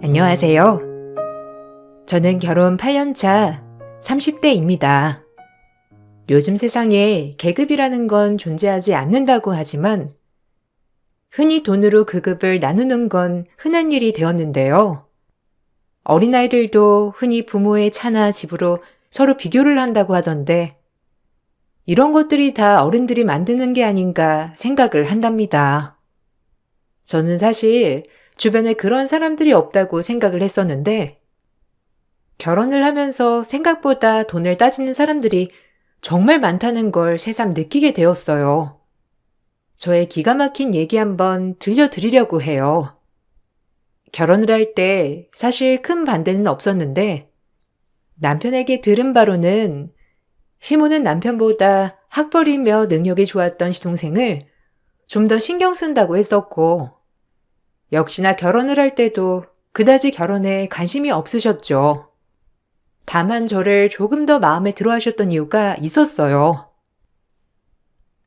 안녕하세요. 저는 결혼 8년차 30대입니다. 요즘 세상에 계급이라는 건 존재하지 않는다고 하지만 흔히 돈으로 그 급을 나누는 건 흔한 일이 되었는데요. 어린아이들도 흔히 부모의 차나 집으로 서로 비교를 한다고 하던데 이런 것들이 다 어른들이 만드는 게 아닌가 생각을 한답니다. 저는 사실 주변에 그런 사람들이 없다고 생각을 했었는데 결혼을 하면서 생각보다 돈을 따지는 사람들이 정말 많다는 걸 새삼 느끼게 되었어요. 저의 기가 막힌 얘기 한번 들려드리려고 해요. 결혼을 할 때 사실 큰 반대는 없었는데 남편에게 들은 바로는 시모는 남편보다 학벌이며 능력이 좋았던 시동생을 좀 더 신경 쓴다고 했었고 역시나 결혼을 할 때도 그다지 결혼에 관심이 없으셨죠. 다만 저를 조금 더 마음에 들어 하셨던 이유가 있었어요.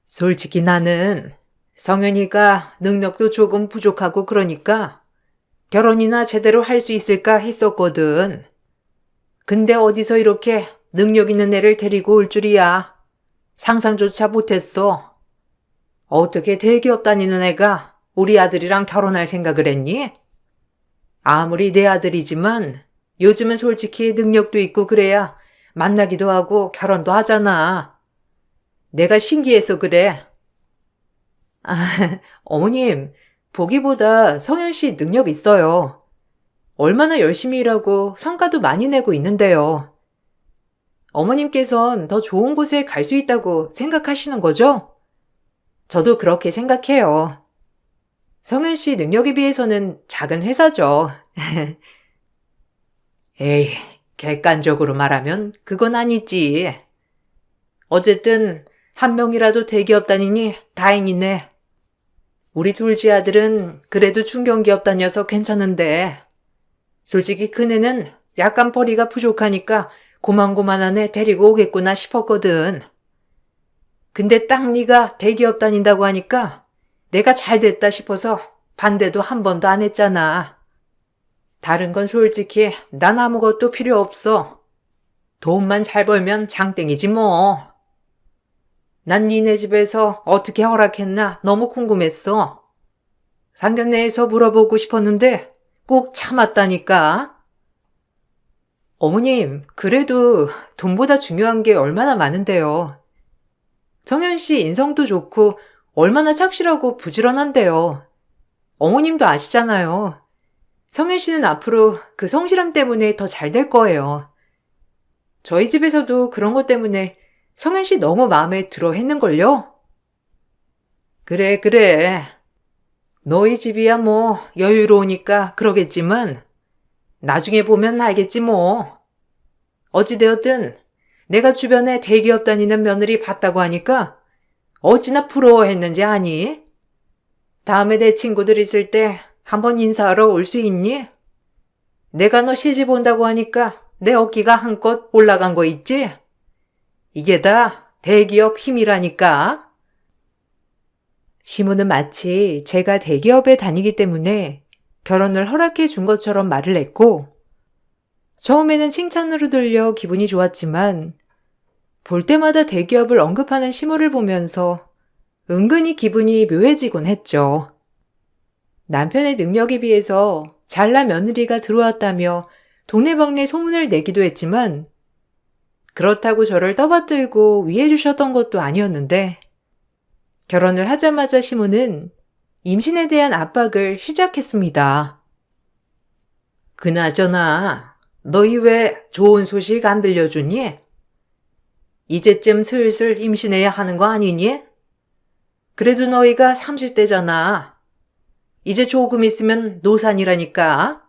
솔직히 나는 성현이가 능력도 조금 부족하고 그러니까 결혼이나 제대로 할 수 있을까 했었거든. 근데 어디서 이렇게 능력 있는 애를 데리고 올 줄이야. 상상조차 못했어. 어떻게 대기업 다니는 애가 우리 아들이랑 결혼할 생각을 했니? 아무리 내 아들이지만 요즘은 솔직히 능력도 있고 그래야 만나기도 하고 결혼도 하잖아. 내가 신기해서 그래. 아, 어머님, 보기보다 성현 씨 능력 있어요. 얼마나 열심히 일하고 성과도 많이 내고 있는데요. 어머님께선 더 좋은 곳에 갈 수 있다고 생각하시는 거죠? 저도 그렇게 생각해요. 성현 씨 능력에 비해서는 작은 회사죠. 에이, 객관적으로 말하면 그건 아니지. 어쨌든 한 명이라도 대기업 다니니 다행이네. 우리 둘째 아들은 그래도 중견기업 다녀서 괜찮은데 솔직히 그네는 약간 벌이가 부족하니까 고만고만한 애 데리고 오겠구나 싶었거든. 근데 딱 네가 대기업 다닌다고 하니까 내가 잘 됐다 싶어서 반대도 한 번도 안 했잖아. 다른 건 솔직히 난 아무것도 필요 없어. 돈만 잘 벌면 장땡이지 뭐. 난 니네 집에서 어떻게 허락했나 너무 궁금했어. 상견례에서 물어보고 싶었는데 꼭 참았다니까. 어머님, 그래도 돈보다 중요한 게 얼마나 많은데요. 정현 씨 인성도 좋고 얼마나 착실하고 부지런한데요. 어머님도 아시잖아요. 성현 씨는 앞으로 그 성실함 때문에 더 잘 될 거예요. 저희 집에서도 그런 것 때문에 성현 씨 너무 마음에 들어 했는걸요? 그래. 너희 집이야 뭐 여유로우니까 그러겠지만 나중에 보면 알겠지 뭐. 어찌되었든 내가 주변에 대기업 다니는 며느리 봤다고 하니까 어찌나 부러워했는지 아니? 다음에 내 친구들 있을 때 한번 인사하러 올 수 있니? 내가 너 시집 온다고 하니까 내 어깨가 한껏 올라간 거 있지? 이게 다 대기업 힘이라니까. 시모는 마치 제가 대기업에 다니기 때문에 결혼을 허락해 준 것처럼 말을 했고 처음에는 칭찬으로 들려 기분이 좋았지만 볼 때마다 대기업을 언급하는 시모를 보면서 은근히 기분이 묘해지곤 했죠. 남편의 능력에 비해서 잘난 며느리가 들어왔다며 동네방네 소문을 내기도 했지만 그렇다고 저를 떠받들고 위해 주셨던 것도 아니었는데 결혼을 하자마자 시모는 임신에 대한 압박을 시작했습니다. 그나저나 너희 왜 좋은 소식 안 들려주니? 이제쯤 슬슬 임신해야 하는 거 아니니? 그래도 너희가 30대잖아. 이제 조금 있으면 노산이라니까.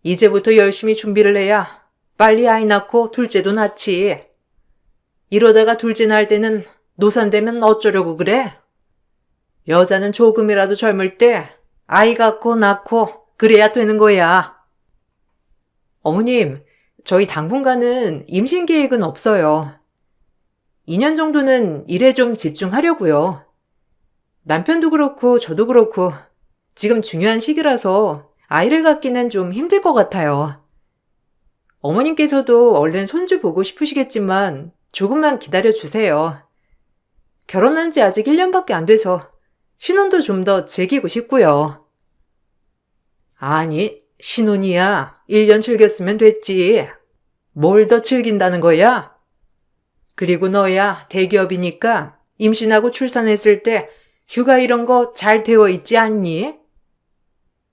이제부터 열심히 준비를 해야 빨리 아이 낳고 둘째도 낳지. 이러다가 둘째 낳을 때는 노산되면 어쩌려고 그래? 여자는 조금이라도 젊을 때 아이 갖고 낳고 그래야 되는 거야. 어머님, 저희 당분간은 임신 계획은 없어요. 2년 정도는 일에 좀 집중하려고요. 남편도 그렇고 저도 그렇고 지금 중요한 시기라서 아이를 갖기는 좀 힘들 것 같아요. 어머님께서도 얼른 손주 보고 싶으시겠지만 조금만 기다려 주세요. 결혼한 지 아직 1년밖에 안 돼서 신혼도 좀 더 즐기고 싶고요. 아니, 신혼이야. 1년 즐겼으면 됐지. 뭘 더 즐긴다는 거야? 그리고 너야 대기업이니까 임신하고 출산했을 때 휴가 이런 거 잘 되어 있지 않니?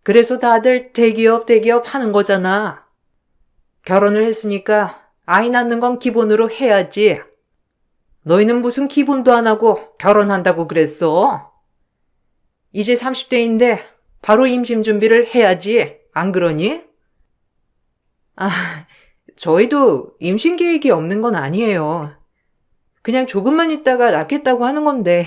그래서 다들 대기업 하는 거잖아. 결혼을 했으니까 아이 낳는 건 기본으로 해야지. 너희는 무슨 기본도 안 하고 결혼한다고 그랬어? 이제 30대인데 바로 임신 준비를 해야지. 안 그러니? 아, 저희도 임신 계획이 없는 건 아니에요. 그냥 조금만 있다가 낳겠다고 하는 건데.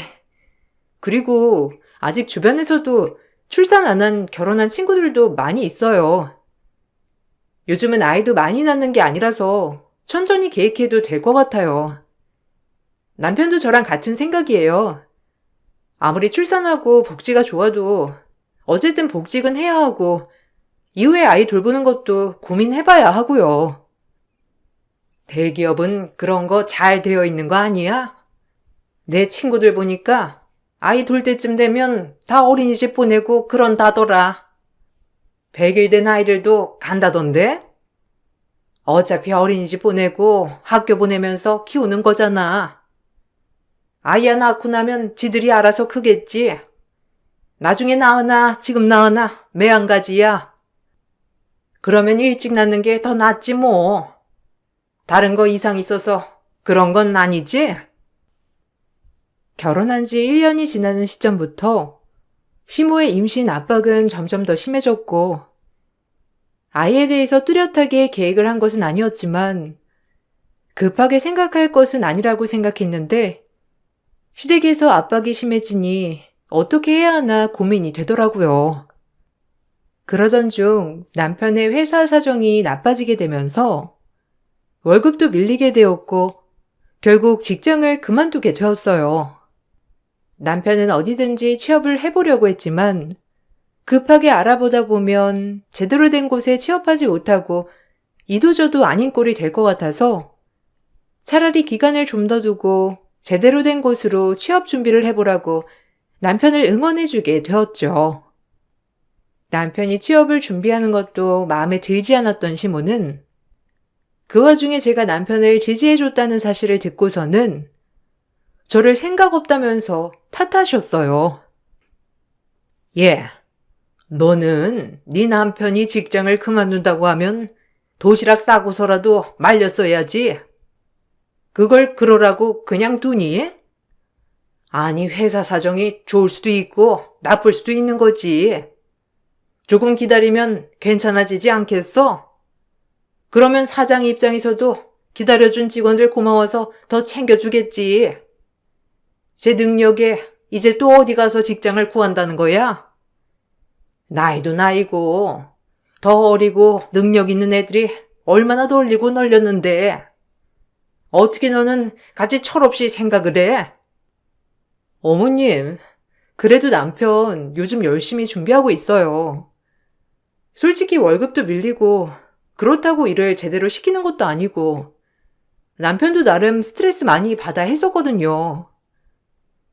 그리고 아직 주변에서도 출산 안 한 결혼한 친구들도 많이 있어요. 요즘은 아이도 많이 낳는 게 아니라서 천천히 계획해도 될 것 같아요. 남편도 저랑 같은 생각이에요. 아무리 출산하고 복지가 좋아도 어쨌든 복직은 해야 하고 이후에 아이 돌보는 것도 고민해봐야 하고요. 대기업은 그런 거 잘 되어 있는 거 아니야? 내 친구들 보니까 아이 돌 때쯤 되면 다 어린이집 보내고 그런다더라. 100일 된 아이들도 간다던데? 어차피 어린이집 보내고 학교 보내면서 키우는 거잖아. 아이 하나 낳고 나면 지들이 알아서 크겠지. 나중에 낳으나 지금 낳으나 매한가지야. 그러면 일찍 낳는 게 더 낫지 뭐. 다른 거 이상 있어서 그런 건 아니지? 결혼한 지 1년이 지나는 시점부터 시모의 임신 압박은 점점 더 심해졌고 아이에 대해서 뚜렷하게 계획을 한 것은 아니었지만 급하게 생각할 것은 아니라고 생각했는데 시댁에서 압박이 심해지니 어떻게 해야 하나 고민이 되더라고요. 그러던 중 남편의 회사 사정이 나빠지게 되면서 월급도 밀리게 되었고 결국 직장을 그만두게 되었어요. 남편은 어디든지 취업을 해보려고 했지만 급하게 알아보다 보면 제대로 된 곳에 취업하지 못하고 이도저도 아닌 꼴이 될 것 같아서 차라리 기간을 좀 더 두고 제대로 된 곳으로 취업 준비를 해보라고 남편을 응원해주게 되었죠. 남편이 취업을 준비하는 것도 마음에 들지 않았던 시모는 그 와중에 제가 남편을 지지해줬다는 사실을 듣고서는 저를 생각 없다면서 탓하셨어요. 예, 너는 네 남편이 직장을 그만둔다고 하면 도시락 싸고서라도 말렸어야지. 그걸 그러라고 그냥 두니? 아니, 회사 사정이 좋을 수도 있고 나쁠 수도 있는 거지. 조금 기다리면 괜찮아지지 않겠어? 그러면 사장 입장에서도 기다려준 직원들 고마워서 더 챙겨주겠지. 제 능력에 이제 또 어디 가서 직장을 구한다는 거야? 나이도 나이고 더 어리고 능력 있는 애들이 얼마나 널리고 널렸는데 어떻게 너는 같이 철없이 생각을 해? 어머님, 그래도 남편 요즘 열심히 준비하고 있어요. 솔직히 월급도 밀리고 그렇다고 일을 제대로 시키는 것도 아니고 남편도 나름 스트레스 많이 받아 했었거든요.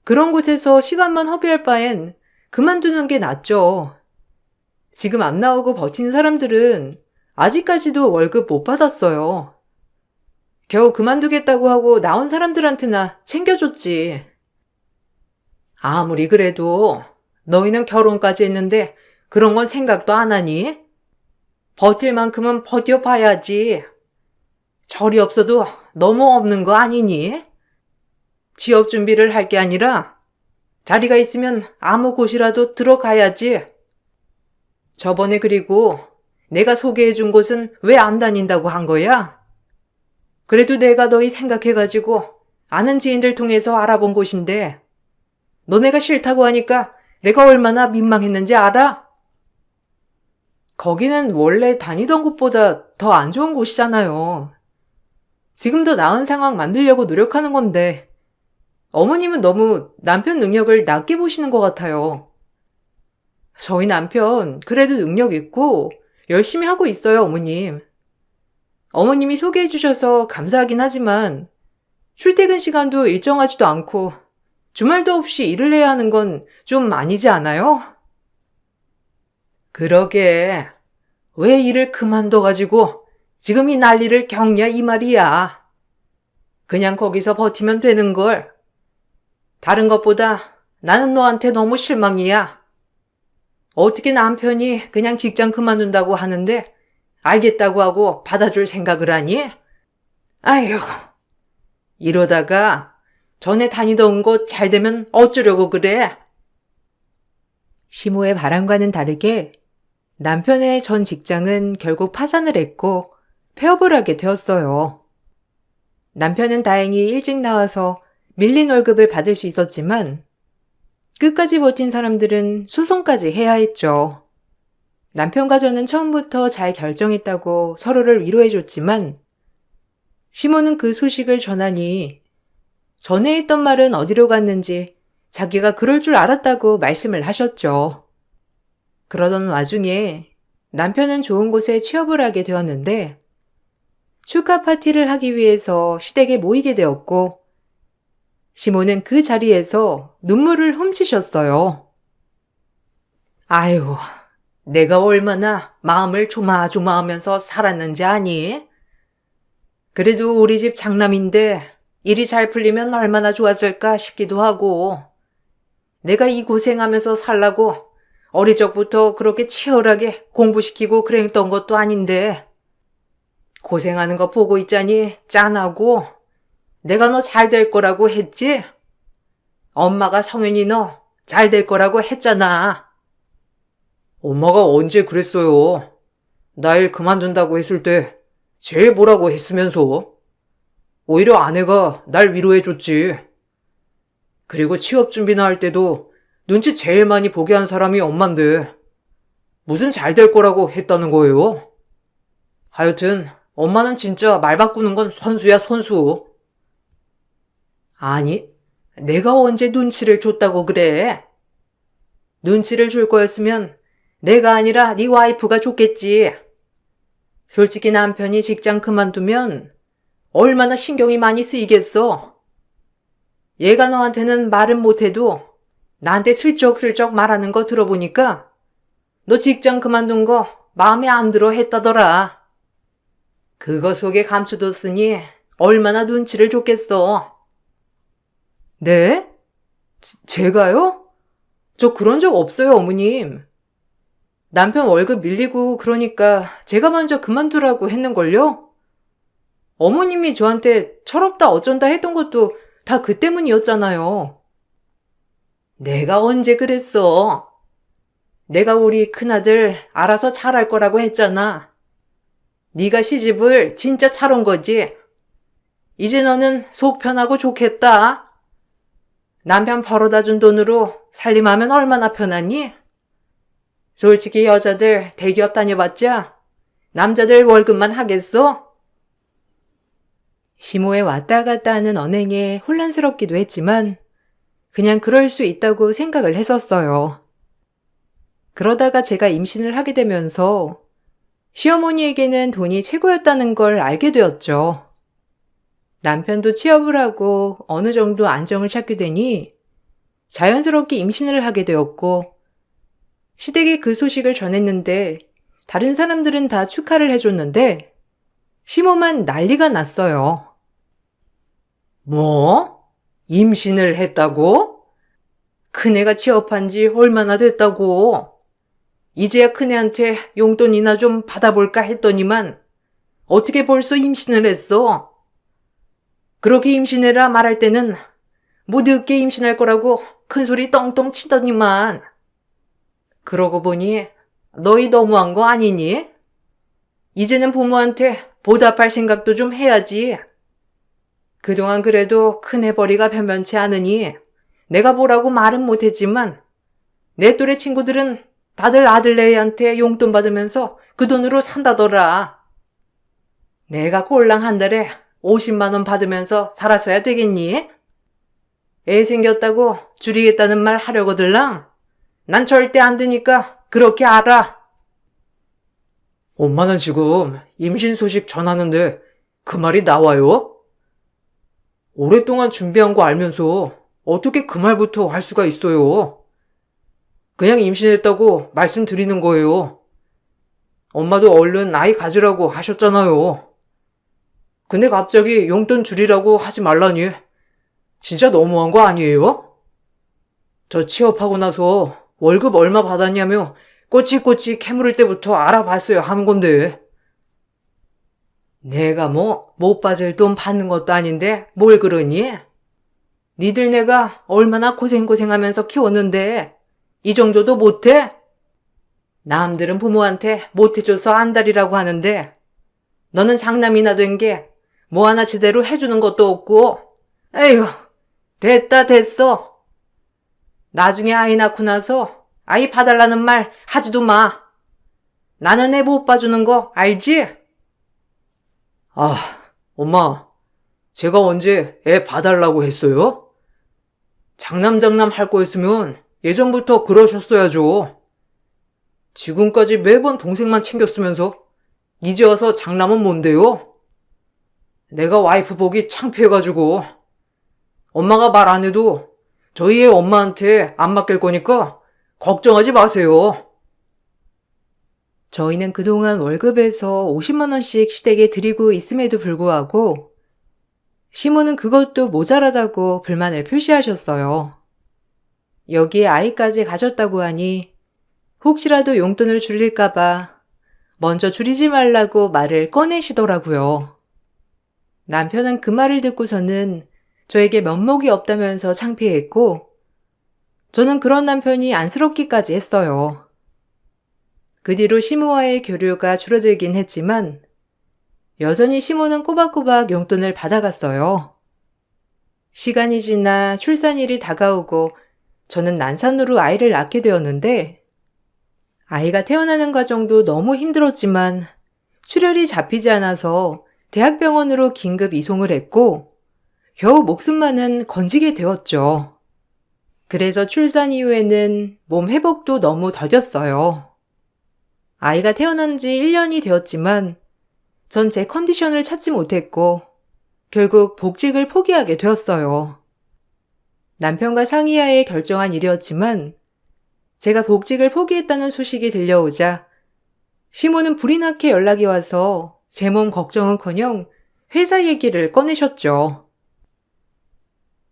그런 곳에서 시간만 허비할 바엔 그만두는 게 낫죠. 지금 안 나오고 버티는 사람들은 아직까지도 월급 못 받았어요. 겨우 그만두겠다고 하고 나온 사람들한테나 챙겨줬지. 아무리 그래도 너희는 결혼까지 했는데 그런 건 생각도 안 하니? 버틸 만큼은 버텨봐야지. 절이 없어도 너무 없는 거 아니니? 취업 준비를 할 게 아니라 자리가 있으면 아무 곳이라도 들어가야지. 저번에 그리고 내가 소개해준 곳은 왜 안 다닌다고 한 거야? 그래도 내가 너희 생각해가지고 아는 지인들 통해서 알아본 곳인데 너네가 싫다고 하니까 내가 얼마나 민망했는지 알아? 거기는 원래 다니던 곳보다 더 안 좋은 곳이잖아요. 지금 더 나은 상황 만들려고 노력하는 건데 어머님은 너무 남편 능력을 낮게 보시는 것 같아요. 저희 남편 그래도 능력 있고 열심히 하고 있어요, 어머님. 어머님이 소개해 주셔서 감사하긴 하지만 출퇴근 시간도 일정하지도 않고 주말도 없이 일을 해야 하는 건 좀 아니지 않아요? 그러게. 왜 일을 그만둬가지고 지금 이 난리를 겪냐 이 말이야. 그냥 거기서 버티면 되는 걸. 다른 것보다 나는 너한테 너무 실망이야. 어떻게 남편이 그냥 직장 그만둔다고 하는데 알겠다고 하고 받아줄 생각을 하니? 아휴, 이러다가 전에 다니던 곳 잘 되면 어쩌려고 그래? 시모의 바람과는 다르게 남편의 전 직장은 결국 파산을 했고 폐업을 하게 되었어요. 남편은 다행히 일찍 나와서 밀린 월급을 받을 수 있었지만 끝까지 버틴 사람들은 소송까지 해야 했죠. 남편과 저는 처음부터 잘 결정했다고 서로를 위로해줬지만 시모는 그 소식을 전하니 전에 했던 말은 어디로 갔는지 자기가 그럴 줄 알았다고 말씀을 하셨죠. 그러던 와중에 남편은 좋은 곳에 취업을 하게 되었는데 축하 파티를 하기 위해서 시댁에 모이게 되었고 시모는 그 자리에서 눈물을 훔치셨어요. 아유, 내가 얼마나 마음을 조마조마하면서 살았는지 아니? 그래도 우리 집 장남인데 일이 잘 풀리면 얼마나 좋았을까 싶기도 하고 내가 이 고생하면서 살라고 어릴 적부터 그렇게 치열하게 공부시키고 그랬던 것도 아닌데 고생하는 거 보고 있자니 짠하고 내가 너 잘 될 거라고 했지? 엄마가 성윤이 너 잘 될 거라고 했잖아. 엄마가 언제 그랬어요? 나 일 그만둔다고 했을 때 제일 뭐라고 했으면서. 오히려 아내가 날 위로해줬지. 그리고 취업 준비나 할 때도 눈치 제일 많이 보게 한 사람이 엄만데 무슨 잘 될 거라고 했다는 거예요? 하여튼 엄마는 진짜 말 바꾸는 건 선수야, 선수. 아니, 내가 언제 눈치를 줬다고 그래? 눈치를 줄 거였으면 내가 아니라 네 와이프가 줬겠지. 솔직히 남편이 직장 그만두면 얼마나 신경이 많이 쓰이겠어. 얘가 너한테는 말은 못해도 나한테 슬쩍슬쩍 말하는 거 들어보니까 너 직장 그만둔 거 마음에 안 들어 했다더라. 그거 속에 감춰뒀으니 얼마나 눈치를 줬겠어. 네? 제가요? 저 그런 적 없어요, 어머님. 남편 월급 밀리고 그러니까 제가 먼저 그만두라고 했는걸요? 어머님이 저한테 철없다 어쩐다 했던 것도 다 그 때문이었잖아요. 내가 언제 그랬어? 내가 우리 큰아들 알아서 잘할 거라고 했잖아. 네가 시집을 진짜 잘 온 거지. 이제 너는 속 편하고 좋겠다. 남편 벌어다 준 돈으로 살림하면 얼마나 편하니? 솔직히 여자들 대기업 다녀봤자 남자들 월급만 하겠어? 시모에 왔다 갔다 하는 언행에 혼란스럽기도 했지만 그냥 그럴 수 있다고 생각을 했었어요. 그러다가 제가 임신을 하게 되면서 시어머니에게는 돈이 최고였다는 걸 알게 되었죠. 남편도 취업을 하고 어느 정도 안정을 찾게 되니 자연스럽게 임신을 하게 되었고 시댁에 그 소식을 전했는데 다른 사람들은 다 축하를 해줬는데 시모만 난리가 났어요. 뭐? 임신을 했다고? 큰애가 취업한 지 얼마나 됐다고? 이제야 큰애한테 용돈이나 좀 받아볼까 했더니만 어떻게 벌써 임신을 했어? 그렇게 임신해라 말할 때는 뭐 늦게 임신할 거라고 큰소리 떵떵 치더니만. 그러고 보니 너희 너무한 거 아니니? 이제는 부모한테 보답할 생각도 좀 해야지. 그동안 그래도 큰애 벌이가 변변치 않으니 내가 뭐라고 말은 못했지만 내 또래 친구들은 다들 아들내한테 용돈 받으면서 그 돈으로 산다더라. 내가 꼴랑 한 달에 50만 원 받으면서 살아서야 되겠니? 애 생겼다고 줄이겠다는 말 하려거들랑 난 절대 안 되니까 그렇게 알아. 엄마는 지금 임신 소식 전하는데 그 말이 나와요? 오랫동안 준비한 거 알면서 어떻게 그 말부터 할 수가 있어요? 그냥 임신했다고 말씀드리는 거예요. 엄마도 얼른 아이 가지라고 하셨잖아요. 근데 갑자기 용돈 줄이라고 하지 말라니 진짜 너무한 거 아니에요? 저 취업하고 나서 월급 얼마 받았냐며 꼬치꼬치 캐물을 때부터 알아봤어야 하는 건데. 내가 뭐 못 받을 돈 받는 것도 아닌데 뭘 그러니? 니들 내가 얼마나 고생하면서 키웠는데 이 정도도 못해? 남들은 부모한테 못해줘서 안달이라고 하는데 너는 장남이나 된 게 뭐 하나 제대로 해주는 것도 없고. 에휴, 됐어. 나중에 아이 낳고 나서 아이 봐달라는 말 하지도 마. 나는 애 못 봐주는 거 알지? 아, 엄마, 제가 언제 애 봐달라고 했어요? 장남 할 거였으면 예전부터 그러셨어야죠. 지금까지 매번 동생만 챙겼으면서 이제 와서 장남은 뭔데요? 내가 와이프 보기 창피해가지고 엄마가 말 안 해도 저희 애 엄마한테 안 맡길 거니까 걱정하지 마세요. 저희는 그동안 월급에서 50만 원씩 시댁에 드리고 있음에도 불구하고 시모는 그것도 모자라다고 불만을 표시하셨어요. 여기에 아이까지 가졌다고 하니 혹시라도 용돈을 줄일까봐 먼저 줄이지 말라고 말을 꺼내시더라고요. 남편은 그 말을 듣고서는 저에게 면목이 없다면서 창피했고 저는 그런 남편이 안쓰럽기까지 했어요. 그 뒤로 시모와의 교류가 줄어들긴 했지만 여전히 시모는 꼬박꼬박 용돈을 받아갔어요. 시간이 지나 출산일이 다가오고 저는 난산으로 아이를 낳게 되었는데 아이가 태어나는 과정도 너무 힘들었지만 출혈이 잡히지 않아서 대학병원으로 긴급 이송을 했고 겨우 목숨만은 건지게 되었죠. 그래서 출산 이후에는 몸 회복도 너무 더뎠어요. 아이가 태어난 지 1년이 되었지만 전 제 컨디션을 찾지 못했고 결국 복직을 포기하게 되었어요. 남편과 상의하에 결정한 일이었지만 제가 복직을 포기했다는 소식이 들려오자 시모는 불이 나게 연락이 와서 제 몸 걱정은커녕 회사 얘기를 꺼내셨죠.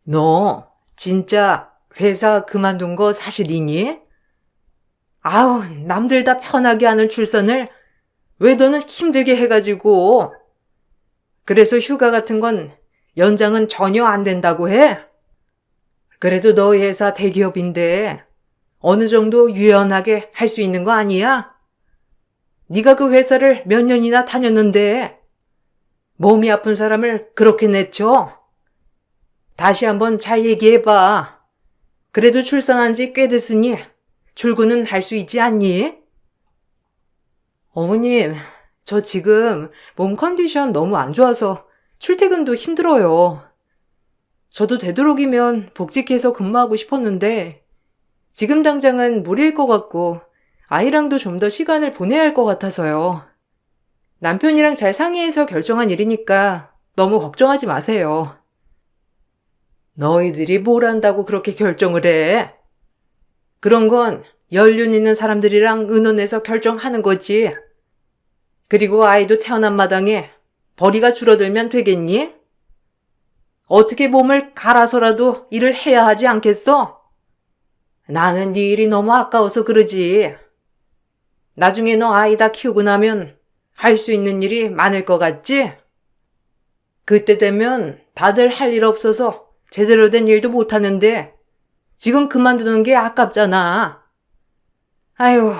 너 진짜 회사 그만둔 거 사실이니? 아우, 남들 다 편하게 하는 출산을 왜 너는 힘들게 해가지고. 그래서 휴가 같은 건 연장은 전혀 안 된다고 해? 그래도 너희 회사 대기업인데 어느 정도 유연하게 할 수 있는 거 아니야? 네가 그 회사를 몇 년이나 다녔는데 몸이 아픈 사람을 그렇게 내쳐? 다시 한번 잘 얘기해봐. 그래도 출산한 지 꽤 됐으니 출근은 할 수 있지 않니? 어머님, 저 지금 몸 컨디션 너무 안 좋아서 출퇴근도 힘들어요. 저도 되도록이면 복직해서 근무하고 싶었는데 지금 당장은 무리일 것 같고 아이랑도 좀 더 시간을 보내야 할 것 같아서요. 남편이랑 잘 상의해서 결정한 일이니까 너무 걱정하지 마세요. 너희들이 뭘 안다고 그렇게 결정을 해? 그런 건 연륜 있는 사람들이랑 의논해서 결정하는 거지. 그리고 아이도 태어난 마당에 벌이가 줄어들면 되겠니? 어떻게 몸을 갈아서라도 일을 해야 하지 않겠어? 나는 네 일이 너무 아까워서 그러지. 나중에 너 아이 다 키우고 나면 할 수 있는 일이 많을 것 같지? 그때 되면 다들 할 일 없어서 제대로 된 일도 못하는데 지금 그만두는 게 아깝잖아. 아유,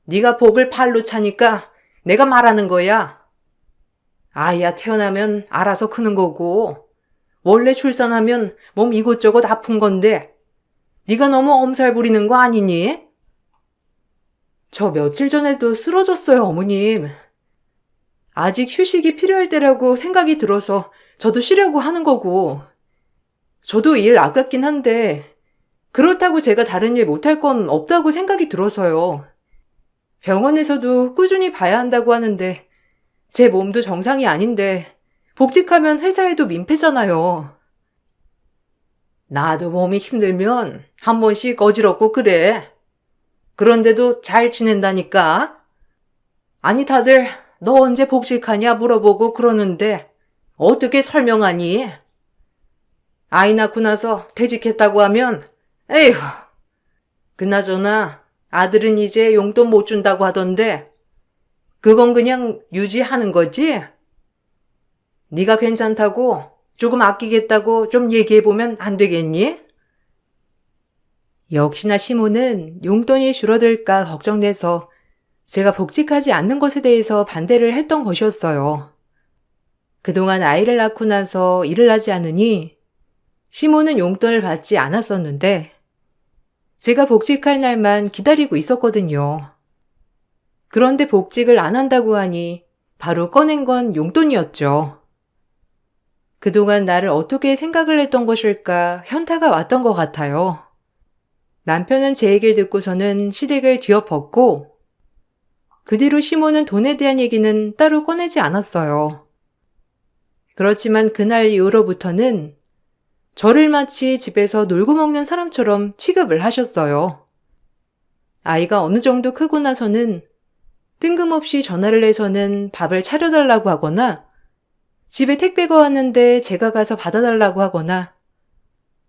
네가 복을 팔로 차니까 내가 말하는 거야. 아이야 태어나면 알아서 크는 거고 원래 출산하면 몸 이곳저곳 아픈 건데 네가 너무 엄살 부리는 거 아니니? 저 며칠 전에도 쓰러졌어요, 어머님. 아직 휴식이 필요할 때라고 생각이 들어서 저도 쉬려고 하는 거고 저도 일 아깝긴 한데 그렇다고 제가 다른 일 못할 건 없다고 생각이 들어서요. 병원에서도 꾸준히 봐야 한다고 하는데 제 몸도 정상이 아닌데 복직하면 회사에도 민폐잖아요. 나도 몸이 힘들면 한 번씩 어지럽고 그래. 그런데도 잘 지낸다니까. 아니 다들 너 언제 복직하냐 물어보고 그러는데 어떻게 설명하니? 아이 낳고 나서 퇴직했다고 하면 에휴. 그나저나 아들은 이제 용돈 못 준다고 하던데 그건 그냥 유지하는 거지? 네가 괜찮다고 조금 아끼겠다고 좀 얘기해보면 안 되겠니? 역시나 시모는 용돈이 줄어들까 걱정돼서 제가 복직하지 않는 것에 대해서 반대를 했던 것이었어요. 그동안 아이를 낳고 나서 일을 하지 않으니 시모는 용돈을 받지 않았었는데 제가 복직할 날만 기다리고 있었거든요. 그런데 복직을 안 한다고 하니 바로 꺼낸 건 용돈이었죠. 그동안 나를 어떻게 생각을 했던 것일까 현타가 왔던 것 같아요. 남편은 제 얘기를 듣고서는 시댁을 뒤엎었고 그 뒤로 시모는 돈에 대한 얘기는 따로 꺼내지 않았어요. 그렇지만 그날 이후로부터는 저를 마치 집에서 놀고 먹는 사람처럼 취급을 하셨어요. 아이가 어느 정도 크고 나서는 뜬금없이 전화를 해서는 밥을 차려달라고 하거나 집에 택배가 왔는데 제가 가서 받아달라고 하거나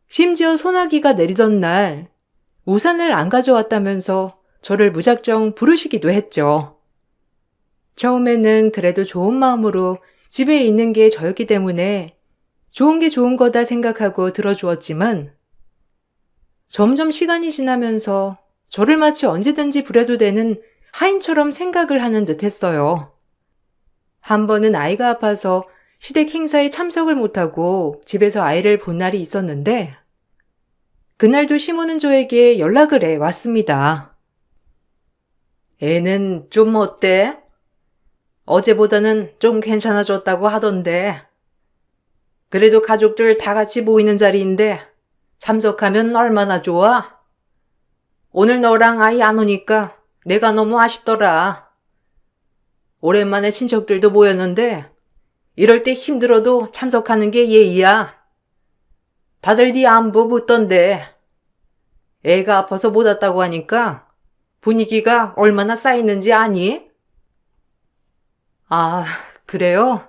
심지어 소나기가 내리던 날 우산을 안 가져왔다면서 저를 무작정 부르시기도 했죠. 처음에는 그래도 좋은 마음으로 집에 있는 게 저였기 때문에 좋은 게 좋은 거다 생각하고 들어주었지만 점점 시간이 지나면서 저를 마치 언제든지 부려도 되는 하인처럼 생각을 하는 듯 했어요. 한 번은 아이가 아파서 시댁 행사에 참석을 못하고 집에서 아이를 본 날이 있었는데 그날도 시모는 저에게 연락을 해 왔습니다. 애는 좀 어때? 어제보다는 좀 괜찮아졌다고 하던데. 그래도 가족들 다 같이 모이는 자리인데 참석하면 얼마나 좋아? 오늘 너랑 아이 안 오니까 내가 너무 아쉽더라. 오랜만에 친척들도 모였는데 이럴 때 힘들어도 참석하는 게 예의야. 다들 네 안부 묻던데 애가 아파서 못 왔다고 하니까 분위기가 얼마나 쌓이는지 아니? 아, 그래요?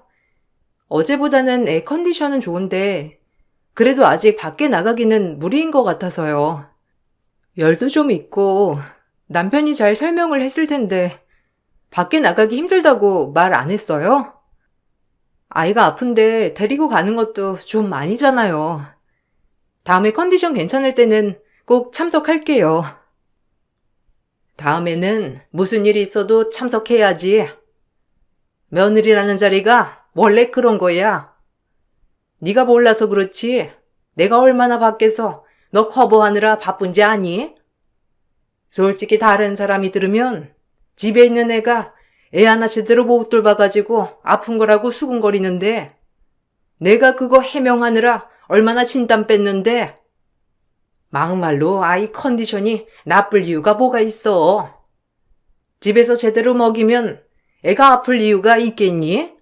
어제보다는 애 컨디션은 좋은데 그래도 아직 밖에 나가기는 무리인 것 같아서요. 열도 좀 있고 남편이 잘 설명을 했을 텐데 밖에 나가기 힘들다고 말 안 했어요? 아이가 아픈데 데리고 가는 것도 좀 아니잖아요. 다음에 컨디션 괜찮을 때는 꼭 참석할게요. 다음에는 무슨 일이 있어도 참석해야지. 며느리라는 자리가 원래 그런 거야. 네가 몰라서 그렇지. 내가 얼마나 밖에서 너 커버하느라 바쁜지 아니? 솔직히 다른 사람이 들으면 집에 있는 애가 애 하나 제대로 못 돌봐가지고 아픈 거라고 수군거리는데 내가 그거 해명하느라 얼마나 진땀 뺐는데 막말로 아이 컨디션이 나쁠 이유가 뭐가 있어. 집에서 제대로 먹이면 애가 아플 이유가 있겠니?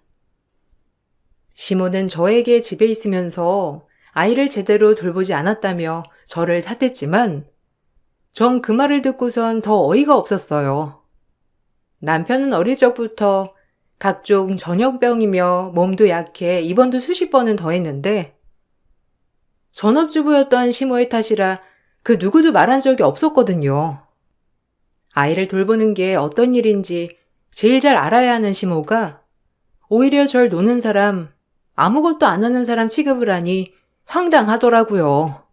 시모는 저에게 집에 있으면서 아이를 제대로 돌보지 않았다며 저를 탓했지만 전 그 말을 듣고선 더 어이가 없었어요. 남편은 어릴 적부터 각종 전염병이며 몸도 약해 입원도 수십 번은 더 했는데 전업주부였던 시모의 탓이라 그 누구도 말한 적이 없었거든요. 아이를 돌보는 게 어떤 일인지 제일 잘 알아야 하는 시모가 오히려 절 노는 사람, 아무것도 안 하는 사람 취급을 하니 황당하더라고요.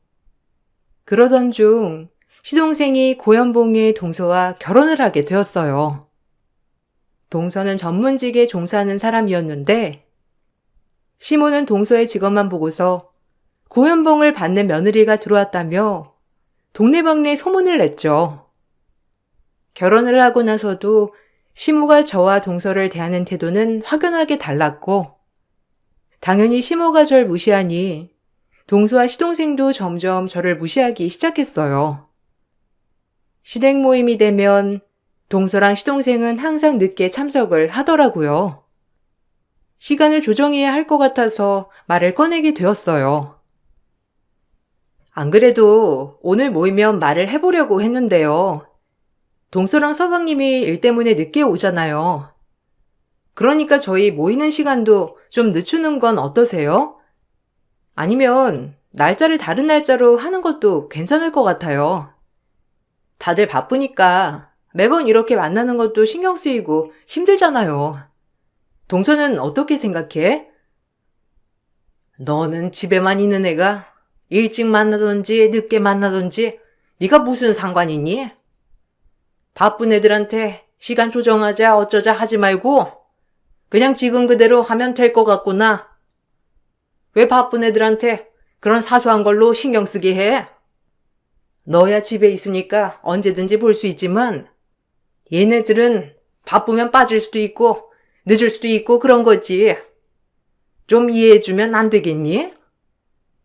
그러던 중 시동생이 고연봉의 동서와 결혼을 하게 되었어요. 동서는 전문직에 종사하는 사람이었는데 시모는 동서의 직업만 보고서 고연봉을 받는 며느리가 들어왔다며 동네방네 소문을 냈죠. 결혼을 하고 나서도 시모가 저와 동서를 대하는 태도는 확연하게 달랐고 당연히 시모가 절 무시하니 동서와 시동생도 점점 저를 무시하기 시작했어요. 시댁 모임이 되면 동서랑 시동생은 항상 늦게 참석을 하더라고요. 시간을 조정해야 할 것 같아서 말을 꺼내게 되었어요. 안 그래도 오늘 모이면 말을 해보려고 했는데요. 동서랑 서방님이 일 때문에 늦게 오잖아요. 그러니까 저희 모이는 시간도 좀 늦추는 건 어떠세요? 아니면 날짜를 다른 날짜로 하는 것도 괜찮을 것 같아요. 다들 바쁘니까 매번 이렇게 만나는 것도 신경 쓰이고 힘들잖아요. 동서는 어떻게 생각해? 너는 집에만 있는 애가 일찍 만나든지 늦게 만나든지 네가 무슨 상관이니? 바쁜 애들한테 시간 조정하자 어쩌자 하지 말고 그냥 지금 그대로 하면 될 것 같구나. 왜 바쁜 애들한테 그런 사소한 걸로 신경 쓰게 해? 너야 집에 있으니까 언제든지 볼 수 있지만 얘네들은 바쁘면 빠질 수도 있고 늦을 수도 있고 그런 거지. 좀 이해해주면 안 되겠니?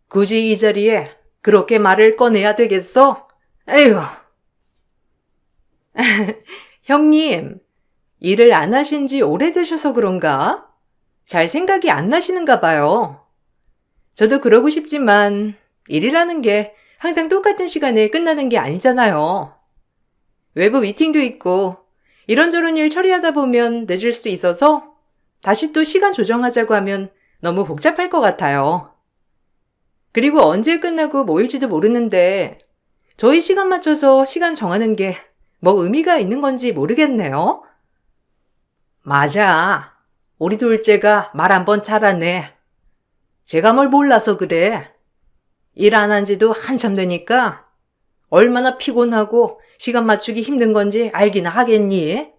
굳이 이 자리에 그렇게 말을 꺼내야 되겠어? 에휴. 형님, 일을 안 하신 지 오래되셔서 그런가? 잘 생각이 안 나시는가 봐요. 저도 그러고 싶지만 일이라는 게 항상 똑같은 시간에 끝나는 게 아니잖아요. 외부 미팅도 있고 이런저런 일 처리하다 보면 늦을 수도 있어서 다시 또 시간 조정하자고 하면 너무 복잡할 것 같아요. 그리고 언제 끝나고 모일지도 모르는데 저희 시간 맞춰서 시간 정하는 게 뭐 의미가 있는 건지 모르겠네요. 맞아. 우리 둘째가 말 한번 잘하네. 제가 뭘 몰라서 그래. 일 안 한 지도 한참 되니까 얼마나 피곤하고 시간 맞추기 힘든 건지 알기나 하겠니?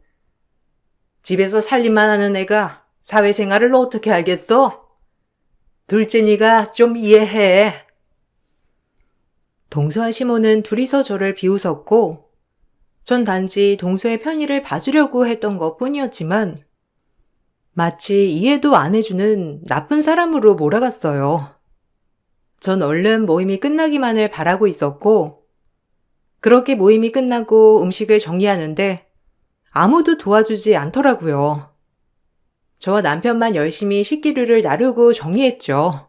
집에서 살림만 하는 애가 사회생활을 어떻게 알겠어? 둘째니가 좀 이해해. 동서와 시모는 둘이서 저를 비웃었고 전 단지 동서의 편의를 봐주려고 했던 것 뿐이었지만 마치 이해도 안 해주는 나쁜 사람으로 몰아갔어요. 전 얼른 모임이 끝나기만을 바라고 있었고 그렇게 모임이 끝나고 음식을 정리하는데 아무도 도와주지 않더라고요. 저와 남편만 열심히 식기류를 나르고 정리했죠.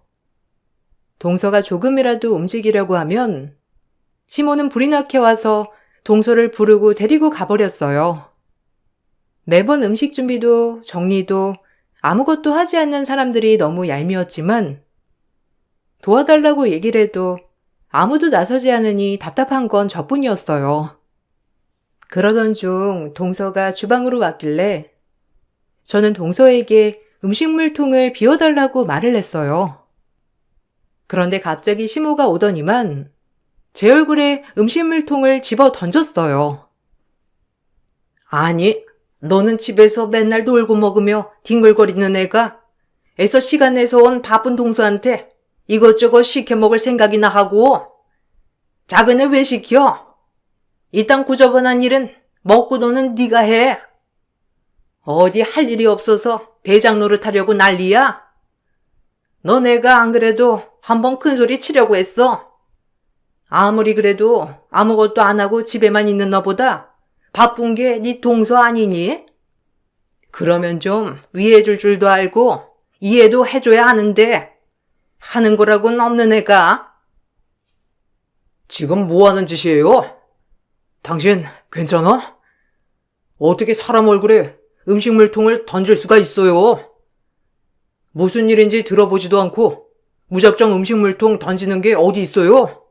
동서가 조금이라도 움직이려고 하면 시모는 불이 나게 와서 동서를 부르고 데리고 가버렸어요. 매번 음식 준비도 정리도 아무것도 하지 않는 사람들이 너무 얄미웠지만 도와달라고 얘기를 해도 아무도 나서지 않으니 답답한 건 저뿐이었어요. 그러던 중 동서가 주방으로 왔길래 저는 동서에게 음식물통을 비워달라고 말을 했어요. 그런데 갑자기 시모가 오더니만 제 얼굴에 음식물통을 집어 던졌어요. 아니, 너는 집에서 맨날 놀고 먹으며 뒹굴거리는 애가 애써 시간 내서 온 바쁜 동서한테 이것저것 시켜 먹을 생각이나 하고 작은 애 왜 시켜? 이딴 구저번한 일은 먹고 노는 네가 해. 어디 할 일이 없어서 대장 노릇하려고 난리야? 너 내가 안 그래도 한번 큰소리 치려고 했어. 아무리 그래도 아무것도 안 하고 집에만 있는 너보다 바쁜 게 네 동서 아니니? 그러면 좀 위해줄 줄도 알고 이해도 해줘야 하는데 하는 거라고는 없는 애가. 지금 뭐 하는 짓이에요? 당신 괜찮아? 어떻게 사람 얼굴에 음식물통을 던질 수가 있어요? 무슨 일인지 들어보지도 않고 무작정 음식물통 던지는 게 어디 있어요?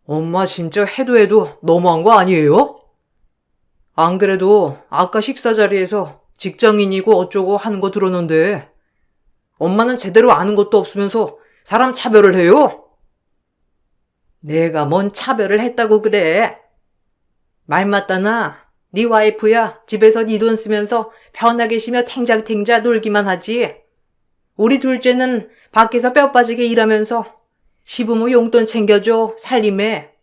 엄마 진짜 해도 너무한 거 아니에요? 안 그래도 아까 식사 자리에서 직장인이고 어쩌고 하는 거 들었는데 엄마는 제대로 아는 것도 없으면서 사람 차별을 해요? 내가 뭔 차별을 했다고 그래? 말 맞다나 네 와이프야 집에서 네 돈 쓰면서 편하게 쉬며 탱자탱자 놀기만 하지. 우리 둘째는 밖에서 뼈 빠지게 일하면서 시부모 용돈 챙겨줘 살림에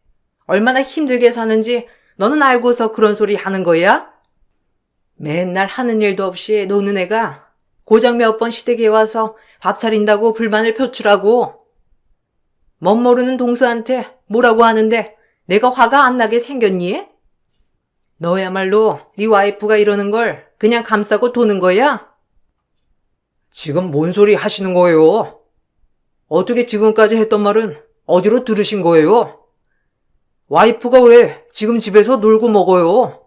얼마나 힘들게 사는지 너는 알고서 그런 소리 하는 거야? 맨날 하는 일도 없이 노는 애가 고작 몇 번 시댁에 와서 밥 차린다고 불만을 표출하고 멋모르는 동서한테 뭐라고 하는데 내가 화가 안 나게 생겼니? 너야말로 네 와이프가 이러는 걸 그냥 감싸고 도는 거야? 지금 뭔 소리 하시는 거예요? 어떻게 지금까지 했던 말은 어디로 들으신 거예요? 와이프가 왜 지금 집에서 놀고 먹어요?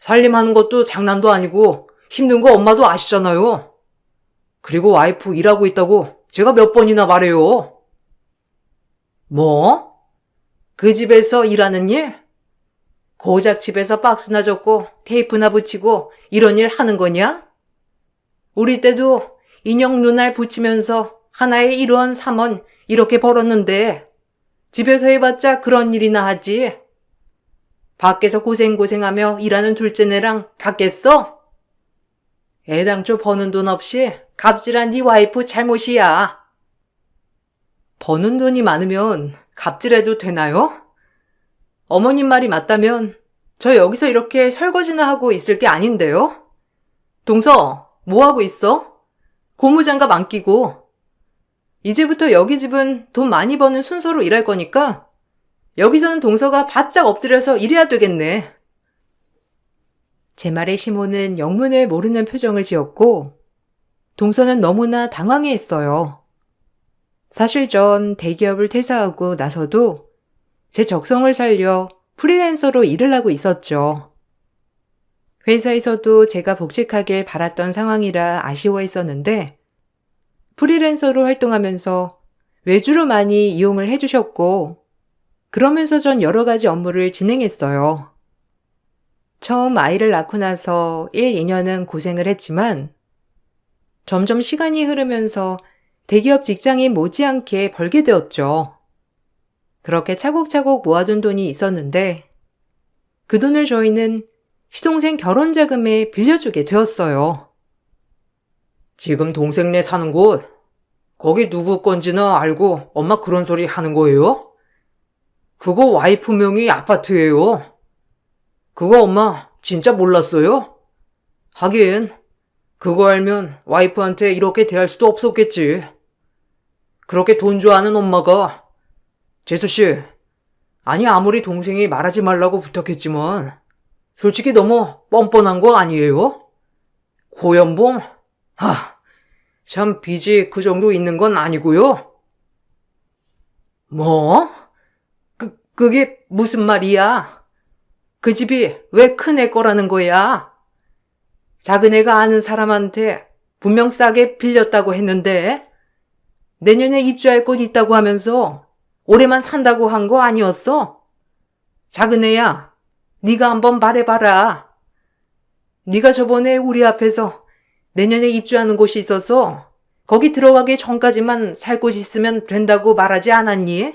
살림하는 것도 장난도 아니고 힘든 거 엄마도 아시잖아요. 그리고 와이프 일하고 있다고 제가 몇 번이나 말해요. 뭐? 그 집에서 일하는 일? 고작 집에서 박스나 접고 테이프나 붙이고 이런 일 하는 거냐? 우리 때도 인형 눈알 붙이면서 하나에 1원, 3원 이렇게 벌었는데 집에서 해봤자 그런 일이나 하지. 밖에서 고생하며 일하는 둘째네랑 같겠어? 애당초 버는 돈 없이 갑질한 네 와이프 잘못이야. 버는 돈이 많으면 갑질해도 되나요? 어머님 말이 맞다면 저 여기서 이렇게 설거지나 하고 있을 게 아닌데요? 동서, 뭐 하고 있어? 고무장갑 안 끼고. 이제부터 여기 집은 돈 많이 버는 순서로 일할 거니까 여기서는 동서가 바짝 엎드려서 일해야 되겠네. 제 말에 시모는 영문을 모르는 표정을 지었고 동서는 너무나 당황해했어요. 사실 전 대기업을 퇴사하고 나서도 제 적성을 살려 프리랜서로 일을 하고 있었죠. 회사에서도 제가 복직하길 바랐던 상황이라 아쉬워했었는데 프리랜서로 활동하면서 외주로 많이 이용을 해주셨고 그러면서 전 여러 가지 업무를 진행했어요. 처음 아이를 낳고 나서 1, 2년은 고생을 했지만 점점 시간이 흐르면서 대기업 직장인 못지않게 벌게 되었죠. 그렇게 차곡차곡 모아둔 돈이 있었는데 그 돈을 저희는 시동생 결혼 자금에 빌려주게 되었어요. 지금 동생네 사는 곳, 거기 누구 건지나 알고 엄마 그런 소리 하는 거예요? 그거 와이프 명의 아파트예요. 그거 엄마 진짜 몰랐어요? 하긴 그거 알면 와이프한테 이렇게 대할 수도 없었겠지. 그렇게 돈 좋아하는 엄마가 재수씨, 아니 아무리 동생이 말하지 말라고 부탁했지만 솔직히 너무 뻔뻔한 거 아니에요? 고연봉? 참 빚이 그 정도 있는 건 아니고요. 뭐? 그게 무슨 말이야? 그 집이 왜 큰애 거라는 거야? 작은애가 아는 사람한테 분명 싸게 빌렸다고 했는데 내년에 입주할 곳 있다고 하면서 올해만 산다고 한 거 아니었어? 작은애야, 네가 한번 말해봐라. 네가 저번에 우리 앞에서 내년에 입주하는 곳이 있어서 거기 들어가기 전까지만 살 곳이 있으면 된다고 말하지 않았니?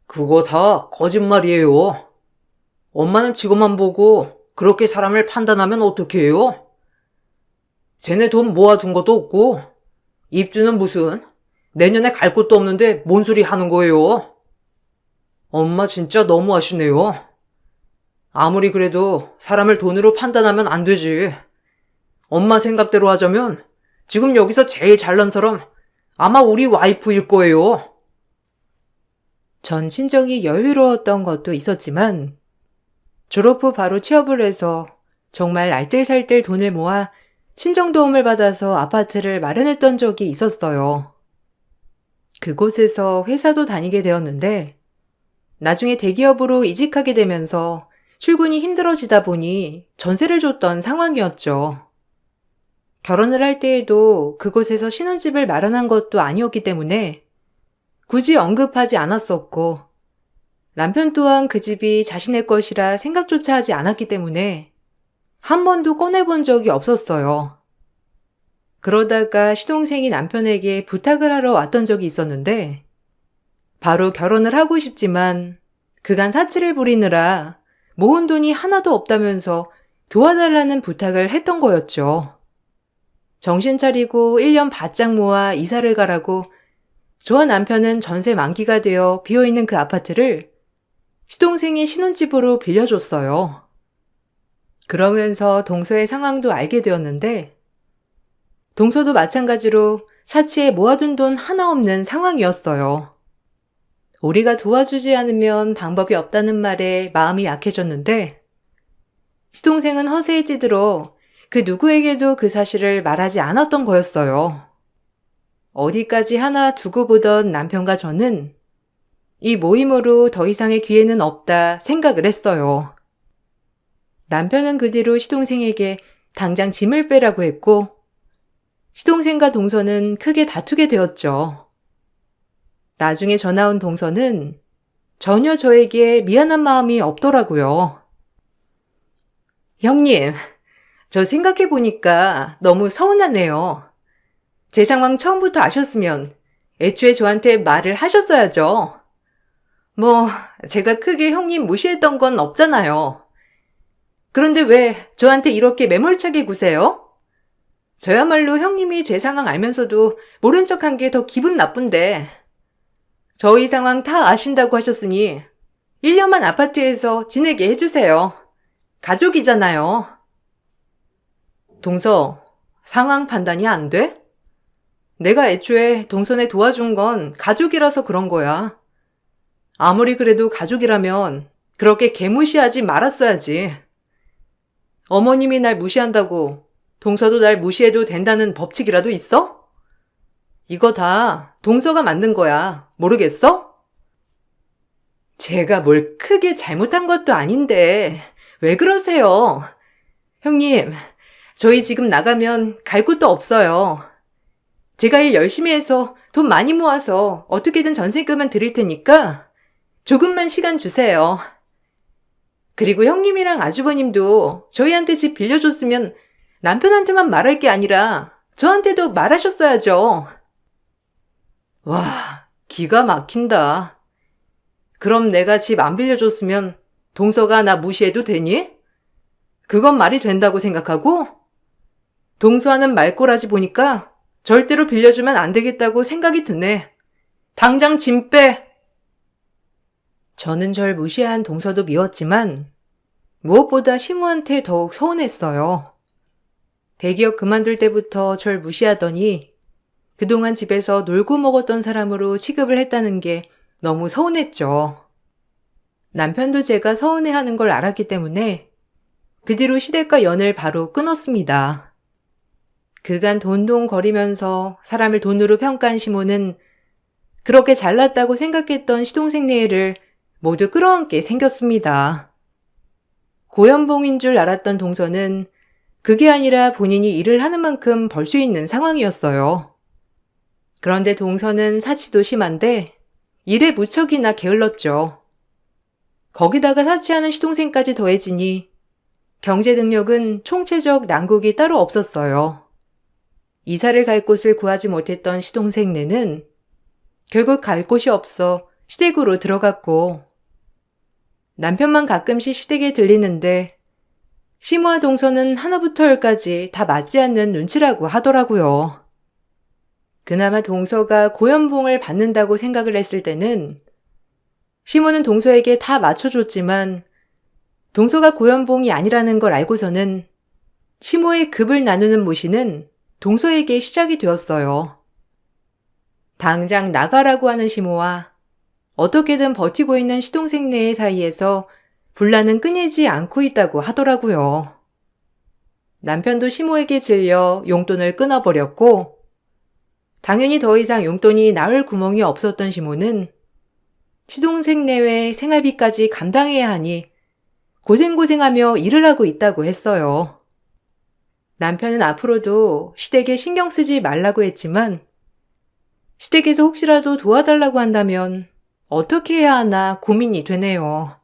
그거 다 거짓말이에요. 엄마는 지금만 보고 그렇게 사람을 판단하면 어떡해 해요? 쟤네 돈 모아둔 것도 없고 입주는 무슨 내년에 갈 곳도 없는데 뭔 소리 하는 거예요? 엄마 진짜 너무하시네요. 아무리 그래도 사람을 돈으로 판단하면 안 되지. 엄마 생각대로 하자면 지금 여기서 제일 잘난 사람 아마 우리 와이프일 거예요. 전 친정이 여유로웠던 것도 있었지만 졸업 후 바로 취업을 해서 정말 알뜰살뜰 돈을 모아 친정 도움을 받아서 아파트를 마련했던 적이 있었어요. 그곳에서 회사도 다니게 되었는데 나중에 대기업으로 이직하게 되면서 출근이 힘들어지다 보니 전세를 줬던 상황이었죠. 결혼을 할 때에도 그곳에서 신혼집을 마련한 것도 아니었기 때문에 굳이 언급하지 않았었고 남편 또한 그 집이 자신의 것이라 생각조차 하지 않았기 때문에 한 번도 꺼내본 적이 없었어요. 그러다가 시동생이 남편에게 부탁을 하러 왔던 적이 있었는데 바로 결혼을 하고 싶지만 그간 사치를 부리느라 모은 돈이 하나도 없다면서 도와달라는 부탁을 했던 거였죠. 정신 차리고 1년 바짝 모아 이사를 가라고 저와 남편은 전세 만기가 되어 비어있는 그 아파트를 시동생이 신혼집으로 빌려줬어요. 그러면서 동서의 상황도 알게 되었는데 동서도 마찬가지로 사치에 모아둔 돈 하나 없는 상황이었어요. 우리가 도와주지 않으면 방법이 없다는 말에 마음이 약해졌는데 시동생은 허세에 찌들어 그 누구에게도 그 사실을 말하지 않았던 거였어요. 어디까지 하나 두고 보던 남편과 저는 이 모임으로 더 이상의 기회는 없다 생각을 했어요. 남편은 그 뒤로 시동생에게 당장 짐을 빼라고 했고 시동생과 동서는 크게 다투게 되었죠. 나중에 전화 온 동서는 전혀 저에게 미안한 마음이 없더라고요. 형님, 저 생각해보니까 너무 서운하네요. 제 상황 처음부터 아셨으면 애초에 저한테 말을 하셨어야죠. 뭐, 제가 크게 형님 무시했던 건 없잖아요. 그런데 왜 저한테 이렇게 매몰차게 구세요? 저야말로 형님이 제 상황 알면서도 모른 척한 게 더 기분 나쁜데. 저희 상황 다 아신다고 하셨으니 1년만 아파트에서 지내게 해주세요. 가족이잖아요. 동서, 상황 판단이 안 돼? 내가 애초에 동선에 도와준 건 가족이라서 그런 거야. 아무리 그래도 가족이라면 그렇게 개무시하지 말았어야지. 어머님이 날 무시한다고 동서도 날 무시해도 된다는 법칙이라도 있어? 이거 다 동서가 만든 거야. 모르겠어? 제가 뭘 크게 잘못한 것도 아닌데 왜 그러세요? 형님, 저희 지금 나가면 갈 곳도 없어요. 제가 일 열심히 해서 돈 많이 모아서 어떻게든 전세금은 드릴 테니까 조금만 시간 주세요. 그리고 형님이랑 아주버님도 저희한테 집 빌려줬으면 남편한테만 말할 게 아니라 저한테도 말하셨어야죠. 와, 기가 막힌다. 그럼 내가 집 안 빌려줬으면 동서가 나 무시해도 되니? 그건 말이 된다고 생각하고? 동서하는 말꼬라지 보니까 절대로 빌려주면 안 되겠다고 생각이 드네. 당장 짐 빼! 저는 절 무시한 동서도 미웠지만 무엇보다 시무한테 더욱 서운했어요. 대기업 그만둘 때부터 절 무시하더니 그동안 집에서 놀고 먹었던 사람으로 취급을 했다는 게 너무 서운했죠. 남편도 제가 서운해하는 걸 알았기 때문에 그 뒤로 시댁과 연을 바로 끊었습니다. 그간 돈돈거리면서 사람을 돈으로 평가한 시모는 그렇게 잘났다고 생각했던 시동생네를 모두 끌어안게 생겼습니다. 고연봉인 줄 알았던 동서는 그게 아니라 본인이 일을 하는 만큼 벌 수 있는 상황이었어요. 그런데 동서는 사치도 심한데 일에 무척이나 게을렀죠. 거기다가 사치하는 시동생까지 더해지니 경제 능력은 총체적 난국이 따로 없었어요. 이사를 갈 곳을 구하지 못했던 시동생네는 결국 갈 곳이 없어 시댁으로 들어갔고 남편만 가끔씩 시댁에 들리는데 시모와 동서는 하나부터 열까지 다 맞지 않는 눈치라고 하더라고요. 그나마 동서가 고연봉을 받는다고 생각을 했을 때는 시모는 동서에게 다 맞춰줬지만 동서가 고연봉이 아니라는 걸 알고서는 시모의 급을 나누는 무시는 동서에게 시작이 되었어요. 당장 나가라고 하는 시모와 어떻게든 버티고 있는 시동생네 사이에서 분란은 끊이지 않고 있다고 하더라고요. 남편도 시모에게 질려 용돈을 끊어버렸고 당연히 더 이상 용돈이 나올 구멍이 없었던 시모는 시동생네의 생활비까지 감당해야 하니 고생고생하며 일을 하고 있다고 했어요. 남편은 앞으로도 시댁에 신경 쓰지 말라고 했지만 시댁에서 혹시라도 도와달라고 한다면 어떻게 해야 하나 고민이 되네요.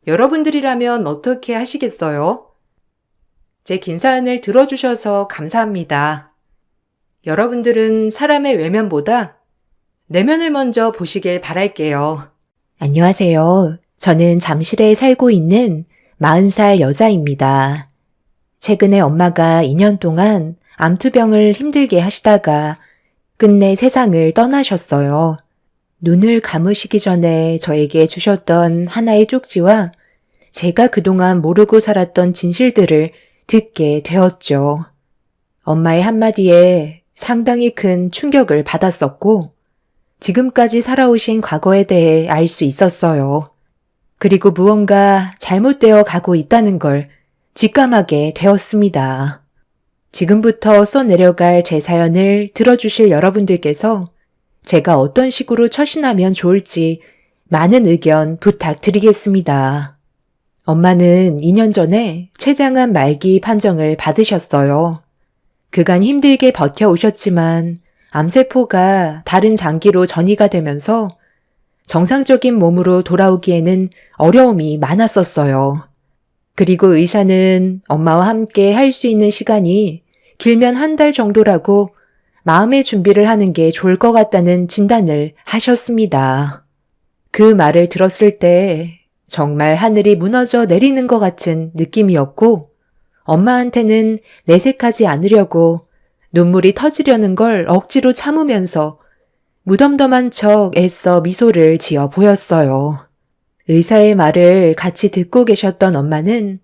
여러분들이라면 어떻게 하시겠어요? 제 긴 사연을 들어주셔서 감사합니다. 여러분들은 사람의 외면보다 내면을 먼저 보시길 바랄게요. 안녕하세요. 저는 잠실에 살고 있는 40살 여자입니다. 최근에 엄마가 2년 동안 암투병을 힘들게 하시다가 끝내 세상을 떠나셨어요. 눈을 감으시기 전에 저에게 주셨던 하나의 쪽지와 제가 그동안 모르고 살았던 진실들을 듣게 되었죠. 엄마의 한마디에 상당히 큰 충격을 받았었고, 지금까지 살아오신 과거에 대해 알 수 있었어요. 그리고 무언가 잘못되어 가고 있다는 걸 직감하게 되었습니다. 지금부터 써내려갈 제 사연을 들어주실 여러분들께서 제가 어떤 식으로 처신하면 좋을지 많은 의견 부탁드리겠습니다. 엄마는 2년 전에 췌장암 말기 판정을 받으셨어요. 그간 힘들게 버텨오셨지만 암세포가 다른 장기로 전이가 되면서 정상적인 몸으로 돌아오기에는 어려움이 많았었어요. 그리고 의사는 엄마와 함께 할 수 있는 시간이 길면 1달 정도라고 마음의 준비를 하는 게 좋을 것 같다는 진단을 하셨습니다. 그 말을 들었을 때 정말 하늘이 무너져 내리는 것 같은 느낌이었고, 엄마한테는 내색하지 않으려고 눈물이 터지려는 걸 억지로 참으면서 무덤덤한 척 애써 미소를 지어 보였어요. 의사의 말을 같이 듣고 계셨던 엄마는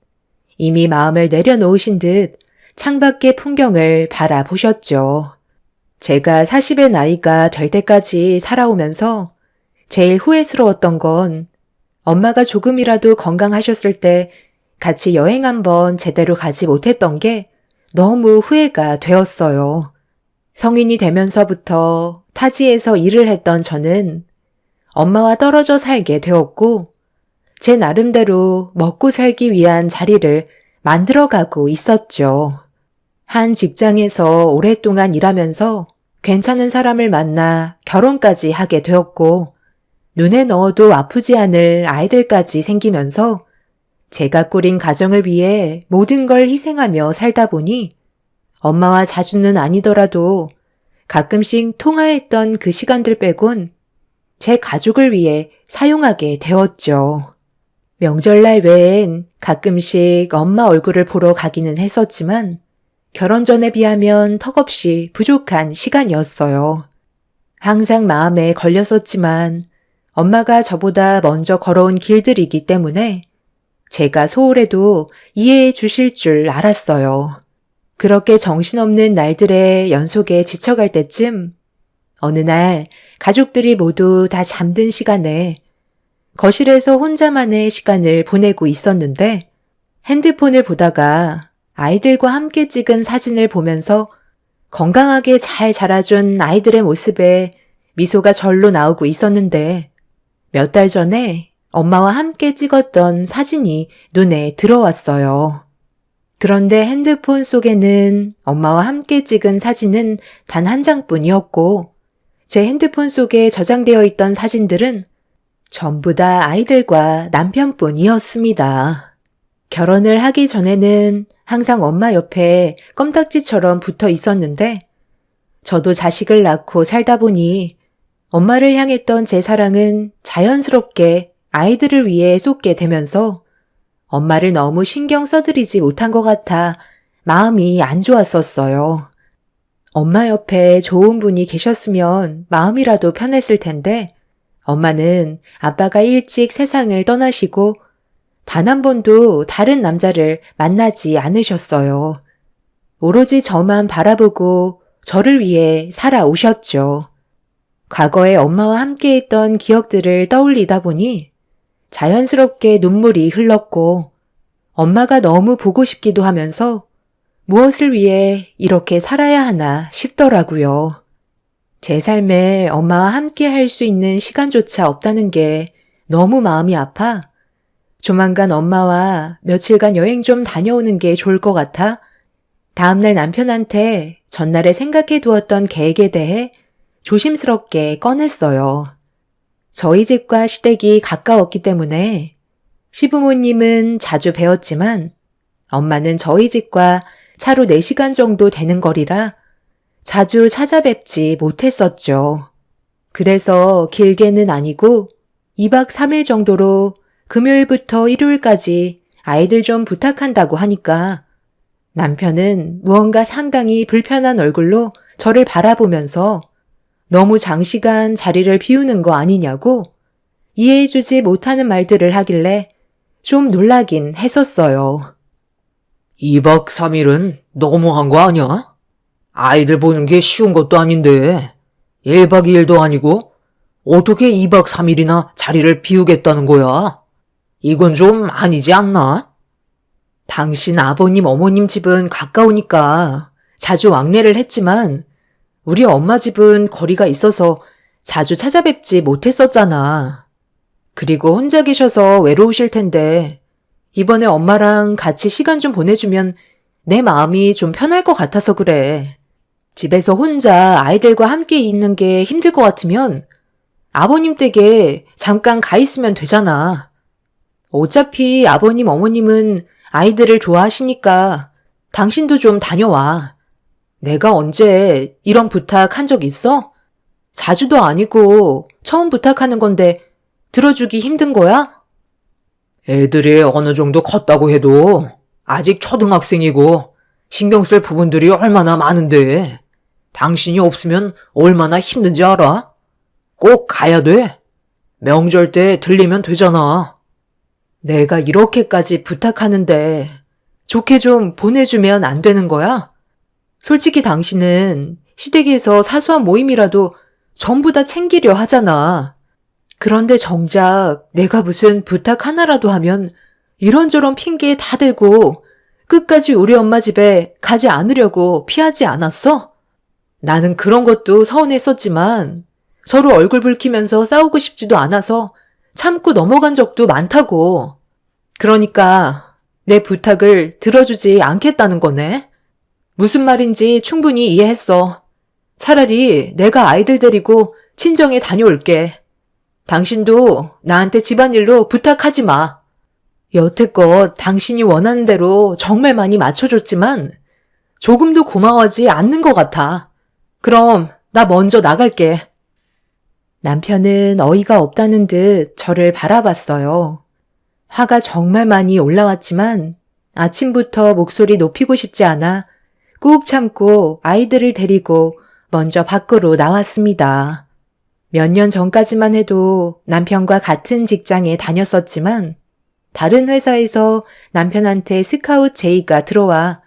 이미 마음을 내려놓으신 듯 창밖의 풍경을 바라보셨죠. 제가 40의 나이가 될 때까지 살아오면서 제일 후회스러웠던 건 엄마가 조금이라도 건강하셨을 때 같이 여행 한번 제대로 가지 못했던 게 너무 후회가 되었어요. 성인이 되면서부터 타지에서 일을 했던 저는 엄마와 떨어져 살게 되었고, 제 나름대로 먹고 살기 위한 자리를 만들어가고 있었죠. 한 직장에서 오랫동안 일하면서 괜찮은 사람을 만나 결혼까지 하게 되었고, 눈에 넣어도 아프지 않을 아이들까지 생기면서 제가 꾸린 가정을 위해 모든 걸 희생하며 살다 보니 엄마와 자주는 아니더라도 가끔씩 통화했던 그 시간들 빼곤 제 가족을 위해 사용하게 되었죠. 명절날 외엔 가끔씩 엄마 얼굴을 보러 가기는 했었지만 결혼 전에 비하면 턱없이 부족한 시간이었어요. 항상 마음에 걸렸었지만 엄마가 저보다 먼저 걸어온 길들이기 때문에 제가 소홀해도 이해해 주실 줄 알았어요. 그렇게 정신없는 날들의 연속에 지쳐갈 때쯤 어느 날 가족들이 모두 다 잠든 시간에 거실에서 혼자만의 시간을 보내고 있었는데 핸드폰을 보다가 아이들과 함께 찍은 사진을 보면서 건강하게 잘 자라준 아이들의 모습에 미소가 절로 나오고 있었는데 몇 달 전에 엄마와 함께 찍었던 사진이 눈에 들어왔어요. 그런데 핸드폰 속에는 엄마와 함께 찍은 사진은 단 1장뿐이었고 제 핸드폰 속에 저장되어 있던 사진들은 전부 다 아이들과 남편뿐이었습니다. 결혼을 하기 전에는 항상 엄마 옆에 껌딱지처럼 붙어 있었는데 저도 자식을 낳고 살다 보니 엄마를 향했던 제 사랑은 자연스럽게 아이들을 위해 쏟게 되면서 엄마를 너무 신경 써드리지 못한 것 같아 마음이 안 좋았었어요. 엄마 옆에 좋은 분이 계셨으면 마음이라도 편했을 텐데 엄마는 아빠가 일찍 세상을 떠나시고 단 한 번도 다른 남자를 만나지 않으셨어요. 오로지 저만 바라보고 저를 위해 살아오셨죠. 과거에 엄마와 함께했던 기억들을 떠올리다 보니 자연스럽게 눈물이 흘렀고 엄마가 너무 보고 싶기도 하면서 무엇을 위해 이렇게 살아야 하나 싶더라고요. 제 삶에 엄마와 함께 할 수 있는 시간조차 없다는 게 너무 마음이 아파 조만간 엄마와 며칠간 여행 좀 다녀오는 게 좋을 것 같아 다음날 남편한테 전날에 생각해 두었던 계획에 대해 조심스럽게 꺼냈어요. 저희 집과 시댁이 가까웠기 때문에 시부모님은 자주 뵈었지만 엄마는 저희 집과 차로 4시간 정도 되는 거리라 자주 찾아뵙지 못했었죠. 그래서 길게는 아니고 2박 3일 정도로 금요일부터 일요일까지 아이들 좀 부탁한다고 하니까 남편은 무언가 상당히 불편한 얼굴로 저를 바라보면서 너무 장시간 자리를 비우는 거 아니냐고 이해해주지 못하는 말들을 하길래 좀 놀라긴 했었어요. 2박 3일은 너무한 거 아니야? 아이들 보는 게 쉬운 것도 아닌데 1박 2일도 아니고 어떻게 2박 3일이나 자리를 비우겠다는 거야? 이건 좀 아니지 않나? 당신 아버님, 어머님 집은 가까우니까 자주 왕래를 했지만 우리 엄마 집은 거리가 있어서 자주 찾아뵙지 못했었잖아. 그리고 혼자 계셔서 외로우실 텐데 이번에 엄마랑 같이 시간 좀 보내주면 내 마음이 좀 편할 것 같아서 그래. 집에서 혼자 아이들과 함께 있는 게 힘들 것 같으면 아버님 댁에 잠깐 가 있으면 되잖아. 어차피 아버님, 어머님은 아이들을 좋아하시니까 당신도 좀 다녀와. 내가 언제 이런 부탁 한 적 있어? 자주도 아니고 처음 부탁하는 건데 들어주기 힘든 거야? 애들이 어느 정도 컸다고 해도 아직 초등학생이고 신경 쓸 부분들이 얼마나 많은데 당신이 없으면 얼마나 힘든지 알아? 꼭 가야 돼. 명절 때 들리면 되잖아. 내가 이렇게까지 부탁하는데 좋게 좀 보내주면 안 되는 거야? 솔직히 당신은 시댁에서 사소한 모임이라도 전부 다 챙기려 하잖아. 그런데 정작 내가 무슨 부탁 하나라도 하면 이런저런 핑계 다 대고 끝까지 우리 엄마 집에 가지 않으려고 피하지 않았어? 나는 그런 것도 서운했었지만 서로 얼굴 붉히면서 싸우고 싶지도 않아서 참고 넘어간 적도 많다고. 그러니까 내 부탁을 들어주지 않겠다는 거네. 무슨 말인지 충분히 이해했어. 차라리 내가 아이들 데리고 친정에 다녀올게. 당신도 나한테 집안일로 부탁하지 마. 여태껏 당신이 원하는 대로 정말 많이 맞춰줬지만 조금도 고마워하지 않는 것 같아. 그럼 나 먼저 나갈게. 남편은 어이가 없다는 듯 저를 바라봤어요. 화가 정말 많이 올라왔지만 아침부터 목소리 높이고 싶지 않아 꾹 참고 아이들을 데리고 먼저 밖으로 나왔습니다. 몇 년 전까지만 해도 남편과 같은 직장에 다녔었지만 다른 회사에서 남편한테 스카웃 제의가 들어와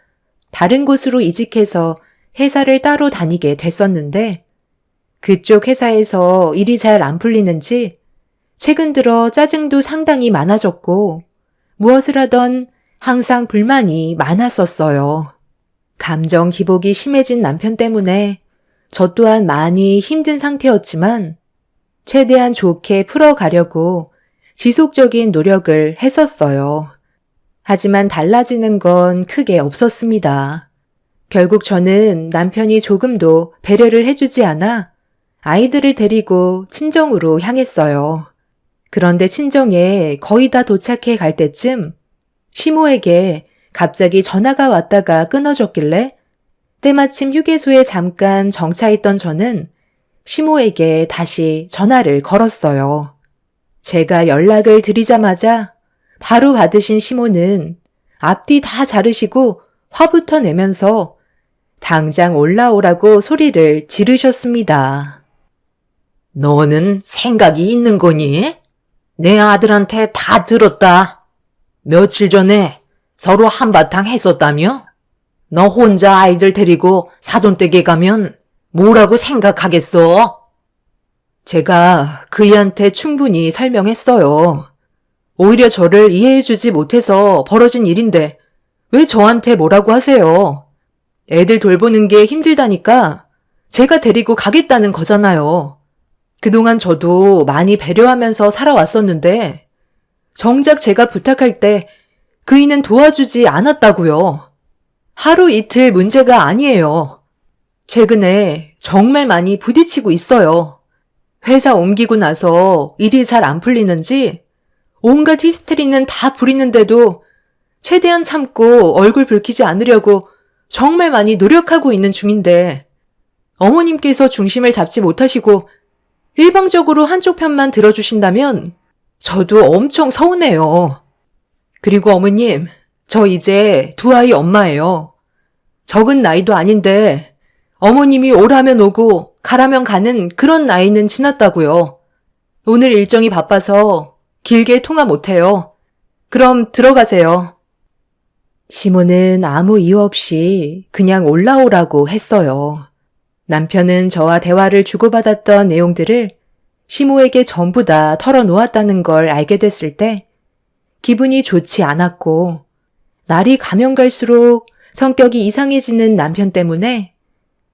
다른 곳으로 이직해서 회사를 따로 다니게 됐었는데 그쪽 회사에서 일이 잘 안 풀리는지 최근 들어 짜증도 상당히 많아졌고 무엇을 하던 항상 불만이 많았었어요. 감정 기복이 심해진 남편 때문에 저 또한 많이 힘든 상태였지만 최대한 좋게 풀어가려고 지속적인 노력을 했었어요. 하지만 달라지는 건 크게 없었습니다. 결국 저는 남편이 조금도 배려를 해주지 않아 아이들을 데리고 친정으로 향했어요. 그런데 친정에 거의 다 도착해 갈 때쯤 시모에게 갑자기 전화가 왔다가 끊어졌길래 때마침 휴게소에 잠깐 정차했던 저는 시모에게 다시 전화를 걸었어요. 제가 연락을 드리자마자 바로 받으신 시모는 앞뒤 다 자르시고 화부터 내면서 당장 올라오라고 소리를 지르셨습니다. 너는 생각이 있는 거니? 내 아들한테 다 들었다. 며칠 전에 서로 한바탕 했었다며? 너 혼자 아이들 데리고 사돈댁에 가면 뭐라고 생각하겠어? 제가 그이한테 충분히 설명했어요. 오히려 저를 이해해주지 못해서 벌어진 일인데 왜 저한테 뭐라고 하세요? 애들 돌보는 게 힘들다니까 제가 데리고 가겠다는 거잖아요. 그동안 저도 많이 배려하면서 살아왔었는데 정작 제가 부탁할 때 그이는 도와주지 않았다고요. 하루 이틀 문제가 아니에요. 최근에 정말 많이 부딪히고 있어요. 회사 옮기고 나서 일이 잘 안 풀리는지 온갖 히스테리는 다 부리는데도 최대한 참고 얼굴 붉히지 않으려고 정말 많이 노력하고 있는 중인데 어머님께서 중심을 잡지 못하시고 일방적으로 한쪽 편만 들어주신다면 저도 엄청 서운해요. 그리고 어머님, 저 이제 두 아이 엄마예요. 적은 나이도 아닌데 어머님이 오라면 오고 가라면 가는 그런 나이는 지났다고요. 오늘 일정이 바빠서 길게 통화 못해요. 그럼 들어가세요. 시모는 아무 이유 없이 그냥 올라오라고 했어요. 남편은 저와 대화를 주고받았던 내용들을 시모에게 전부 다 털어놓았다는 걸 알게 됐을 때 기분이 좋지 않았고, 날이 가면 갈수록 성격이 이상해지는 남편 때문에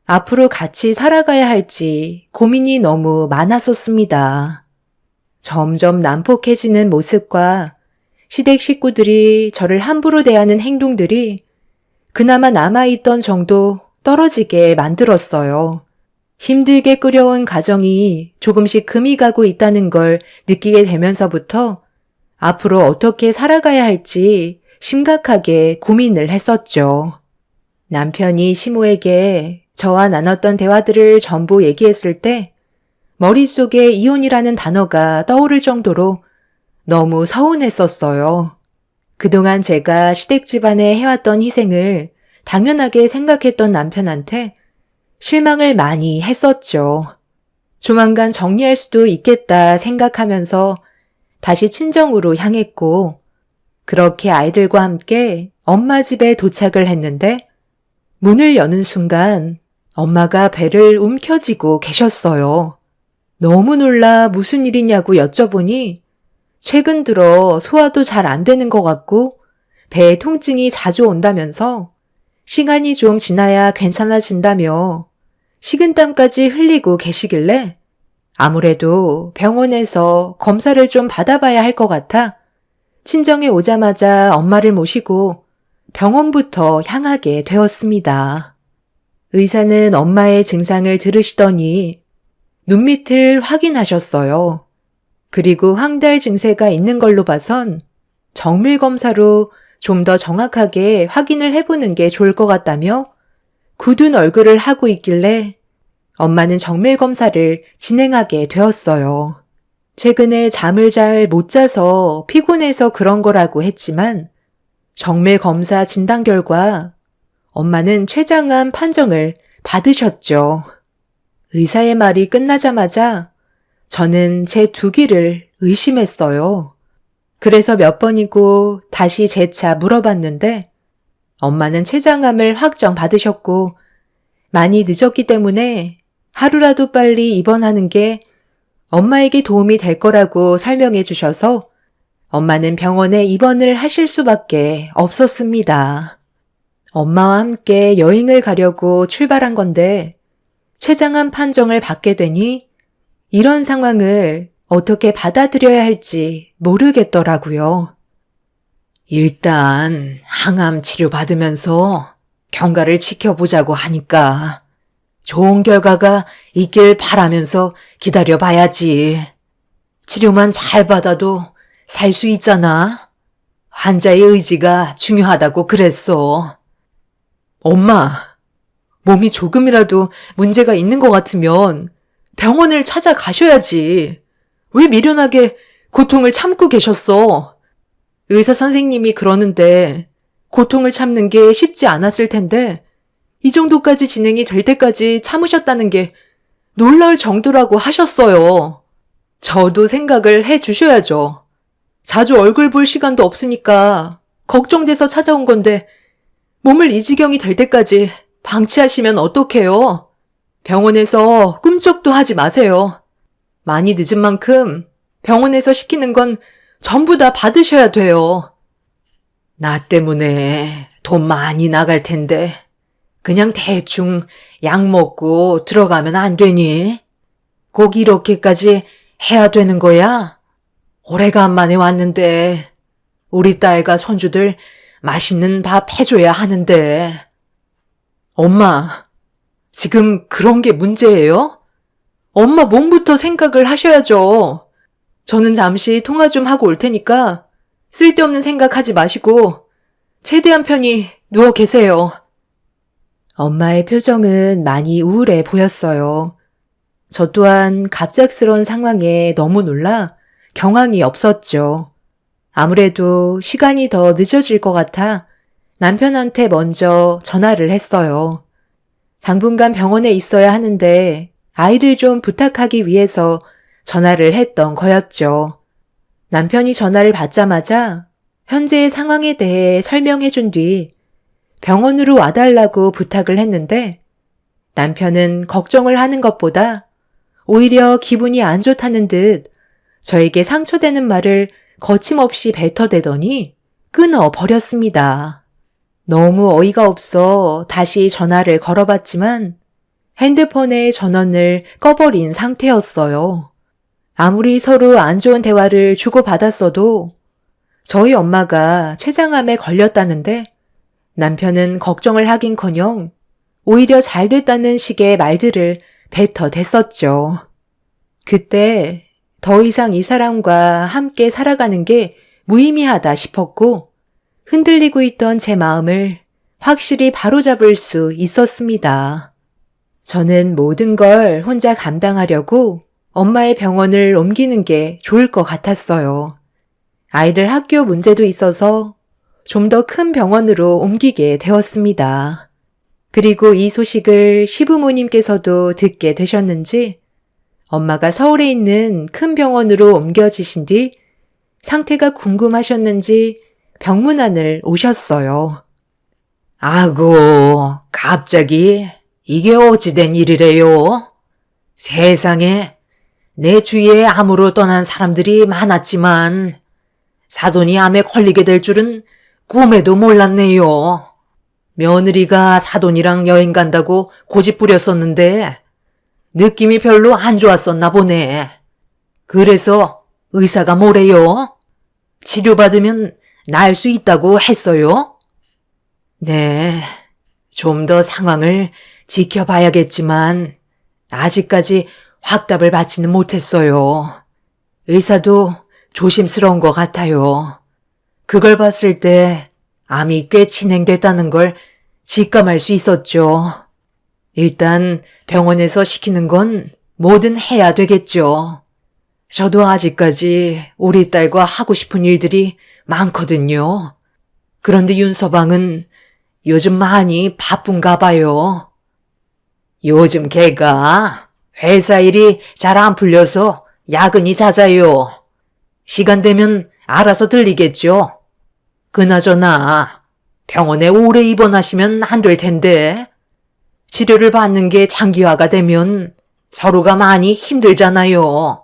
앞으로 같이 살아가야 할지 고민이 너무 많았었습니다. 점점 난폭해지는 모습과 시댁 식구들이 저를 함부로 대하는 행동들이 그나마 남아있던 정도 떨어지게 만들었어요. 힘들게 꾸려온 가정이 조금씩 금이 가고 있다는 걸 느끼게 되면서부터 앞으로 어떻게 살아가야 할지 심각하게 고민을 했었죠. 남편이 시모에게 저와 나눴던 대화들을 전부 얘기했을 때 머릿속에 이혼이라는 단어가 떠오를 정도로 너무 서운했었어요. 그동안 제가 시댁 집안에 해왔던 희생을 당연하게 생각했던 남편한테 실망을 많이 했었죠. 조만간 정리할 수도 있겠다 생각하면서 다시 친정으로 향했고, 그렇게 아이들과 함께 엄마 집에 도착을 했는데 문을 여는 순간 엄마가 배를 움켜쥐고 계셨어요. 너무 놀라 무슨 일이냐고 여쭤보니 최근 들어 소화도 잘 안 되는 것 같고 배에 통증이 자주 온다면서 시간이 좀 지나야 괜찮아진다며 식은땀까지 흘리고 계시길래 아무래도 병원에서 검사를 좀 받아봐야 할 것 같아 친정에 오자마자 엄마를 모시고 병원부터 향하게 되었습니다. 의사는 엄마의 증상을 들으시더니 눈밑을 확인하셨어요. 그리고 황달 증세가 있는 걸로 봐선 정밀 검사로 좀 더 정확하게 확인을 해보는 게 좋을 것 같다며 굳은 얼굴을 하고 있길래 엄마는 정밀 검사를 진행하게 되었어요. 최근에 잠을 잘 못 자서 피곤해서 그런 거라고 했지만 정밀 검사 진단 결과 엄마는 췌장암 판정을 받으셨죠. 의사의 말이 끝나자마자 저는 제 두 귀를 의심했어요. 그래서 몇 번이고 다시 재차 물어봤는데 엄마는 췌장암을 확정받으셨고 많이 늦었기 때문에 하루라도 빨리 입원하는 게 엄마에게 도움이 될 거라고 설명해 주셔서 엄마는 병원에 입원을 하실 수밖에 없었습니다. 엄마와 함께 여행을 가려고 출발한 건데 췌장암 판정을 받게 되니 이런 상황을 어떻게 받아들여야 할지 모르겠더라고요. 일단 항암 치료 받으면서 경과를 지켜보자고 하니까 좋은 결과가 있길 바라면서 기다려봐야지. 치료만 잘 받아도 살 수 있잖아. 환자의 의지가 중요하다고 그랬어. 엄마, 몸이 조금이라도 문제가 있는 것 같으면 병원을 찾아가셔야지. 왜 미련하게 고통을 참고 계셨어? 의사 선생님이 그러는데 고통을 참는 게 쉽지 않았을 텐데 이 정도까지 진행이 될 때까지 참으셨다는 게 놀라울 정도라고 하셨어요. 저도 생각을 해 주셔야죠. 자주 얼굴 볼 시간도 없으니까 걱정돼서 찾아온 건데 몸을 이 지경이 될 때까지 방치하시면 어떡해요? 병원에서 꿈쩍도 하지 마세요. 많이 늦은 만큼 병원에서 시키는 건 전부 다 받으셔야 돼요. 나 때문에 돈 많이 나갈 텐데 그냥 대충 약 먹고 들어가면 안 되니? 꼭 이렇게까지 해야 되는 거야? 오래간만에 왔는데 우리 딸과 손주들 맛있는 밥 해줘야 하는데. 엄마, 지금 그런 게 문제예요? 엄마 몸부터 생각을 하셔야죠. 저는 잠시 통화 좀 하고 올 테니까 쓸데없는 생각하지 마시고 최대한 편히 누워 계세요. 엄마의 표정은 많이 우울해 보였어요. 저 또한 갑작스러운 상황에 너무 놀라 경황이 없었죠. 아무래도 시간이 더 늦어질 것 같아 남편한테 먼저 전화를 했어요. 당분간 병원에 있어야 하는데 아이를 좀 부탁하기 위해서 전화를 했던 거였죠. 남편이 전화를 받자마자 현재의 상황에 대해 설명해 준 뒤 병원으로 와달라고 부탁을 했는데 남편은 걱정을 하는 것보다 오히려 기분이 안 좋다는 듯 저에게 상처되는 말을 거침없이 뱉어대더니 끊어버렸습니다. 너무 어이가 없어 다시 전화를 걸어봤지만 핸드폰의 전원을 꺼버린 상태였어요. 아무리 서로 안 좋은 대화를 주고받았어도 저희 엄마가 췌장암에 걸렸다는데 남편은 걱정을 하긴커녕 오히려 잘 됐다는 식의 말들을 뱉어댔었죠. 그때 더 이상 이 사람과 함께 살아가는 게 무의미하다 싶었고 흔들리고 있던 제 마음을 확실히 바로잡을 수 있었습니다. 저는 모든 걸 혼자 감당하려고 엄마의 병원을 옮기는 게 좋을 것 같았어요. 아이들 학교 문제도 있어서 좀 더 큰 병원으로 옮기게 되었습니다. 그리고 이 소식을 시부모님께서도 듣게 되셨는지 엄마가 서울에 있는 큰 병원으로 옮겨지신 뒤 상태가 궁금하셨는지 병문안을 오셨어요. 아고, 갑자기 이게 어찌된 일이래요? 세상에 내 주위에 암으로 떠난 사람들이 많았지만 사돈이 암에 걸리게 될 줄은 꿈에도 몰랐네요. 며느리가 사돈이랑 여행 간다고 고집 부렸었는데 느낌이 별로 안 좋았었나 보네. 그래서 의사가 뭐래요? 치료받으면 나을 수 있다고 했어요? 네, 좀 더 상황을 지켜봐야겠지만 아직까지 확답을 받지는 못했어요. 의사도 조심스러운 것 같아요. 그걸 봤을 때 암이 꽤 진행됐다는 걸 직감할 수 있었죠. 일단 병원에서 시키는 건 뭐든 해야 되겠죠. 저도 아직까지 우리 딸과 하고 싶은 일들이 많거든요. 그런데 윤서방은 요즘 많이 바쁜가 봐요. 요즘 걔가 회사 일이 잘 안 풀려서 야근이 잦아요. 시간 되면 알아서 들리겠죠. 그나저나 병원에 오래 입원하시면 안 될 텐데 치료를 받는 게 장기화가 되면 서로가 많이 힘들잖아요.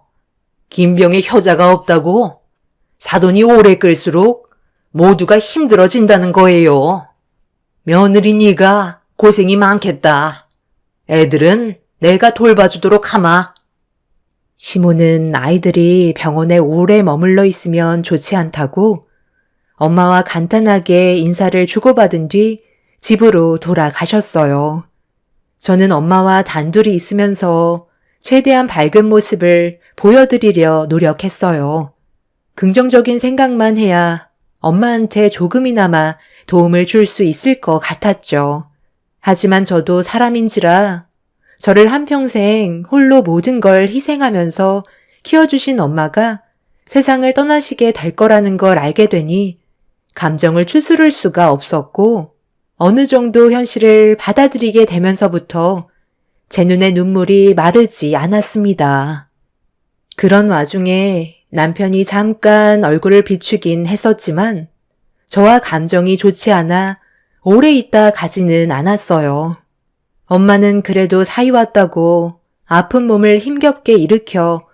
김병에 효자가 없다고 사돈이 오래 끌수록 모두가 힘들어진다는 거예요. 며느리 네가 고생이 많겠다. 애들은 내가 돌봐주도록 하마. 시모는 아이들이 병원에 오래 머물러 있으면 좋지 않다고 엄마와 간단하게 인사를 주고받은 뒤 집으로 돌아가셨어요. 저는 엄마와 단둘이 있으면서 최대한 밝은 모습을 보여드리려 노력했어요. 긍정적인 생각만 해야 엄마한테 조금이나마 도움을 줄 수 있을 것 같았죠. 하지만 저도 사람인지라 저를 한평생 홀로 모든 걸 희생하면서 키워주신 엄마가 세상을 떠나시게 될 거라는 걸 알게 되니 감정을 추스를 수가 없었고 어느 정도 현실을 받아들이게 되면서부터 제 눈에 눈물이 마르지 않았습니다. 그런 와중에 남편이 잠깐 얼굴을 비추긴 했었지만 저와 감정이 좋지 않아 오래 있다 가지는 않았어요. 엄마는 그래도 사이 왔다고 아픈 몸을 힘겹게 일으켜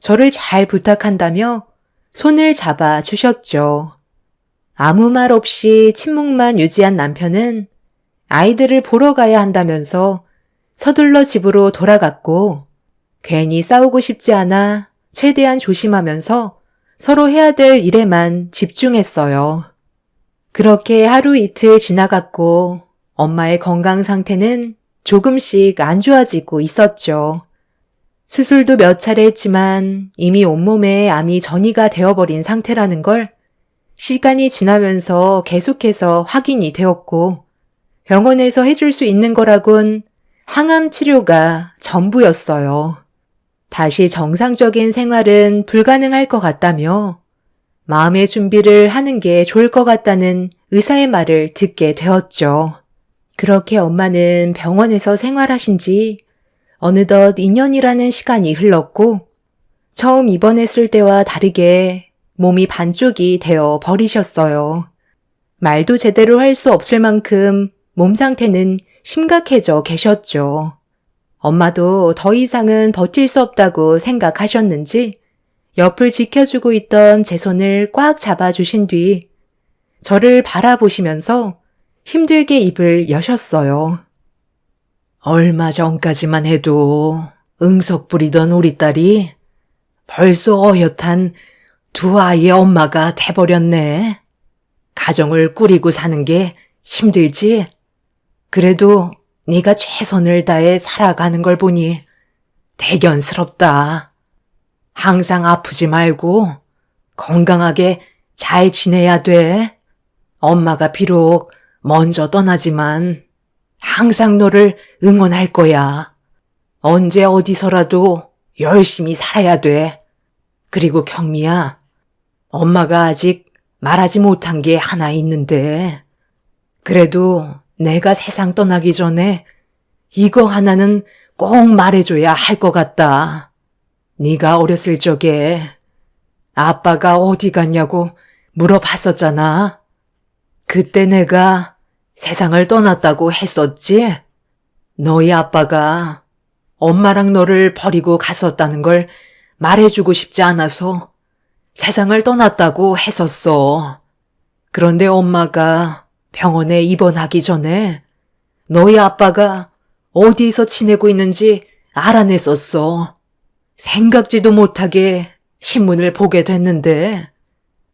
저를 잘 부탁한다며 손을 잡아 주셨죠. 아무 말 없이 침묵만 유지한 남편은 아이들을 보러 가야 한다면서 서둘러 집으로 돌아갔고 괜히 싸우고 싶지 않아 최대한 조심하면서 서로 해야 될 일에만 집중했어요. 그렇게 하루 이틀 지나갔고 엄마의 건강 상태는 조금씩 안 좋아지고 있었죠. 수술도 몇 차례 했지만 이미 온몸에 암이 전이가 되어버린 상태라는 걸 시간이 지나면서 계속해서 확인이 되었고 병원에서 해줄 수 있는 거라곤 항암 치료가 전부였어요. 다시 정상적인 생활은 불가능할 것 같다며 마음의 준비를 하는 게 좋을 것 같다는 의사의 말을 듣게 되었죠. 그렇게 엄마는 병원에서 생활하신 지 어느덧 2년이라는 시간이 흘렀고 처음 입원했을 때와 다르게 몸이 반쪽이 되어 버리셨어요. 말도 제대로 할 수 없을 만큼 몸 상태는 심각해져 계셨죠. 엄마도 더 이상은 버틸 수 없다고 생각하셨는지 옆을 지켜주고 있던 제 손을 꽉 잡아주신 뒤 저를 바라보시면서 힘들게 입을 여셨어요. 얼마 전까지만 해도 응석 부리던 우리 딸이 벌써 어엿한 두 아이의 엄마가 돼버렸네. 가정을 꾸리고 사는 게 힘들지? 그래도 네가 최선을 다해 살아가는 걸 보니 대견스럽다. 항상 아프지 말고 건강하게 잘 지내야 돼. 엄마가 비록 먼저 떠나지만 항상 너를 응원할 거야. 언제 어디서라도 열심히 살아야 돼. 그리고 경미야, 엄마가 아직 말하지 못한 게 하나 있는데, 그래도 내가 세상 떠나기 전에 이거 하나는 꼭 말해줘야 할 것 같다. 네가 어렸을 적에 아빠가 어디 갔냐고 물어봤었잖아. 그때 내가 세상을 떠났다고 했었지? 너희 아빠가 엄마랑 너를 버리고 갔었다는 걸 말해주고 싶지 않아서 세상을 떠났다고 했었어. 그런데 엄마가 병원에 입원하기 전에 너희 아빠가 어디에서 지내고 있는지 알아냈었어. 생각지도 못하게 신문을 보게 됐는데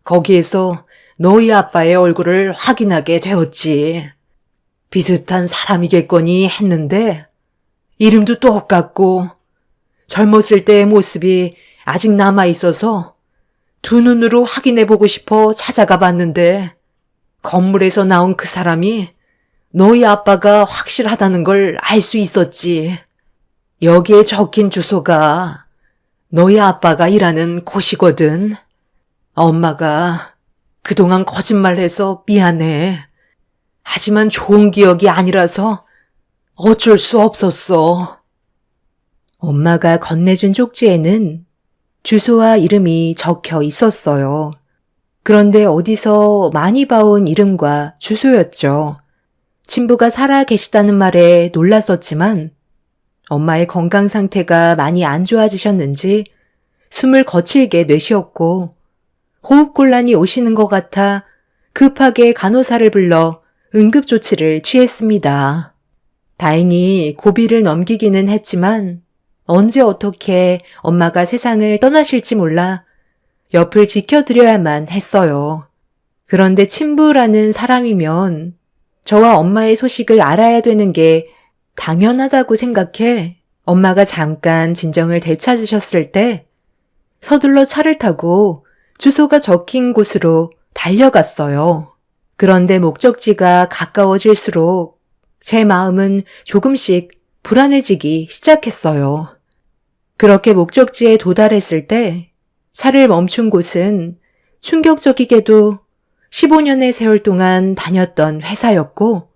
거기에서 너희 아빠의 얼굴을 확인하게 되었지. 비슷한 사람이겠거니 했는데 이름도 똑같고 젊었을 때의 모습이 아직 남아있어서 두 눈으로 확인해보고 싶어 찾아가 봤는데 건물에서 나온 그 사람이 너희 아빠가 확실하다는 걸 알 수 있었지. 여기에 적힌 주소가 너희 아빠가 일하는 곳이거든. 엄마가 그동안 거짓말해서 미안해. 하지만 좋은 기억이 아니라서 어쩔 수 없었어. 엄마가 건네준 쪽지에는 주소와 이름이 적혀 있었어요. 그런데 어디서 많이 봐온 이름과 주소였죠. 친부가 살아 계시다는 말에 놀랐었지만 엄마의 건강 상태가 많이 안 좋아지셨는지 숨을 거칠게 내쉬었고 호흡곤란이 오시는 것 같아 급하게 간호사를 불러 응급조치를 취했습니다. 다행히 고비를 넘기기는 했지만 언제 어떻게 엄마가 세상을 떠나실지 몰라 옆을 지켜드려야만 했어요. 그런데 친부라는 사람이면 저와 엄마의 소식을 알아야 되는 게 당연하다고 생각해 엄마가 잠깐 진정을 되찾으셨을 때 서둘러 차를 타고 주소가 적힌 곳으로 달려갔어요. 그런데 목적지가 가까워질수록 제 마음은 조금씩 불안해지기 시작했어요. 그렇게 목적지에 도달했을 때 차를 멈춘 곳은 충격적이게도 15년의 세월 동안 다녔던 회사였고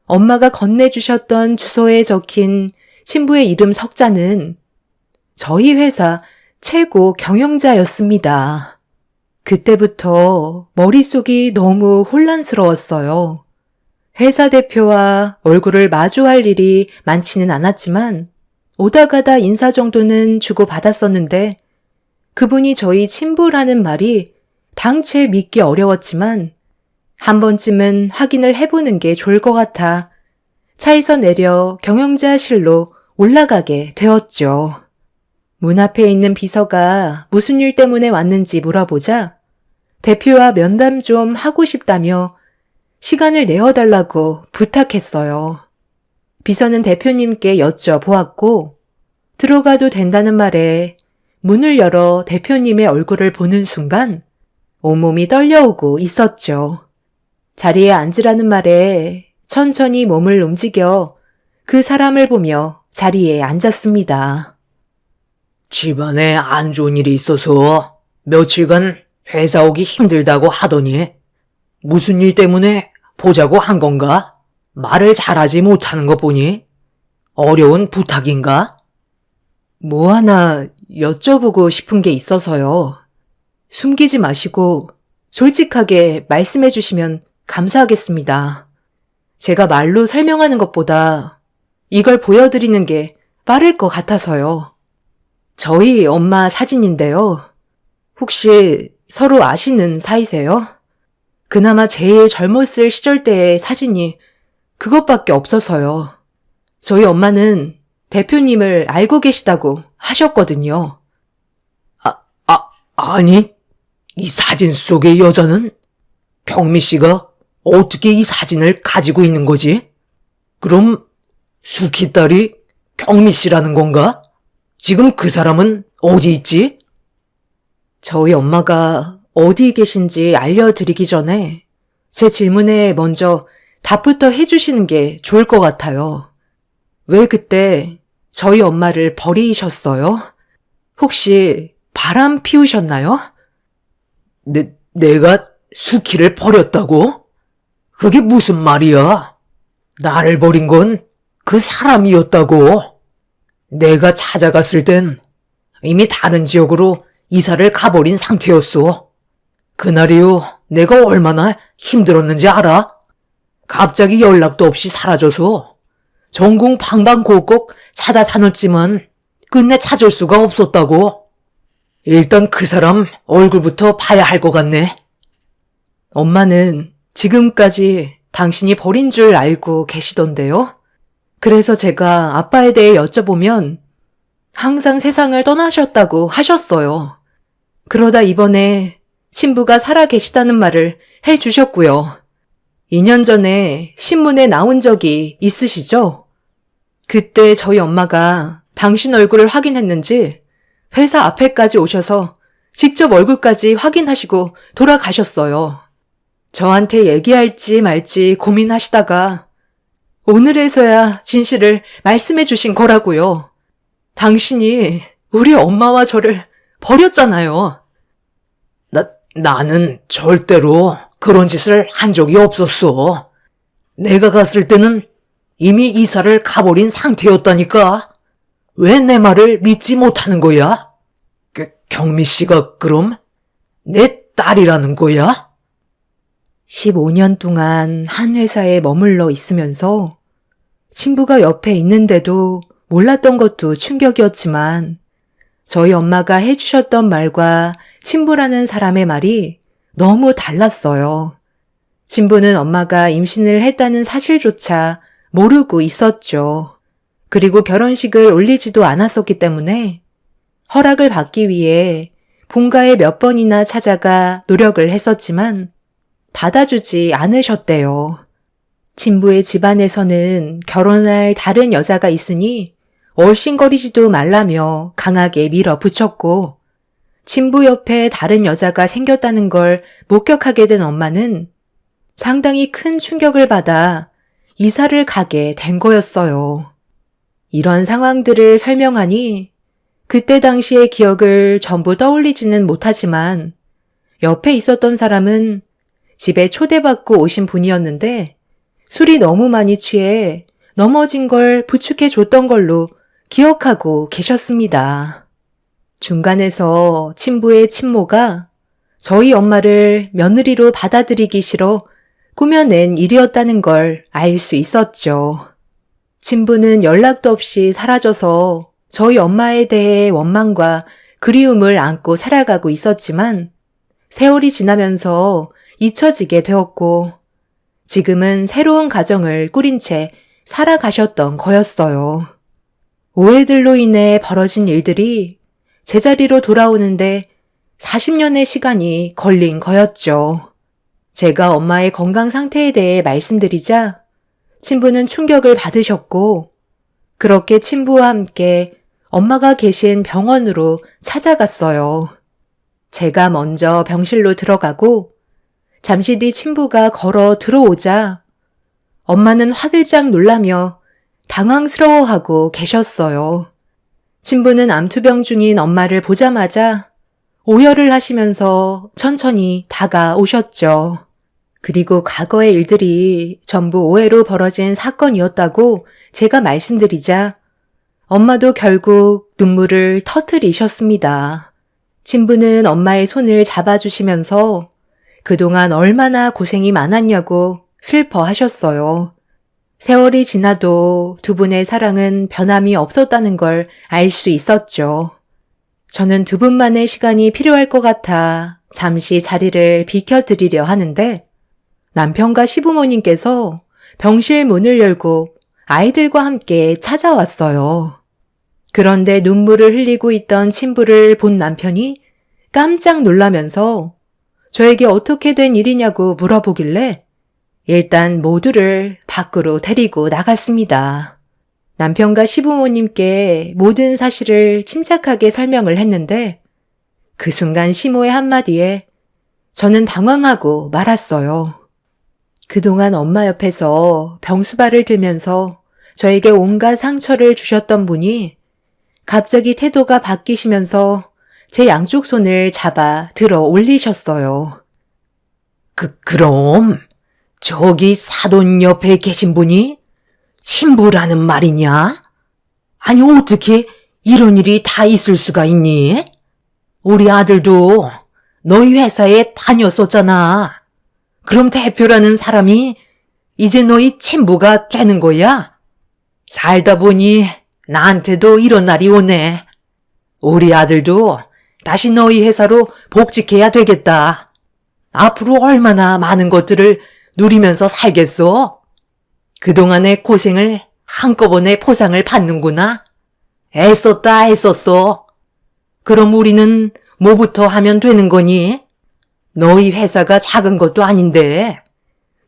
엄마가 건네주셨던 주소에 적힌 친부의 이름 석자는 저희 회사 최고 경영자였습니다. 그때부터 머릿속이 너무 혼란스러웠어요. 회사 대표와 얼굴을 마주할 일이 많지는 않았지만 오다 가다 인사 정도는 주고받았었는데 그분이 저희 친부라는 말이 당최 믿기 어려웠지만 한 번쯤은 확인을 해보는 게 좋을 것 같아 차에서 내려 경영자실로 올라가게 되었죠. 문 앞에 있는 비서가 무슨 일 때문에 왔는지 물어보자 대표와 면담 좀 하고 싶다며 시간을 내어달라고 부탁했어요. 비서는 대표님께 여쭤보았고 들어가도 된다는 말에 문을 열어 대표님의 얼굴을 보는 순간 온몸이 떨려오고 있었죠. 자리에 앉으라는 말에 천천히 몸을 움직여 그 사람을 보며 자리에 앉았습니다. 집안에 안 좋은 일이 있어서 며칠간 회사 오기 힘들다고 하더니 무슨 일 때문에 보자고 한 건가? 말을 잘하지 못하는 거 보니 어려운 부탁인가? 뭐 하나 여쭤보고 싶은 게 있어서요. 숨기지 마시고 솔직하게 말씀해 주시면 감사하겠습니다. 제가 말로 설명하는 것보다 이걸 보여드리는 게 빠를 것 같아서요. 저희 엄마 사진인데요. 혹시 서로 아시는 사이세요? 그나마 제일 젊었을 시절 때의 사진이 그것밖에 없어서요. 저희 엄마는 대표님을 알고 계시다고 하셨거든요. 아니, 이 사진 속의 여자는 경미 씨가 어떻게 이 사진을 가지고 있는 거지? 그럼 수키 딸이 경미 씨라는 건가? 지금 그 사람은 어디 있지? 저희 엄마가 어디 계신지 알려드리기 전에 제 질문에 먼저 답부터 해주시는 게 좋을 것 같아요. 왜 그때 저희 엄마를 버리셨어요? 혹시 바람 피우셨나요? 내가 수키를 버렸다고? 그게 무슨 말이야? 나를 버린 건 그 사람이었다고. 내가 찾아갔을 땐 이미 다른 지역으로 이사를 가버린 상태였어. 그날 이후 내가 얼마나 힘들었는지 알아? 갑자기 연락도 없이 사라져서 전국 방방곡곡 찾아다녔지만 끝내 찾을 수가 없었다고. 일단 그 사람 얼굴부터 봐야 할 것 같네. 엄마는 지금까지 당신이 버린 줄 알고 계시던데요? 그래서 제가 아빠에 대해 여쭤보면 항상 세상을 떠나셨다고 하셨어요. 그러다 이번에 친부가 살아 계시다는 말을 해주셨고요. 2년 전에 신문에 나온 적이 있으시죠? 그때 저희 엄마가 당신 얼굴을 확인했는지 회사 앞에까지 오셔서 직접 얼굴까지 확인하시고 돌아가셨어요. 저한테 얘기할지 말지 고민하시다가 오늘에서야 진실을 말씀해 주신 거라고요. 당신이 우리 엄마와 저를 버렸잖아요. 나는 절대로 그런 짓을 한 적이 없었어. 내가 갔을 때는 이미 이사를 가버린 상태였다니까. 왜 내 말을 믿지 못하는 거야? 경미 씨가 그럼 내 딸이라는 거야? 15년 동안 한 회사에 머물러 있으면서 친부가 옆에 있는데도 몰랐던 것도 충격이었지만 저희 엄마가 해주셨던 말과 친부라는 사람의 말이 너무 달랐어요. 친부는 엄마가 임신을 했다는 사실조차 모르고 있었죠. 그리고 결혼식을 올리지도 않았었기 때문에 허락을 받기 위해 본가에 몇 번이나 찾아가 노력을 했었지만 받아주지 않으셨대요. 친부의 집안에서는 결혼할 다른 여자가 있으니 얼씬거리지도 말라며 강하게 밀어붙였고 친부 옆에 다른 여자가 생겼다는 걸 목격하게 된 엄마는 상당히 큰 충격을 받아 이사를 가게 된 거였어요. 이런 상황들을 설명하니 그때 당시의 기억을 전부 떠올리지는 못하지만 옆에 있었던 사람은 집에 초대받고 오신 분이었는데 술이 너무 많이 취해 넘어진 걸 부축해 줬던 걸로 기억하고 계셨습니다. 중간에서 친부의 친모가 저희 엄마를 며느리로 받아들이기 싫어 꾸며낸 일이었다는 걸 알 수 있었죠. 친부는 연락도 없이 사라져서 저희 엄마에 대해 원망과 그리움을 안고 살아가고 있었지만 세월이 지나면서 잊혀지게 되었고 지금은 새로운 가정을 꾸린 채 살아가셨던 거였어요. 오해들로 인해 벌어진 일들이 제자리로 돌아오는데 40년의 시간이 걸린 거였죠. 제가 엄마의 건강 상태에 대해 말씀드리자 친부는 충격을 받으셨고 그렇게 친부와 함께 엄마가 계신 병원으로 찾아갔어요. 제가 먼저 병실로 들어가고 잠시 뒤 친부가 걸어 들어오자 엄마는 화들짝 놀라며 당황스러워하고 계셨어요. 친부는 암투병 중인 엄마를 보자마자 오열을 하시면서 천천히 다가오셨죠. 그리고 과거의 일들이 전부 오해로 벌어진 사건이었다고 제가 말씀드리자 엄마도 결국 눈물을 터뜨리셨습니다. 친부는 엄마의 손을 잡아주시면서 그동안 얼마나 고생이 많았냐고 슬퍼하셨어요. 세월이 지나도 두 분의 사랑은 변함이 없었다는 걸 알 수 있었죠. 저는 두 분만의 시간이 필요할 것 같아 잠시 자리를 비켜드리려 하는데 남편과 시부모님께서 병실 문을 열고 아이들과 함께 찾아왔어요. 그런데 눈물을 흘리고 있던 친부를 본 남편이 깜짝 놀라면서 저에게 어떻게 된 일이냐고 물어보길래 일단 모두를 밖으로 데리고 나갔습니다. 남편과 시부모님께 모든 사실을 침착하게 설명을 했는데 그 순간 시모의 한마디에 저는 당황하고 말았어요. 그동안 엄마 옆에서 병수발을 들면서 저에게 온갖 상처를 주셨던 분이 갑자기 태도가 바뀌시면서 제 양쪽 손을 잡아 들어 올리셨어요. 그럼 저기 사돈 옆에 계신 분이 친부라는 말이냐? 아니 어떻게 이런 일이 다 있을 수가 있니? 우리 아들도 너희 회사에 다녔었잖아. 그럼 대표라는 사람이 이제 너희 친부가 되는 거야? 살다 보니 나한테도 이런 날이 오네. 우리 아들도 다시 너희 회사로 복직해야 되겠다. 앞으로 얼마나 많은 것들을 누리면서 살겠어? 그동안의 고생을 한꺼번에 포상을 받는구나. 애썼어. 그럼 우리는 뭐부터 하면 되는 거니? 너희 회사가 작은 것도 아닌데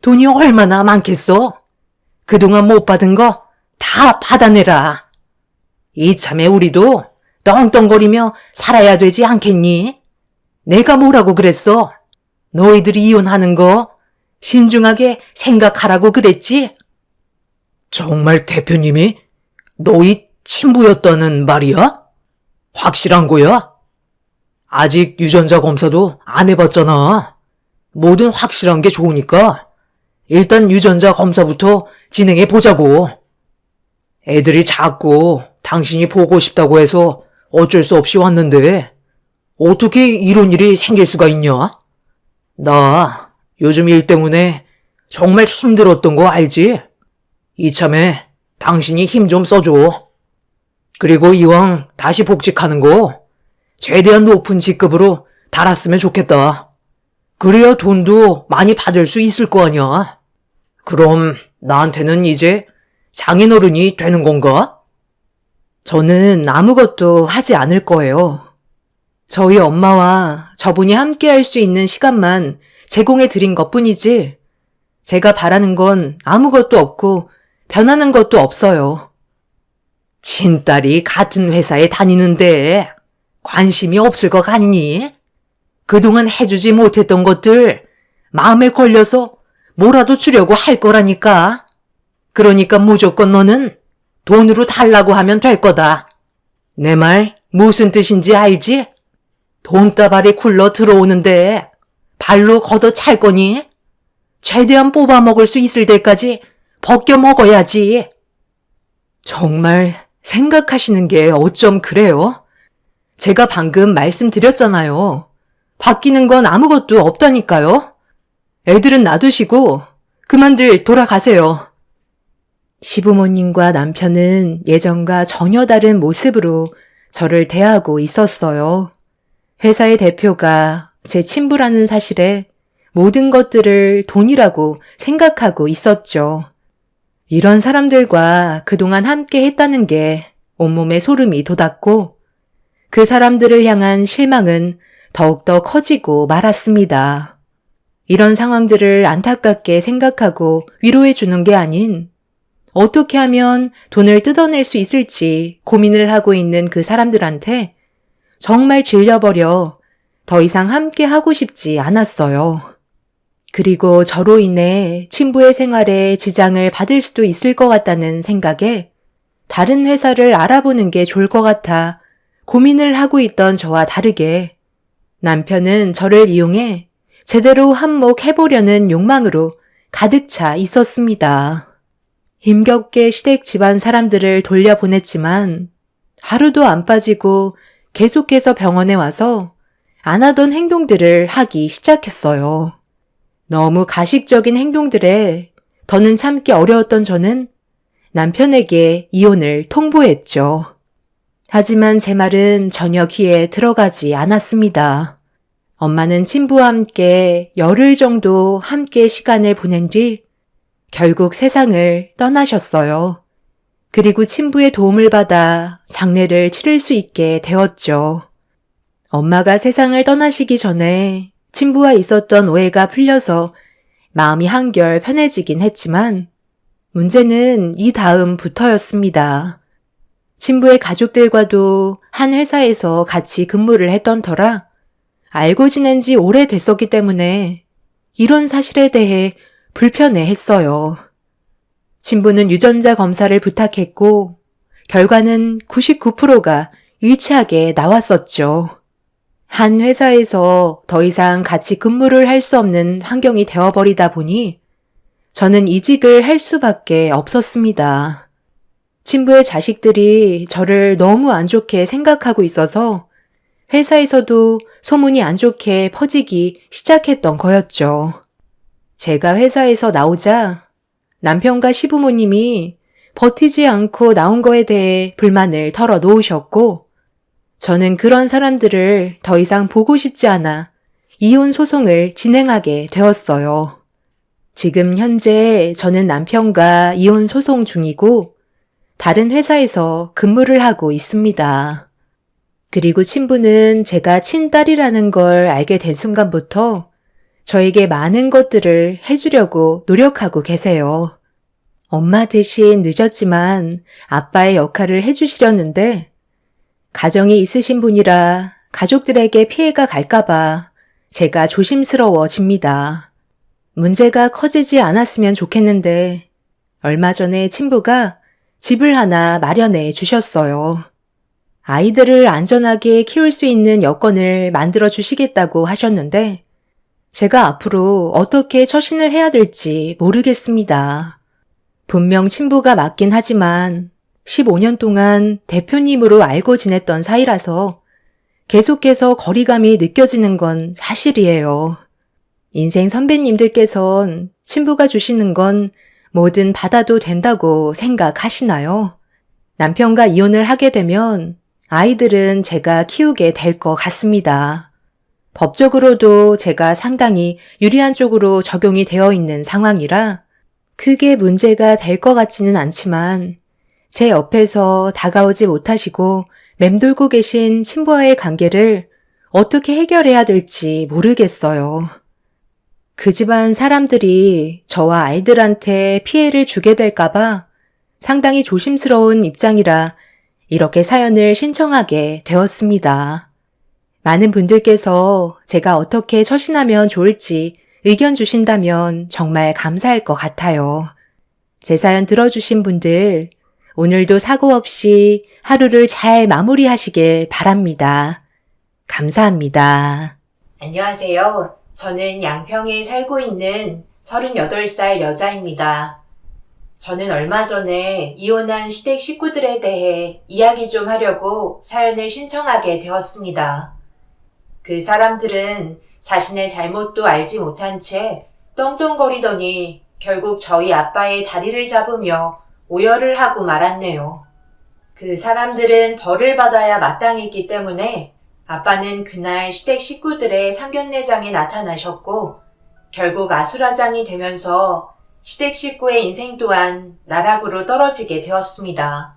돈이 얼마나 많겠어? 그동안 못 받은 거 다 받아내라. 이참에 우리도 떵떵거리며 살아야 되지 않겠니? 내가 뭐라고 그랬어? 너희들이 이혼하는 거 신중하게 생각하라고 그랬지? 정말 대표님이 너희 친부였다는 말이야? 확실한 거야? 아직 유전자 검사도 안 해봤잖아. 뭐든 확실한 게 좋으니까 일단 유전자 검사부터 진행해 보자고. 애들이 자꾸 당신이 보고 싶다고 해서 어쩔 수 없이 왔는데 어떻게 이런 일이 생길 수가 있냐? 나 요즘 일 때문에 정말 힘들었던 거 알지? 이참에 당신이 힘 좀 써줘. 그리고 이왕 다시 복직하는 거 최대한 높은 직급으로 달았으면 좋겠다. 그래야 돈도 많이 받을 수 있을 거 아니야. 그럼 나한테는 이제 장인어른이 되는 건가? 저는 아무것도 하지 않을 거예요. 저희 엄마와 저분이 함께 할 수 있는 시간만 제공해 드린 것 뿐이지 제가 바라는 건 아무것도 없고 변하는 것도 없어요. 친딸이 같은 회사에 다니는데 관심이 없을 것 같니? 그동안 해주지 못했던 것들 마음에 걸려서 뭐라도 주려고 할 거라니까. 그러니까 무조건 너는 돈으로 달라고 하면 될 거다. 내 말 무슨 뜻인지 알지? 돈다발이 굴러 들어오는데 발로 걷어 찰 거니? 최대한 뽑아 먹을 수 있을 때까지 벗겨 먹어야지. 정말 생각하시는 게 어쩜 그래요? 제가 방금 말씀드렸잖아요. 바뀌는 건 아무것도 없다니까요. 애들은 놔두시고 그만들 돌아가세요. 시부모님과 남편은 예전과 전혀 다른 모습으로 저를 대하고 있었어요. 회사의 대표가 제 친부라는 사실에 모든 것들을 돈이라고 생각하고 있었죠. 이런 사람들과 그동안 함께 했다는 게 온몸에 소름이 돋았고 그 사람들을 향한 실망은 더욱더 커지고 말았습니다. 이런 상황들을 안타깝게 생각하고 위로해 주는 게 아닌 어떻게 하면 돈을 뜯어낼 수 있을지 고민을 하고 있는 그 사람들한테 정말 질려버려 더 이상 함께 하고 싶지 않았어요. 그리고 저로 인해 친부의 생활에 지장을 받을 수도 있을 것 같다는 생각에 다른 회사를 알아보는 게 좋을 것 같아 고민을 하고 있던 저와 다르게 남편은 저를 이용해 제대로 한몫해보려는 욕망으로 가득 차 있었습니다. 힘겹게 시댁 집안 사람들을 돌려보냈지만 하루도 안 빠지고 계속해서 병원에 와서 안 하던 행동들을 하기 시작했어요. 너무 가식적인 행동들에 더는 참기 어려웠던 저는 남편에게 이혼을 통보했죠. 하지만 제 말은 전혀 귀에 들어가지 않았습니다. 엄마는 친부와 함께 열흘 정도 함께 시간을 보낸 뒤 결국 세상을 떠나셨어요. 그리고 친부의 도움을 받아 장례를 치를 수 있게 되었죠. 엄마가 세상을 떠나시기 전에 친부와 있었던 오해가 풀려서 마음이 한결 편해지긴 했지만 문제는 이 다음부터였습니다. 친부의 가족들과도 한 회사에서 같이 근무를 했던 터라 알고 지낸 지 오래됐었기 때문에 이런 사실에 대해 불편해했어요. 친부는 유전자 검사를 부탁했고 결과는 99%가 일치하게 나왔었죠. 한 회사에서 더 이상 같이 근무를 할 수 없는 환경이 되어버리다 보니 저는 이직을 할 수밖에 없었습니다. 친부의 자식들이 저를 너무 안 좋게 생각하고 있어서 회사에서도 소문이 안 좋게 퍼지기 시작했던 거였죠. 제가 회사에서 나오자 남편과 시부모님이 버티지 않고 나온 거에 대해 불만을 털어놓으셨고 저는 그런 사람들을 더 이상 보고 싶지 않아 이혼 소송을 진행하게 되었어요. 지금 현재 저는 남편과 이혼 소송 중이고 다른 회사에서 근무를 하고 있습니다. 그리고 친부는 제가 친딸이라는 걸 알게 된 순간부터 저에게 많은 것들을 해주려고 노력하고 계세요. 엄마 대신 늦었지만 아빠의 역할을 해주시려는데 가정이 있으신 분이라 가족들에게 피해가 갈까봐 제가 조심스러워집니다. 문제가 커지지 않았으면 좋겠는데 얼마 전에 친부가 집을 하나 마련해 주셨어요. 아이들을 안전하게 키울 수 있는 여건을 만들어 주시겠다고 하셨는데 제가 앞으로 어떻게 처신을 해야 될지 모르겠습니다. 분명 친부가 맞긴 하지만 15년 동안 대표님으로 알고 지냈던 사이라서 계속해서 거리감이 느껴지는 건 사실이에요. 인생 선배님들께선 친부가 주시는 건 뭐든 받아도 된다고 생각하시나요? 남편과 이혼을 하게 되면 아이들은 제가 키우게 될 것 같습니다. 법적으로도 제가 상당히 유리한 쪽으로 적용이 되어 있는 상황이라 크게 문제가 될 것 같지는 않지만 제 옆에서 다가오지 못하시고 맴돌고 계신 친부와의 관계를 어떻게 해결해야 될지 모르겠어요. 그 집안 사람들이 저와 아이들한테 피해를 주게 될까봐 상당히 조심스러운 입장이라 이렇게 사연을 신청하게 되었습니다. 많은 분들께서 제가 어떻게 처신하면 좋을지 의견 주신다면 정말 감사할 것 같아요. 제 사연 들어주신 분들, 오늘도 사고 없이 하루를 잘 마무리하시길 바랍니다. 감사합니다. 안녕하세요. 저는 양평에 살고 있는 38살 여자입니다. 저는 얼마 전에 이혼한 시댁 식구들에 대해 이야기 좀 하려고 사연을 신청하게 되었습니다. 그 사람들은 자신의 잘못도 알지 못한 채 떵떵거리더니 결국 저희 아빠의 다리를 잡으며 오열을 하고 말았네요. 그 사람들은 벌을 받아야 마땅했기 때문에 아빠는 그날 시댁 식구들의 상견례장에 나타나셨고 결국 아수라장이 되면서 시댁 식구의 인생 또한 나락으로 떨어지게 되었습니다.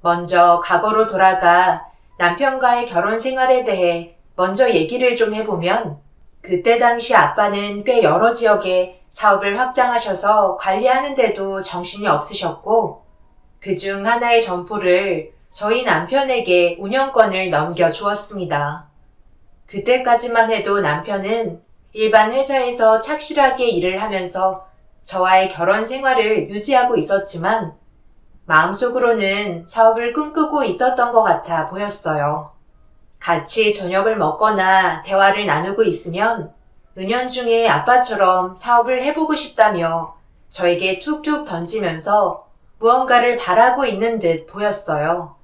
먼저 과거로 돌아가 남편과의 결혼 생활에 대해 먼저 얘기를 좀 해보면 그때 당시 아빠는 꽤 여러 지역에 사업을 확장하셔서 관리하는데도 정신이 없으셨고 그중 하나의 점포를 저희 남편에게 운영권을 넘겨주었습니다. 그때까지만 해도 남편은 일반 회사에서 착실하게 일을 하면서 저와의 결혼 생활을 유지하고 있었지만 마음속으로는 사업을 꿈꾸고 있었던 것 같아 보였어요. 같이 저녁을 먹거나 대화를 나누고 있으면 은연중에 아빠처럼 사업을 해보고 싶다며 저에게 툭툭 던지면서 무언가를 바라고 있는 듯 보였어요.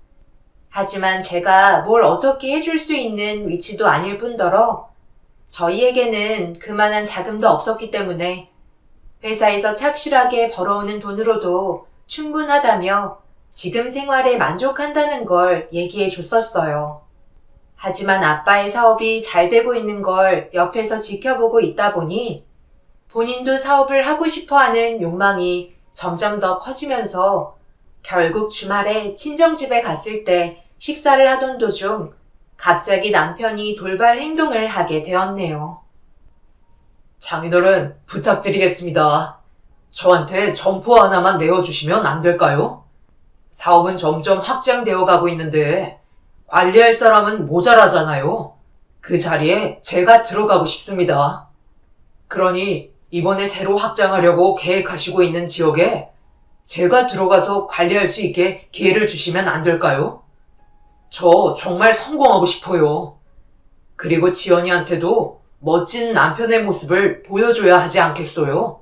하지만 제가 뭘 어떻게 해줄 수 있는 위치도 아닐 뿐더러 저희에게는 그만한 자금도 없었기 때문에 회사에서 착실하게 벌어오는 돈으로도 충분하다며 지금 생활에 만족한다는 걸 얘기해 줬었어요. 하지만 아빠의 사업이 잘 되고 있는 걸 옆에서 지켜보고 있다 보니 본인도 사업을 하고 싶어 하는 욕망이 점점 더 커지면서 결국 주말에 친정집에 갔을 때 식사를 하던 도중 갑자기 남편이 돌발 행동을 하게 되었네요. 장인어른, 부탁드리겠습니다. 저한테 점포 하나만 내어주시면 안 될까요? 사업은 점점 확장되어 가고 있는데 관리할 사람은 모자라잖아요. 그 자리에 제가 들어가고 싶습니다. 그러니 이번에 새로 확장하려고 계획하시고 있는 지역에 제가 들어가서 관리할 수 있게 기회를 주시면 안 될까요? 저 정말 성공하고 싶어요. 그리고 지연이한테도 멋진 남편의 모습을 보여줘야 하지 않겠어요?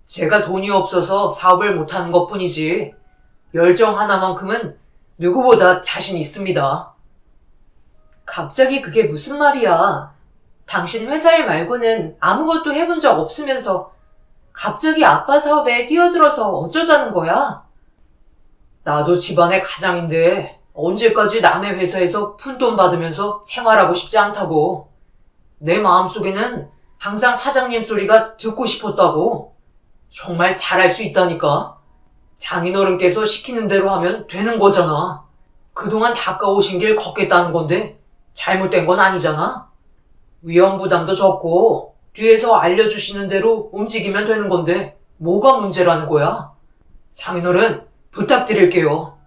제가 돈이 없어서 사업을 못하는 것 뿐이지 열정 하나만큼은 누구보다 자신 있습니다. 갑자기 그게 무슨 말이야? 당신 회사 일 말고는 아무것도 해본 적 없으면서 갑자기 아빠 사업에 뛰어들어서 어쩌자는 거야? 나도 집안의 가장인데 언제까지 남의 회사에서 푼돈 받으면서 생활하고 싶지 않다고. 내 마음속에는 항상 사장님 소리가 듣고 싶었다고. 정말 잘할 수 있다니까. 장인어른께서 시키는 대로 하면 되는 거잖아. 그동안 닦아오신 길 걷겠다는 건데 잘못된 건 아니잖아. 위험 부담도 적고 뒤에서 알려주시는 대로 움직이면 되는 건데 뭐가 문제라는 거야? 장인어른, 부탁드릴게요.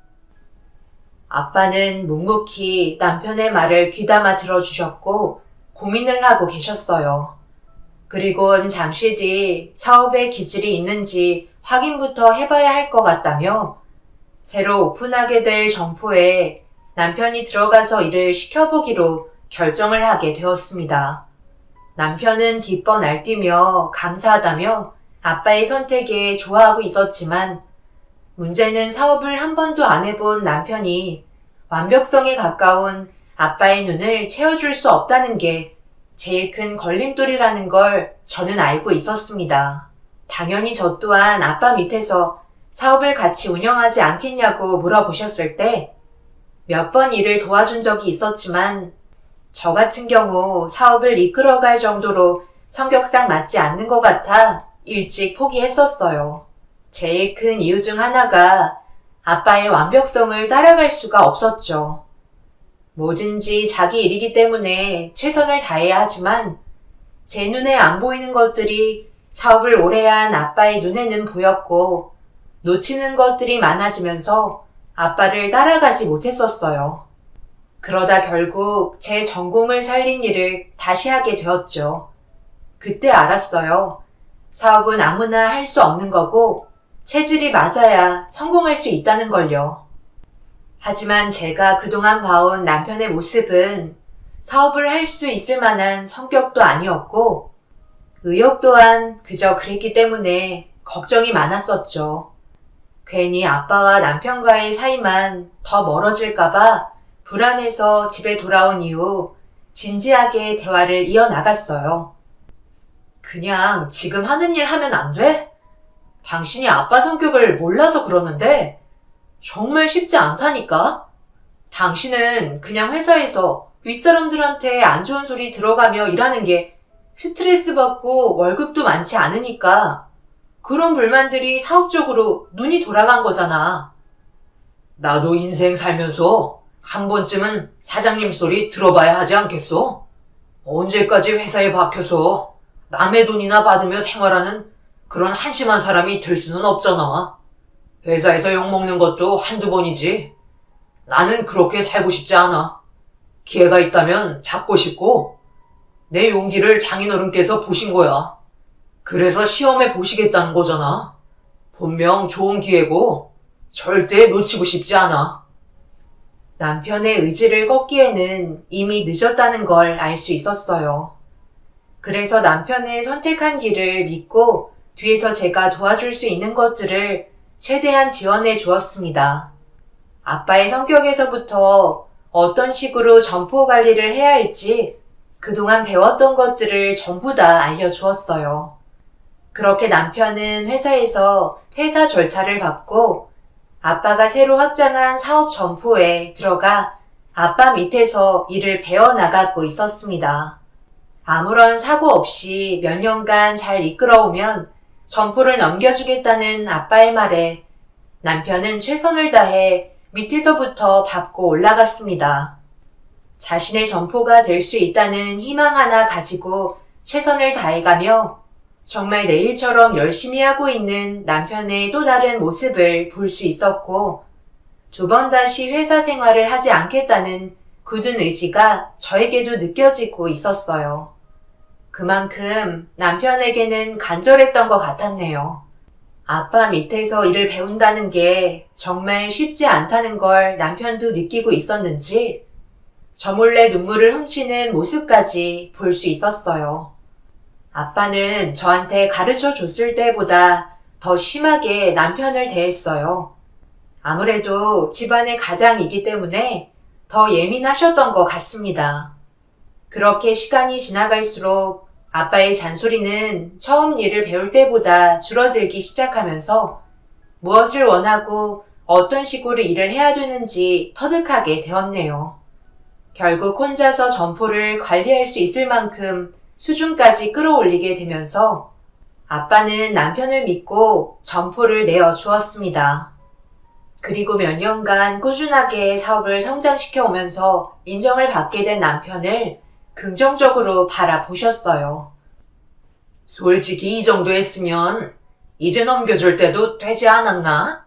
아빠는 묵묵히 남편의 말을 귀담아 들어주셨고 고민을 하고 계셨어요. 그리곤 잠시 뒤 사업에 기질이 있는지 확인부터 해봐야 할 것 같다며 새로 오픈하게 될 점포에 남편이 들어가서 일을 시켜보기로 결정을 하게 되었습니다. 남편은 기뻐 날뛰며 감사하다며 아빠의 선택에 좋아하고 있었지만 문제는 사업을 한 번도 안 해본 남편이 완벽성에 가까운 아빠의 눈을 채워줄 수 없다는 게 제일 큰 걸림돌이라는 걸 저는 알고 있었습니다. 당연히 저 또한 아빠 밑에서 사업을 같이 운영하지 않겠냐고 물어보셨을 때 몇 번 일을 도와준 적이 있었지만 저 같은 경우 사업을 이끌어갈 정도로 성격상 맞지 않는 것 같아 일찍 포기했었어요. 제일 큰 이유 중 하나가 아빠의 완벽성을 따라갈 수가 없었죠. 뭐든지 자기 일이기 때문에 최선을 다해야 하지만 제 눈에 안 보이는 것들이 사업을 오래 한 아빠의 눈에는 보였고 놓치는 것들이 많아지면서 아빠를 따라가지 못했었어요. 그러다 결국 제 전공을 살린 일을 다시 하게 되었죠. 그때 알았어요. 사업은 아무나 할 수 없는 거고 체질이 맞아야 성공할 수 있다는 걸요. 하지만 제가 그동안 봐온 남편의 모습은 사업을 할 수 있을 만한 성격도 아니었고 의욕 또한 그저 그랬기 때문에 걱정이 많았었죠. 괜히 아빠와 남편과의 사이만 더 멀어질까봐 불안해서 집에 돌아온 이후 진지하게 대화를 이어나갔어요. 그냥 지금 하는 일 하면 안 돼? 당신이 아빠 성격을 몰라서 그러는데 정말 쉽지 않다니까? 당신은 그냥 회사에서 윗사람들한테 안 좋은 소리 들어가며 일하는 게 스트레스 받고 월급도 많지 않으니까 그런 불만들이 사업적으로 눈이 돌아간 거잖아. 나도 인생 살면서 한 번쯤은 사장님 소리 들어봐야 하지 않겠어? 언제까지 회사에 박혀서 남의 돈이나 받으며 생활하는 그런 한심한 사람이 될 수는 없잖아. 회사에서 욕먹는 것도 한두 번이지. 나는 그렇게 살고 싶지 않아. 기회가 있다면 잡고 싶고 내 용기를 장인어른께서 보신 거야. 그래서 시험해 보시겠다는 거잖아. 분명 좋은 기회고 절대 놓치고 싶지 않아. 남편의 의지를 꺾기에는 이미 늦었다는 걸 알 수 있었어요. 그래서 남편의 선택한 길을 믿고 뒤에서 제가 도와줄 수 있는 것들을 최대한 지원해 주었습니다. 아빠의 성격에서부터 어떤 식으로 점포 관리를 해야 할지 그동안 배웠던 것들을 전부 다 알려주었어요. 그렇게 남편은 회사에서 퇴사 절차를 밟고 아빠가 새로 확장한 사업 점포에 들어가 아빠 밑에서 일을 배워나가고 있었습니다. 아무런 사고 없이 몇 년간 잘 이끌어오면 점포를 넘겨주겠다는 아빠의 말에 남편은 최선을 다해 밑에서부터 밟고 올라갔습니다. 자신의 점포가 될 수 있다는 희망 하나 가지고 최선을 다해가며 정말 내일처럼 열심히 하고 있는 남편의 또 다른 모습을 볼 수 있었고, 두 번 다시 회사 생활을 하지 않겠다는 굳은 의지가 저에게도 느껴지고 있었어요. 그만큼 남편에게는 간절했던 것 같았네요. 아빠 밑에서 일을 배운다는 게 정말 쉽지 않다는 걸 남편도 느끼고 있었는지 저 몰래 눈물을 훔치는 모습까지 볼 수 있었어요. 아빠는 저한테 가르쳐 줬을 때보다 더 심하게 남편을 대했어요. 아무래도 집안의 가장이기 때문에 더 예민하셨던 것 같습니다. 그렇게 시간이 지나갈수록 아빠의 잔소리는 처음 일을 배울 때보다 줄어들기 시작하면서 무엇을 원하고 어떤 식으로 일을 해야 되는지 터득하게 되었네요. 결국 혼자서 점포를 관리할 수 있을 만큼 수준까지 끌어올리게 되면서 아빠는 남편을 믿고 점포를 내어 주었습니다. 그리고 몇 년간 꾸준하게 사업을 성장시켜 오면서 인정을 받게 된 남편을 긍정적으로 바라보셨어요. 솔직히 이 정도 했으면 이제 넘겨줄 때도 되지 않았나?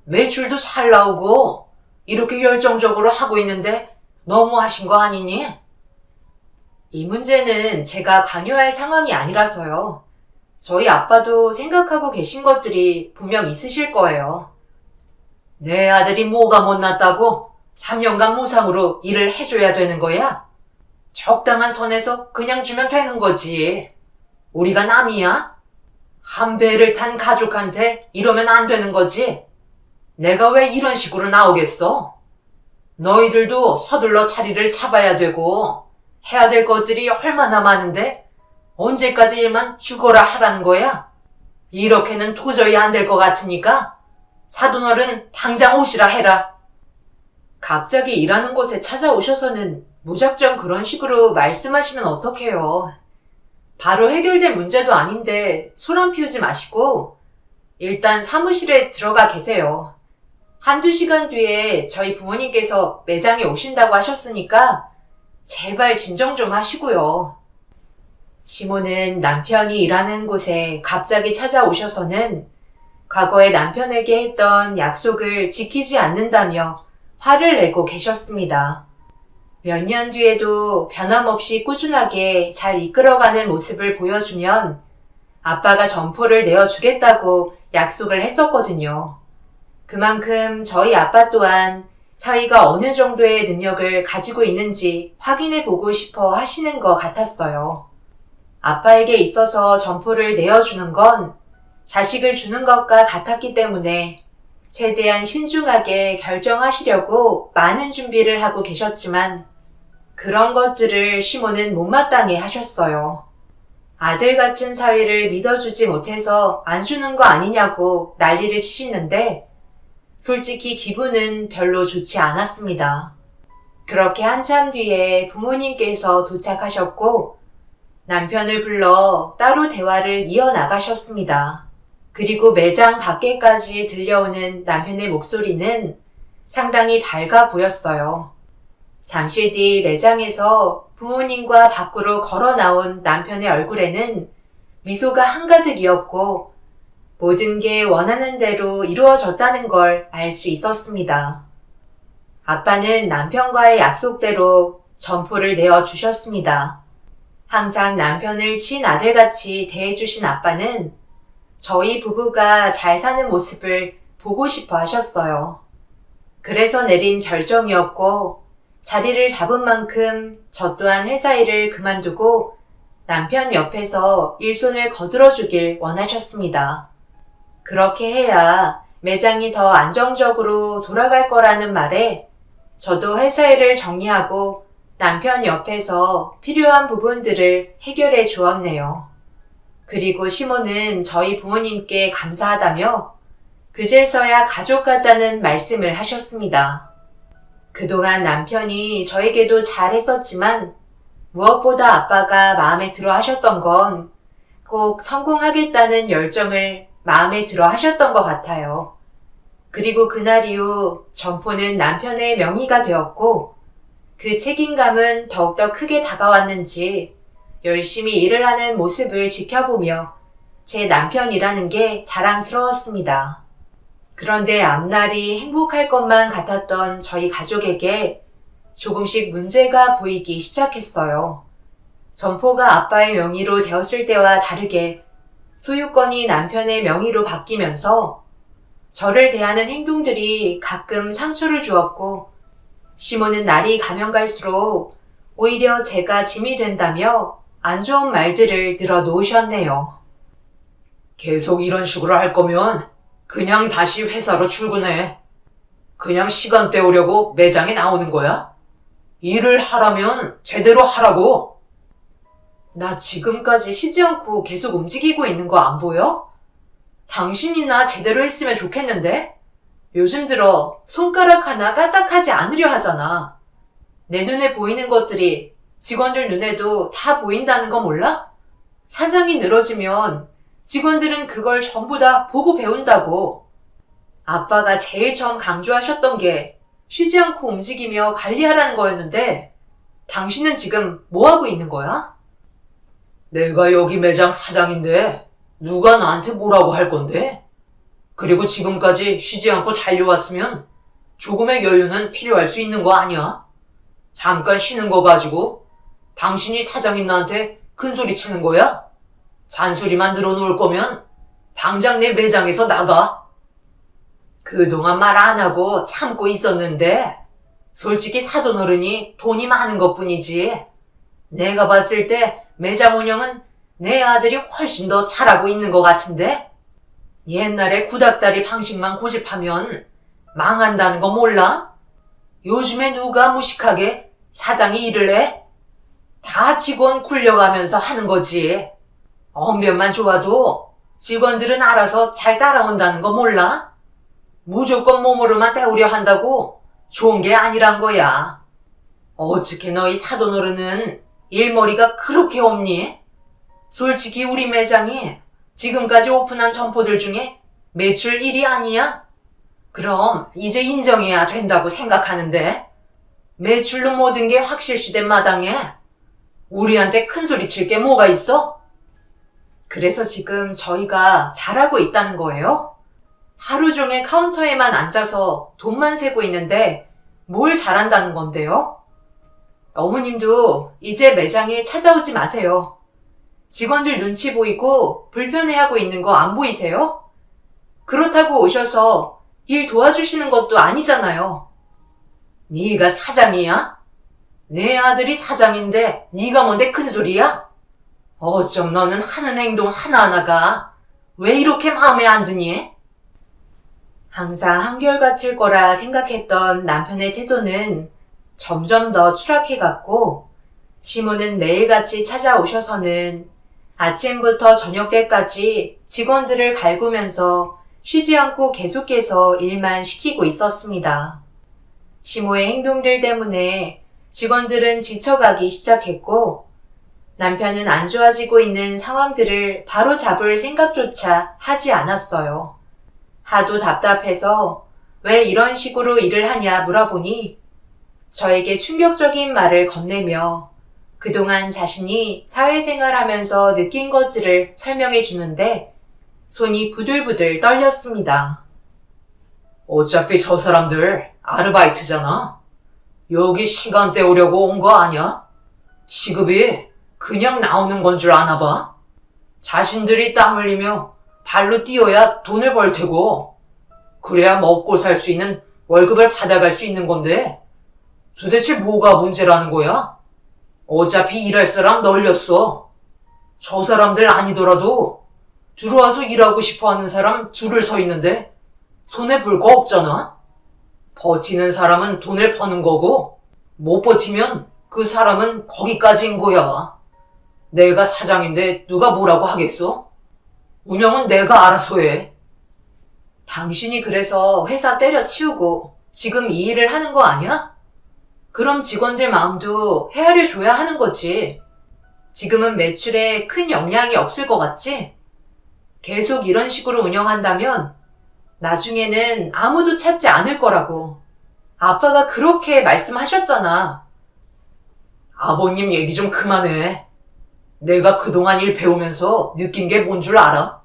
매출도 잘 나오고 이렇게 열정적으로 하고 있는데 너무하신 거 아니니? 이 문제는 제가 관여할 상황이 아니라서요. 저희 아빠도 생각하고 계신 것들이 분명 있으실 거예요. 내 아들이 뭐가 못났다고 3년간 무상으로 일을 해줘야 되는 거야? 적당한 선에서 그냥 주면 되는 거지. 우리가 남이야? 한 배를 탄 가족한테 이러면 안 되는 거지. 내가 왜 이런 식으로 나오겠어? 너희들도 서둘러 자리를 잡아야 되고 해야 될 것들이 얼마나 많은데 언제까지 일만 죽어라 하라는 거야? 이렇게는 도저히 안 될 것 같으니까 사돈어른 당장 오시라 해라. 갑자기 일하는 곳에 찾아오셔서는 무작정 그런 식으로 말씀하시면 어떡해요. 바로 해결될 문제도 아닌데 소란 피우지 마시고 일단 사무실에 들어가 계세요. 한두 시간 뒤에 저희 부모님께서 매장에 오신다고 하셨으니까 제발 진정 좀 하시고요. 시모는 남편이 일하는 곳에 갑자기 찾아오셔서는 과거에 남편에게 했던 약속을 지키지 않는다며 화를 내고 계셨습니다. 몇 년 뒤에도 변함없이 꾸준하게 잘 이끌어가는 모습을 보여주면 아빠가 점포를 내어주겠다고 약속을 했었거든요. 그만큼 저희 아빠 또한 사위가 어느 정도의 능력을 가지고 있는지 확인해 보고 싶어 하시는 것 같았어요. 아빠에게 있어서 점포를 내어주는 건 자식을 주는 것과 같았기 때문에 최대한 신중하게 결정하시려고 많은 준비를 하고 계셨지만 그런 것들을 시모는 못마땅해 하셨어요. 아들 같은 사위를 믿어주지 못해서 안 주는 거 아니냐고 난리를 치시는데 솔직히 기분은 별로 좋지 않았습니다. 그렇게 한참 뒤에 부모님께서 도착하셨고 남편을 불러 따로 대화를 이어나가셨습니다. 그리고 매장 밖에까지 들려오는 남편의 목소리는 상당히 밝아 보였어요. 잠시 뒤 매장에서 부모님과 밖으로 걸어 나온 남편의 얼굴에는 미소가 한가득이었고 모든 게 원하는 대로 이루어졌다는 걸 알 수 있었습니다. 아빠는 남편과의 약속대로 점포를 내어주셨습니다. 항상 남편을 친아들같이 대해주신 아빠는 저희 부부가 잘 사는 모습을 보고 싶어 하셨어요. 그래서 내린 결정이었고 자리를 잡은 만큼 저 또한 회사 일을 그만두고 남편 옆에서 일손을 거들어 주길 원하셨습니다. 그렇게 해야 매장이 더 안정적으로 돌아갈 거라는 말에 저도 회사 일을 정리하고 남편 옆에서 필요한 부분들을 해결해 주었네요. 그리고 시모는 저희 부모님께 감사하다며 그제서야 가족 같다는 말씀을 하셨습니다. 그동안 남편이 저에게도 잘했었지만 무엇보다 아빠가 마음에 들어 하셨던 건 꼭 성공하겠다는 열정을 마음에 들어 하셨던 것 같아요. 그리고 그날 이후 점포는 남편의 명의가 되었고 그 책임감은 더욱더 크게 다가왔는지 열심히 일을 하는 모습을 지켜보며 제 남편이라는 게 자랑스러웠습니다. 그런데 앞날이 행복할 것만 같았던 저희 가족에게 조금씩 문제가 보이기 시작했어요. 점포가 아빠의 명의로 되었을 때와 다르게 소유권이 남편의 명의로 바뀌면서 저를 대하는 행동들이 가끔 상처를 주었고 시모는 날이 가면 갈수록 오히려 제가 짐이 된다며 안 좋은 말들을 늘어놓으셨네요. 계속 이런 식으로 할 거면 그냥 다시 회사로 출근해. 그냥 시간 때우려고 매장에 나오는 거야? 일을 하라면 제대로 하라고. 나 지금까지 쉬지 않고 계속 움직이고 있는 거 안 보여? 당신이나 제대로 했으면 좋겠는데? 요즘 들어 손가락 하나 까딱하지 않으려 하잖아. 내 눈에 보이는 것들이 직원들 눈에도 다 보인다는 거 몰라? 사장이 늘어지면 직원들은 그걸 전부 다 보고 배운다고. 아빠가 제일 처음 강조하셨던 게 쉬지 않고 움직이며 관리하라는 거였는데 당신은 지금 뭐 하고 있는 거야? 내가 여기 매장 사장인데 누가 나한테 뭐라고 할 건데? 그리고 지금까지 쉬지 않고 달려왔으면 조금의 여유는 필요할 수 있는 거 아니야? 잠깐 쉬는 거 가지고 당신이 사장인 나한테 큰소리 치는 거야? 잔소리만 늘어놓을 거면 당장 내 매장에서 나가. 그동안 말 안 하고 참고 있었는데 솔직히 사돈어른이 돈이 많은 것뿐이지. 내가 봤을 때 매장 운영은 내 아들이 훨씬 더 잘하고 있는 것 같은데? 옛날에 구닥다리 방식만 고집하면 망한다는 거 몰라? 요즘에 누가 무식하게 사장이 일을 해? 다 직원 굴려가면서 하는 거지. 언변만 좋아도 직원들은 알아서 잘 따라온다는 거 몰라? 무조건 몸으로만 때우려 한다고 좋은 게 아니란 거야. 어떻게 너희 사돈어른은 일머리가 그렇게 없니? 솔직히 우리 매장이 지금까지 오픈한 점포들 중에 매출 1위 아니야? 그럼 이제 인정해야 된다고 생각하는데 매출로 모든 게 확실시된 마당에 우리한테 큰소리 칠 게 뭐가 있어? 그래서 지금 저희가 잘하고 있다는 거예요? 하루 종일 카운터에만 앉아서 돈만 세고 있는데 뭘 잘한다는 건데요? 어머님도 이제 매장에 찾아오지 마세요. 직원들 눈치 보이고 불편해하고 있는 거 안 보이세요? 그렇다고 오셔서 일 도와주시는 것도 아니잖아요. 네가 사장이야? 내 아들이 사장인데 네가 뭔데 큰소리야? 어쩜 너는 하는 행동 하나하나가 왜 이렇게 마음에 안 드니? 항상 한결같을 거라 생각했던 남편의 태도는 점점 더 추락해갔고 시모는 매일같이 찾아오셔서는 아침부터 저녁 때까지 직원들을 갈구면서 쉬지 않고 계속해서 일만 시키고 있었습니다. 시모의 행동들 때문에 직원들은 지쳐가기 시작했고 남편은 안 좋아지고 있는 상황들을 바로 잡을 생각조차 하지 않았어요. 하도 답답해서 왜 이런 식으로 일을 하냐 물어보니 저에게 충격적인 말을 건네며 그동안 자신이 사회생활하면서 느낀 것들을 설명해 주는데 손이 부들부들 떨렸습니다. 어차피 저 사람들 아르바이트잖아. 여기 시간 때우려고 온 거 아니야? 시급이 그냥 나오는 건 줄 아나 봐. 자신들이 땀 흘리며 발로 뛰어야 돈을 벌 테고 그래야 먹고 살 수 있는 월급을 받아갈 수 있는 건데 도대체 뭐가 문제라는 거야? 어차피 일할 사람 널렸어. 저 사람들 아니더라도 들어와서 일하고 싶어 하는 사람 줄을 서 있는데 손해볼 거 없잖아? 버티는 사람은 돈을 버는 거고, 못 버티면 그 사람은 거기까지인 거야. 내가 사장인데 누가 뭐라고 하겠어? 운영은 내가 알아서 해. 당신이 그래서 회사 때려치우고 지금 이 일을 하는 거 아니야? 그럼 직원들 마음도 헤아려 줘야 하는 거지. 지금은 매출에 큰 영향이 없을 것 같지? 계속 이런 식으로 운영한다면 나중에는 아무도 찾지 않을 거라고. 아빠가 그렇게 말씀하셨잖아. 아버님 얘기 좀 그만해. 내가 그동안 일 배우면서 느낀 게 뭔 줄 알아?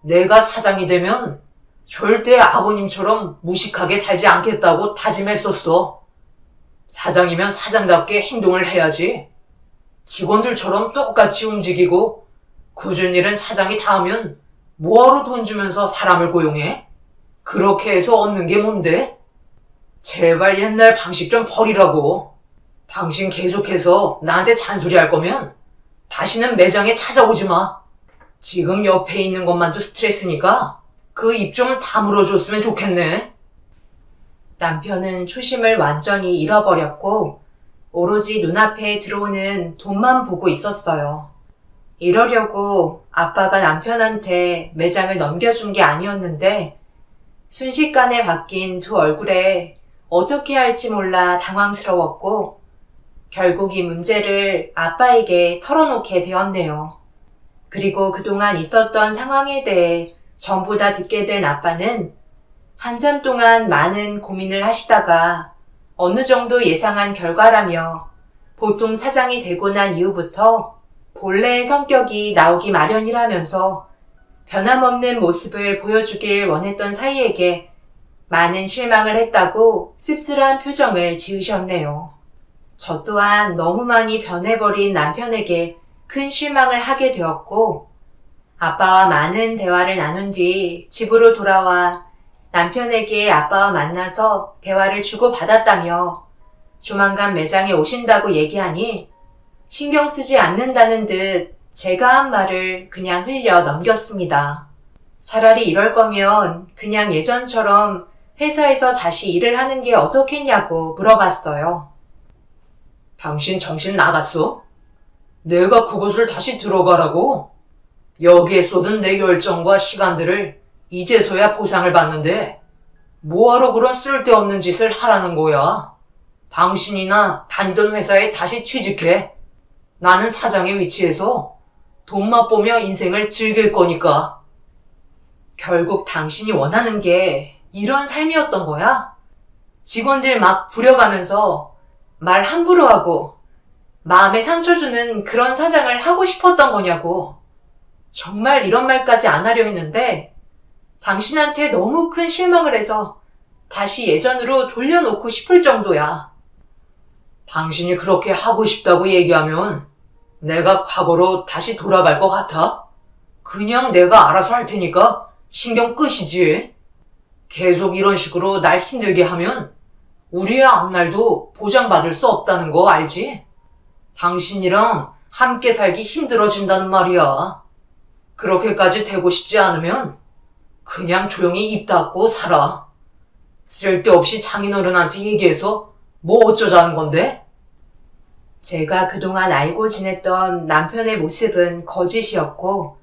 내가 사장이 되면 절대 아버님처럼 무식하게 살지 않겠다고 다짐했었어. 사장이면 사장답게 행동을 해야지. 직원들처럼 똑같이 움직이고 굳은 일은 사장이 다 하면 뭐하러 돈 주면서 사람을 고용해? 그렇게 해서 얻는 게 뭔데? 제발 옛날 방식 좀 버리라고. 당신 계속해서 나한테 잔소리할 거면 다시는 매장에 찾아오지 마. 지금 옆에 있는 것만도 스트레스니까 그 입 좀 다물어줬으면 좋겠네. 남편은 초심을 완전히 잃어버렸고 오로지 눈앞에 들어오는 돈만 보고 있었어요. 이러려고 아빠가 남편한테 매장을 넘겨준 게 아니었는데 순식간에 바뀐 두 얼굴에 어떻게 할지 몰라 당황스러웠고 결국 이 문제를 아빠에게 털어놓게 되었네요. 그리고 그동안 있었던 상황에 대해 전부 다 듣게 된 아빠는 한참 동안 많은 고민을 하시다가 어느 정도 예상한 결과라며 보통 사장이 되고 난 이후부터 본래의 성격이 나오기 마련이라면서 변함없는 모습을 보여주길 원했던 사이에게 많은 실망을 했다고 씁쓸한 표정을 지으셨네요. 저 또한 너무 많이 변해버린 남편에게 큰 실망을 하게 되었고 아빠와 많은 대화를 나눈 뒤 집으로 돌아와 남편에게 아빠와 만나서 대화를 주고받았다며 조만간 매장에 오신다고 얘기하니 신경 쓰지 않는다는 듯 제가 한 말을 그냥 흘려 넘겼습니다. 차라리 이럴 거면 그냥 예전처럼 회사에서 다시 일을 하는 게 어떻겠냐고 물어봤어요. 당신 정신 나갔어? 내가 그곳을 다시 들어가라고? 여기에 쏟은 내 열정과 시간들을 이제서야 보상을 받는데 뭐하러 그런 쓸데없는 짓을 하라는 거야? 당신이나 다니던 회사에 다시 취직해. 나는 사장의 위치에서 돈 맛보며 인생을 즐길 거니까. 결국 당신이 원하는 게 이런 삶이었던 거야? 직원들 막 부려가면서 말 함부로 하고 마음에 상처 주는 그런 사장을 하고 싶었던 거냐고. 정말 이런 말까지 안 하려 했는데 당신한테 너무 큰 실망을 해서 다시 예전으로 돌려놓고 싶을 정도야. 당신이 그렇게 하고 싶다고 얘기하면 내가 과거로 다시 돌아갈 것 같아? 그냥 내가 알아서 할 테니까 신경 끄시지. 계속 이런 식으로 날 힘들게 하면 우리의 앞날도 보장받을 수 없다는 거 알지? 당신이랑 함께 살기 힘들어진다는 말이야. 그렇게까지 되고 싶지 않으면 그냥 조용히 입 닫고 살아. 쓸데없이 장인어른한테 얘기해서 뭐 어쩌자는 건데? 제가 그동안 알고 지냈던 남편의 모습은 거짓이었고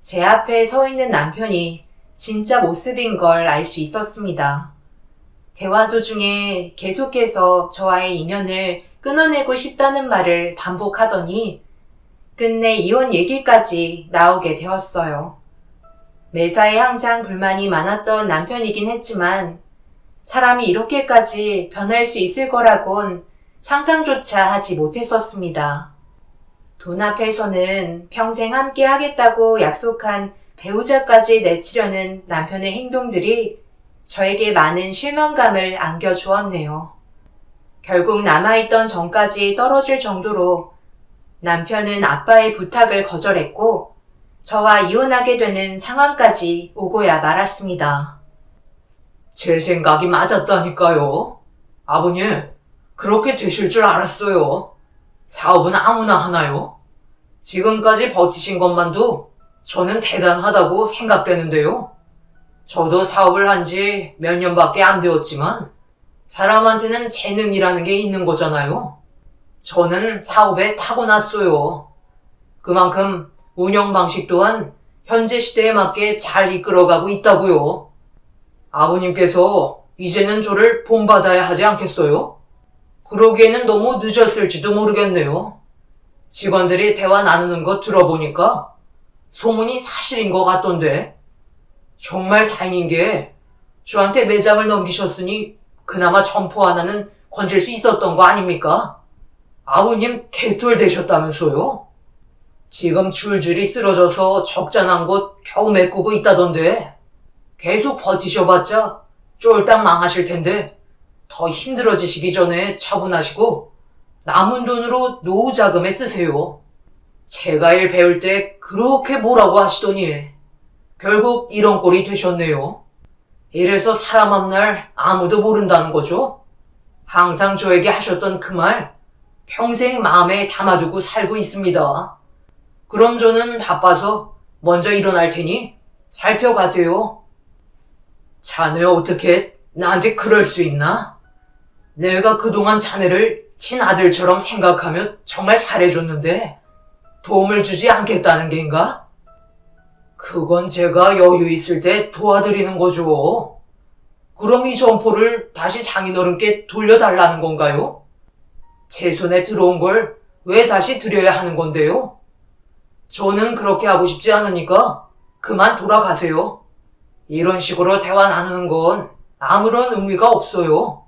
제 앞에 서 있는 남편이 진짜 모습인 걸 알 수 있었습니다. 대화 도중에 계속해서 저와의 인연을 끊어내고 싶다는 말을 반복하더니 끝내 이혼 얘기까지 나오게 되었어요. 매사에 항상 불만이 많았던 남편이긴 했지만 사람이 이렇게까지 변할 수 있을 거라곤 상상조차 하지 못했었습니다. 돈 앞에서는 평생 함께 하겠다고 약속한 배우자까지 내치려는 남편의 행동들이 저에게 많은 실망감을 안겨주었네요. 결국 남아있던 정까지 떨어질 정도로 남편은 아빠의 부탁을 거절했고 저와 이혼하게 되는 상황까지 오고야 말았습니다. 제 생각이 맞았다니까요. 아버님, 그렇게 되실 줄 알았어요. 사업은 아무나 하나요? 지금까지 버티신 것만도 저는 대단하다고 생각되는데요. 저도 사업을 한 지 몇 년밖에 안 되었지만 사람한테는 재능이라는 게 있는 거잖아요. 저는 사업에 타고났어요. 그만큼 운영 방식 또한 현재 시대에 맞게 잘 이끌어가고 있다고요. 아버님께서 이제는 저를 본받아야 하지 않겠어요? 그러기에는 너무 늦었을지도 모르겠네요. 직원들이 대화 나누는 거 들어보니까 소문이 사실인 것 같던데. 정말 다행인 게 저한테 매장을 넘기셨으니 그나마 점포 하나는 건질 수 있었던 거 아닙니까? 아버님 개털 되셨다면서요? 지금 줄줄이 쓰러져서 적잖은 곳 겨우 메꾸고 있다던데. 계속 버티셔봤자 쫄딱 망하실 텐데 더 힘들어지시기 전에 처분하시고 남은 돈으로 노후 자금에 쓰세요. 제가 일 배울 때 그렇게 뭐라고 하시더니 결국 이런 꼴이 되셨네요. 이래서 사람 앞날 아무도 모른다는 거죠. 항상 저에게 하셨던 그 말 평생 마음에 담아두고 살고 있습니다. 그럼 저는 바빠서 먼저 일어날 테니 살펴가세요. 자네 어떻게 나한테 그럴 수 있나? 내가 그동안 자네를 친아들처럼 생각하며 정말 잘해줬는데 도움을 주지 않겠다는 게인가? 그건 제가 여유 있을 때 도와드리는 거죠. 그럼 이 점포를 다시 장인어른께 돌려달라는 건가요? 제 손에 들어온 걸 왜 다시 드려야 하는 건데요? 저는 그렇게 하고 싶지 않으니까 그만 돌아가세요. 이런 식으로 대화 나누는 건 아무런 의미가 없어요.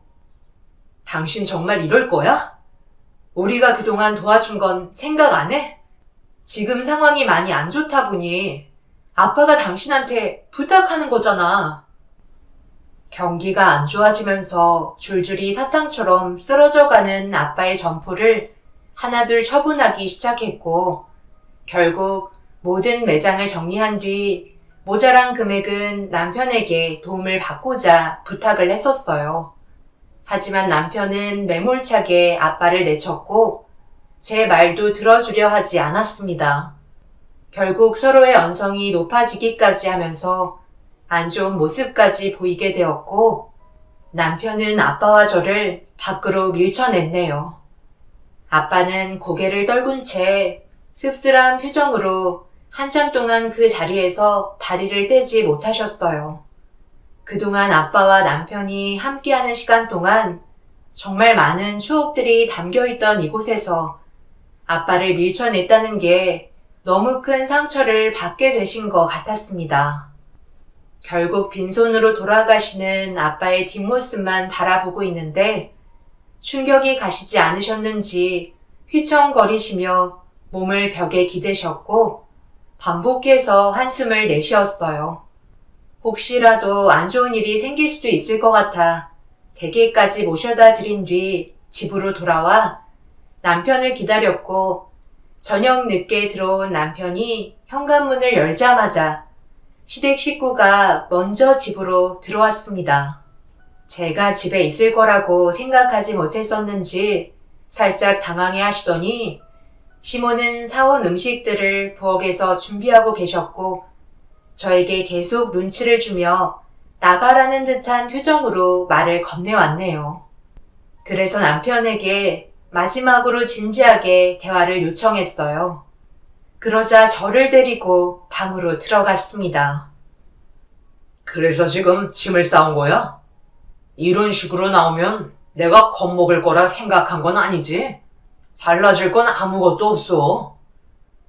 당신 정말 이럴 거야? 우리가 그동안 도와준 건 생각 안 해? 지금 상황이 많이 안 좋다 보니 아빠가 당신한테 부탁하는 거잖아. 경기가 안 좋아지면서 줄줄이 사탕처럼 쓰러져가는 아빠의 점포를 하나둘 처분하기 시작했고 결국 모든 매장을 정리한 뒤 모자란 금액은 남편에게 도움을 받고자 부탁을 했었어요. 하지만 남편은 매몰차게 아빠를 내쳤고 제 말도 들어주려 하지 않았습니다. 결국 서로의 언성이 높아지기까지 하면서 안 좋은 모습까지 보이게 되었고 남편은 아빠와 저를 밖으로 밀쳐냈네요. 아빠는 고개를 떨군 채 씁쓸한 표정으로 한참 동안 그 자리에서 다리를 떼지 못하셨어요. 그동안 아빠와 남편이 함께하는 시간 동안 정말 많은 추억들이 담겨있던 이곳에서 아빠를 밀쳐냈다는 게 너무 큰 상처를 받게 되신 것 같았습니다. 결국 빈손으로 돌아가시는 아빠의 뒷모습만 바라보고 있는데 충격이 가시지 않으셨는지 휘청거리시며 몸을 벽에 기대셨고 반복해서 한숨을 내쉬었어요. 혹시라도 안 좋은 일이 생길 수도 있을 것 같아 댁에까지 모셔다 드린 뒤 집으로 돌아와 남편을 기다렸고 저녁 늦게 들어온 남편이 현관문을 열자마자 시댁 식구가 먼저 집으로 들어왔습니다. 제가 집에 있을 거라고 생각하지 못했었는지 살짝 당황해 하시더니 시모는 사온 음식들을 부엌에서 준비하고 계셨고 저에게 계속 눈치를 주며 나가라는 듯한 표정으로 말을 건네왔네요. 그래서 남편에게 마지막으로 진지하게 대화를 요청했어요. 그러자 저를 데리고 방으로 들어갔습니다. 그래서 지금 짐을 싸온 거야? 이런 식으로 나오면 내가 겁먹을 거라 생각한 건 아니지? 달라질 건 아무것도 없어.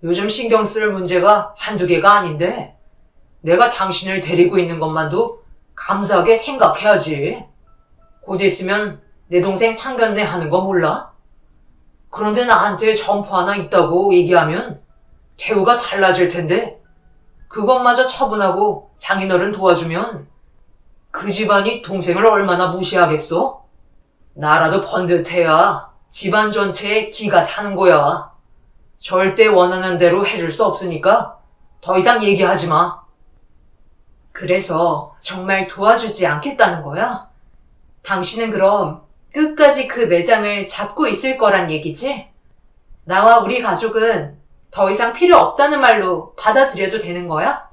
요즘 신경 쓸 문제가 한두 개가 아닌데 내가 당신을 데리고 있는 것만도 감사하게 생각해야지. 곧 있으면 내 동생 상견례 하는 거 몰라? 그런데 나한테 점포 하나 있다고 얘기하면 대우가 달라질 텐데 그것마저 처분하고 장인어른 도와주면 그 집안이 동생을 얼마나 무시하겠어? 나라도 번듯해야 집안 전체에 기가 사는 거야. 절대 원하는 대로 해줄 수 없으니까 더 이상 얘기하지 마. 그래서 정말 도와주지 않겠다는 거야? 당신은 그럼 끝까지 그 매장을 잡고 있을 거란 얘기지? 나와 우리 가족은 더 이상 필요 없다는 말로 받아들여도 되는 거야?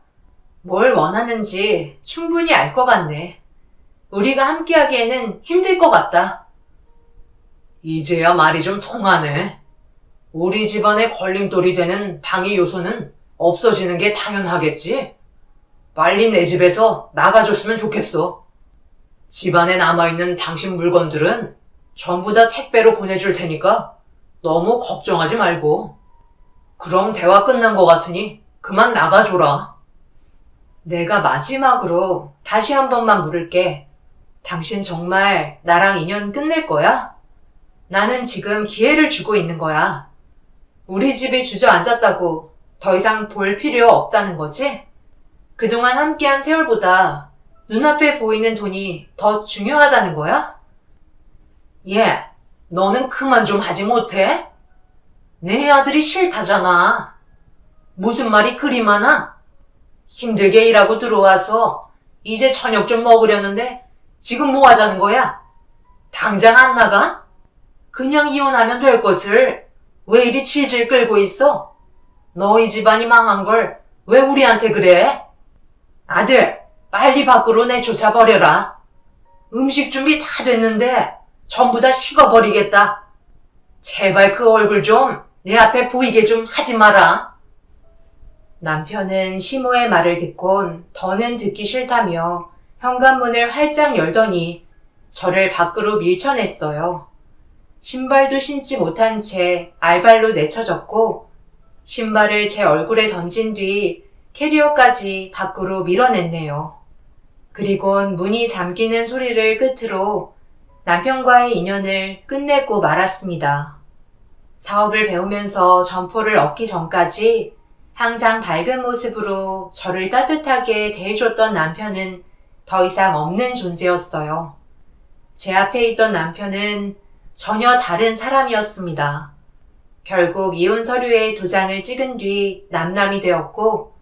뭘 원하는지 충분히 알 것 같네. 우리가 함께하기에는 힘들 것 같다. 이제야 말이 좀 통하네. 우리 집안의 걸림돌이 되는 방해 요소는 없어지는 게 당연하겠지? 빨리 내 집에서 나가줬으면 좋겠어. 집안에 남아있는 당신 물건들은 전부 다 택배로 보내줄 테니까 너무 걱정하지 말고. 그럼 대화 끝난 것 같으니 그만 나가줘라. 내가 마지막으로 다시 한 번만 물을게. 당신 정말 나랑 인연 끝낼 거야? 나는 지금 기회를 주고 있는 거야. 우리 집이 주저앉았다고 더 이상 볼 필요 없다는 거지? 그동안 함께한 세월보다 눈앞에 보이는 돈이 더 중요하다는 거야? 예, 너는 그만 좀 하지 못해? 내 아들이 싫다잖아. 무슨 말이 그리 많아? 힘들게 일하고 들어와서 이제 저녁 좀 먹으려는데 지금 뭐 하자는 거야? 당장 안 나가? 그냥 이혼하면 될 것을 왜 이리 질질 끌고 있어? 너희 집안이 망한 걸 왜 우리한테 그래? 아들, 빨리 밖으로 내쫓아버려라. 음식 준비 다 됐는데 전부 다 식어버리겠다. 제발 그 얼굴 좀 내 앞에 보이게 좀 하지 마라. 남편은 시모의 말을 듣곤 더는 듣기 싫다며 현관문을 활짝 열더니 저를 밖으로 밀쳐냈어요. 신발도 신지 못한 채 알발로 내쳐졌고 신발을 제 얼굴에 던진 뒤 캐리어까지 밖으로 밀어냈네요. 그리곤 문이 잠기는 소리를 끝으로 남편과의 인연을 끝내고 말았습니다. 사업을 배우면서 점포를 얻기 전까지 항상 밝은 모습으로 저를 따뜻하게 대해줬던 남편은 더 이상 없는 존재였어요. 제 앞에 있던 남편은 전혀 다른 사람이었습니다. 결국 이혼 서류에 도장을 찍은 뒤 남남이 되었고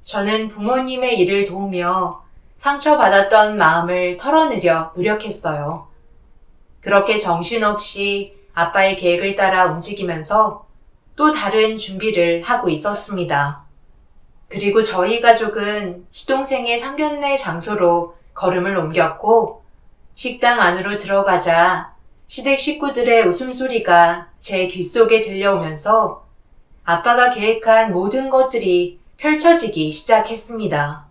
저는 부모님의 일을 도우며 상처받았던 마음을 털어내려 노력했어요. 그렇게 정신없이 아빠의 계획을 따라 움직이면서 또 다른 준비를 하고 있었습니다. 그리고 저희 가족은 시동생의 상견례 장소로 걸음을 옮겼고 식당 안으로 들어가자 시댁 식구들의 웃음소리가 제 귓속에 들려오면서 아빠가 계획한 모든 것들이 펼쳐지기 시작했습니다.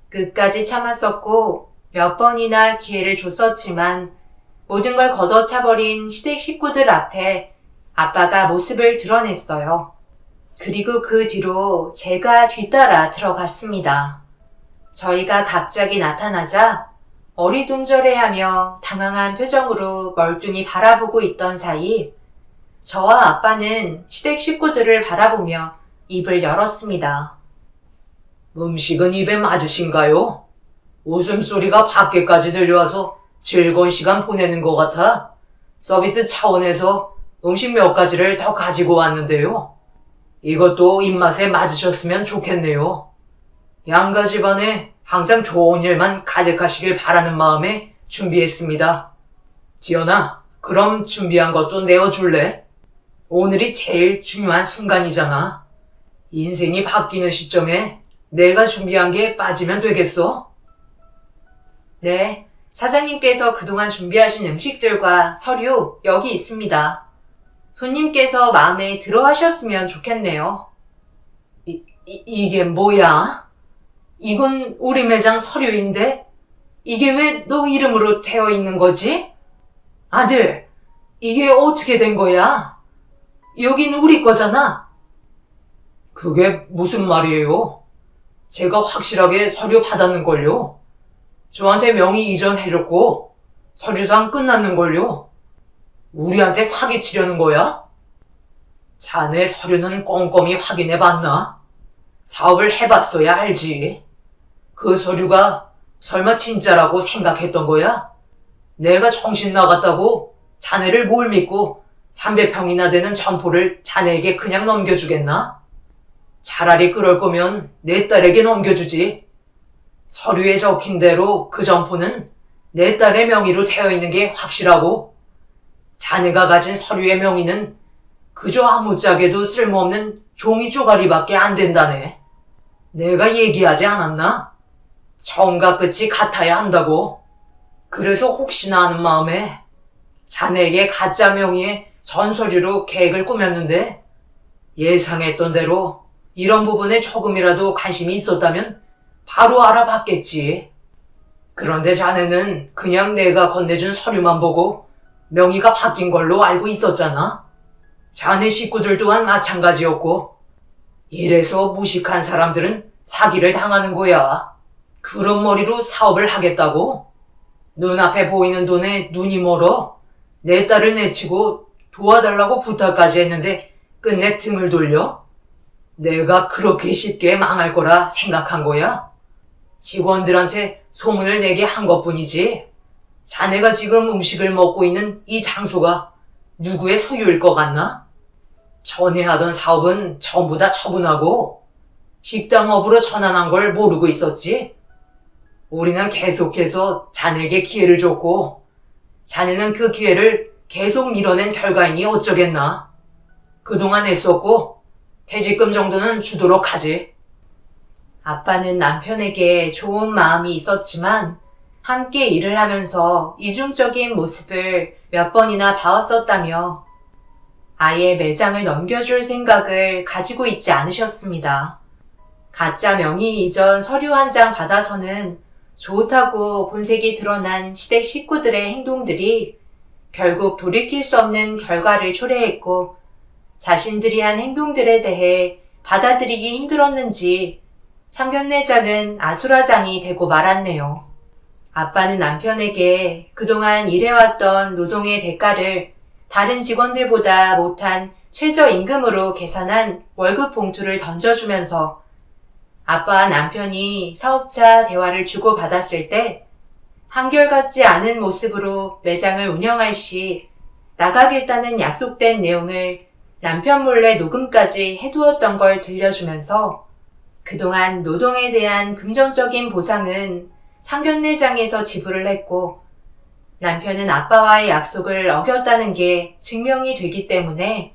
끝까지 참았었고 몇 번이나 기회를 줬었지만 모든 걸 걷어차버린 시댁 식구들 앞에 아빠가 모습을 드러냈어요. 그리고 그 뒤로 제가 뒤따라 들어갔습니다. 저희가 갑자기 나타나자 어리둥절해하며 당황한 표정으로 멀뚱히 바라보고 있던 사이 저와 아빠는 시댁 식구들을 바라보며 입을 열었습니다. 음식은 입에 맞으신가요? 웃음소리가 밖에까지 들려와서 즐거운 시간 보내는 것 같아 서비스 차원에서 음식 몇 가지를 더 가지고 왔는데요. 이것도 입맛에 맞으셨으면 좋겠네요. 양가 집안에 항상 좋은 일만 가득하시길 바라는 마음에 준비했습니다. 지연아, 그럼 준비한 것도 내어줄래? 오늘이 제일 중요한 순간이잖아. 인생이 바뀌는 시점에 내가 준비한 게 빠지면 되겠어? 네, 사장님께서 그동안 준비하신 음식들과 서류 여기 있습니다. 손님께서 마음에 들어 하셨으면 좋겠네요. 이게 뭐야? 이건 우리 매장 서류인데 이게 왜 너 이름으로 되어 있는 거지? 아들, 이게 어떻게 된 거야? 여긴 우리 거잖아. 그게 무슨 말이에요? 제가 확실하게 서류 받았는걸요. 저한테 명의 이전해줬고 서류상 끝났는걸요. 우리한테 사기치려는 거야? 자네 서류는 꼼꼼히 확인해봤나? 사업을 해봤어야 알지. 그 서류가 설마 진짜라고 생각했던 거야? 내가 정신 나갔다고 자네를 뭘 믿고 300평이나 되는 점포를 자네에게 그냥 넘겨주겠나? 차라리 그럴 거면 내 딸에게 넘겨주지. 서류에 적힌 대로 그 점포는 내 딸의 명의로 되어 있는 게 확실하고 자네가 가진 서류의 명의는 그저 아무짝에도 쓸모없는 종이 쪼가리밖에 안 된다네. 내가 얘기하지 않았나? 처음과 끝이 같아야 한다고. 그래서 혹시나 하는 마음에 자네에게 가짜 명의의 전서류로 계획을 꾸몄는데 예상했던 대로 이런 부분에 조금이라도 관심이 있었다면 바로 알아봤겠지. 그런데 자네는 그냥 내가 건네준 서류만 보고 명의가 바뀐 걸로 알고 있었잖아. 자네 식구들 또한 마찬가지였고. 이래서 무식한 사람들은 사기를 당하는 거야. 그런 머리로 사업을 하겠다고? 눈앞에 보이는 돈에 눈이 멀어 내 딸을 내치고 도와달라고 부탁까지 했는데 끝내 등을 돌려? 내가 그렇게 쉽게 망할 거라 생각한 거야? 직원들한테 소문을 내게 한 것뿐이지. 자네가 지금 음식을 먹고 있는 이 장소가 누구의 소유일 것 같나? 전에 하던 사업은 전부 다 처분하고 식당업으로 전환한 걸 모르고 있었지. 우리는 계속해서 자네에게 기회를 줬고 자네는 그 기회를 계속 밀어낸 결과이니 어쩌겠나. 그동안 애썼고 퇴직금 정도는 주도록 하지. 아빠는 남편에게 좋은 마음이 있었지만 함께 일을 하면서 이중적인 모습을 몇 번이나 봐왔었다며 아예 매장을 넘겨줄 생각을 가지고 있지 않으셨습니다. 가짜 명의 이전 서류 한 장 받아서는 좋다고 본색이 드러난 시댁 식구들의 행동들이 결국 돌이킬 수 없는 결과를 초래했고 자신들이 한 행동들에 대해 받아들이기 힘들었는지 상견례장은 아수라장이 되고 말았네요. 아빠는 남편에게 그동안 일해왔던 노동의 대가를 다른 직원들보다 못한 최저임금으로 계산한 월급 봉투를 던져주면서 아빠와 남편이 사업자 대화를 주고받았을 때 한결같지 않은 모습으로 매장을 운영할 시 나가겠다는 약속된 내용을 남편 몰래 녹음까지 해두었던 걸 들려주면서 그동안 노동에 대한 금전적인 보상은 상견례장에서 지불을 했고 남편은 아빠와의 약속을 어겼다는 게 증명이 되기 때문에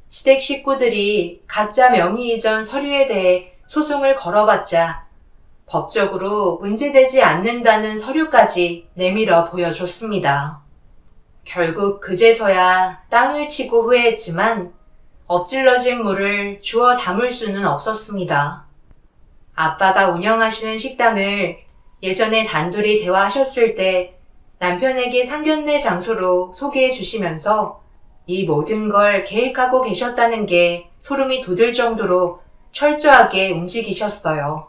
시댁 식구들이 가짜 명의 이전 서류에 대해 소송을 걸어봤자 법적으로 문제되지 않는다는 서류까지 내밀어 보여줬습니다. 결국 그제서야 땅을 치고 후회했지만 엎질러진 물을 주워 담을 수는 없었습니다. 아빠가 운영하시는 식당을 예전에 단둘이 대화하셨을 때 남편에게 상견례 장소로 소개해 주시면서 이 모든 걸 계획하고 계셨다는 게 소름이 돋을 정도로 철저하게 움직이셨어요.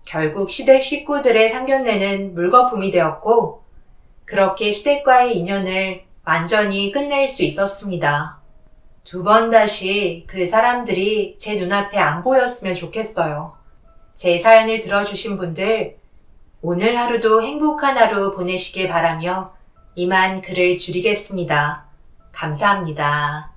결국 시댁 식구들의 상견례는 물거품이 되었고 그렇게 시댁과의 인연을 완전히 끝낼 수 있었습니다. 두 번 다시 그 사람들이 제 눈앞에 안 보였으면 좋겠어요. 제 사연을 들어주신 분들 오늘 하루도 행복한 하루 보내시길 바라며 이만 글을 줄이겠습니다. 감사합니다.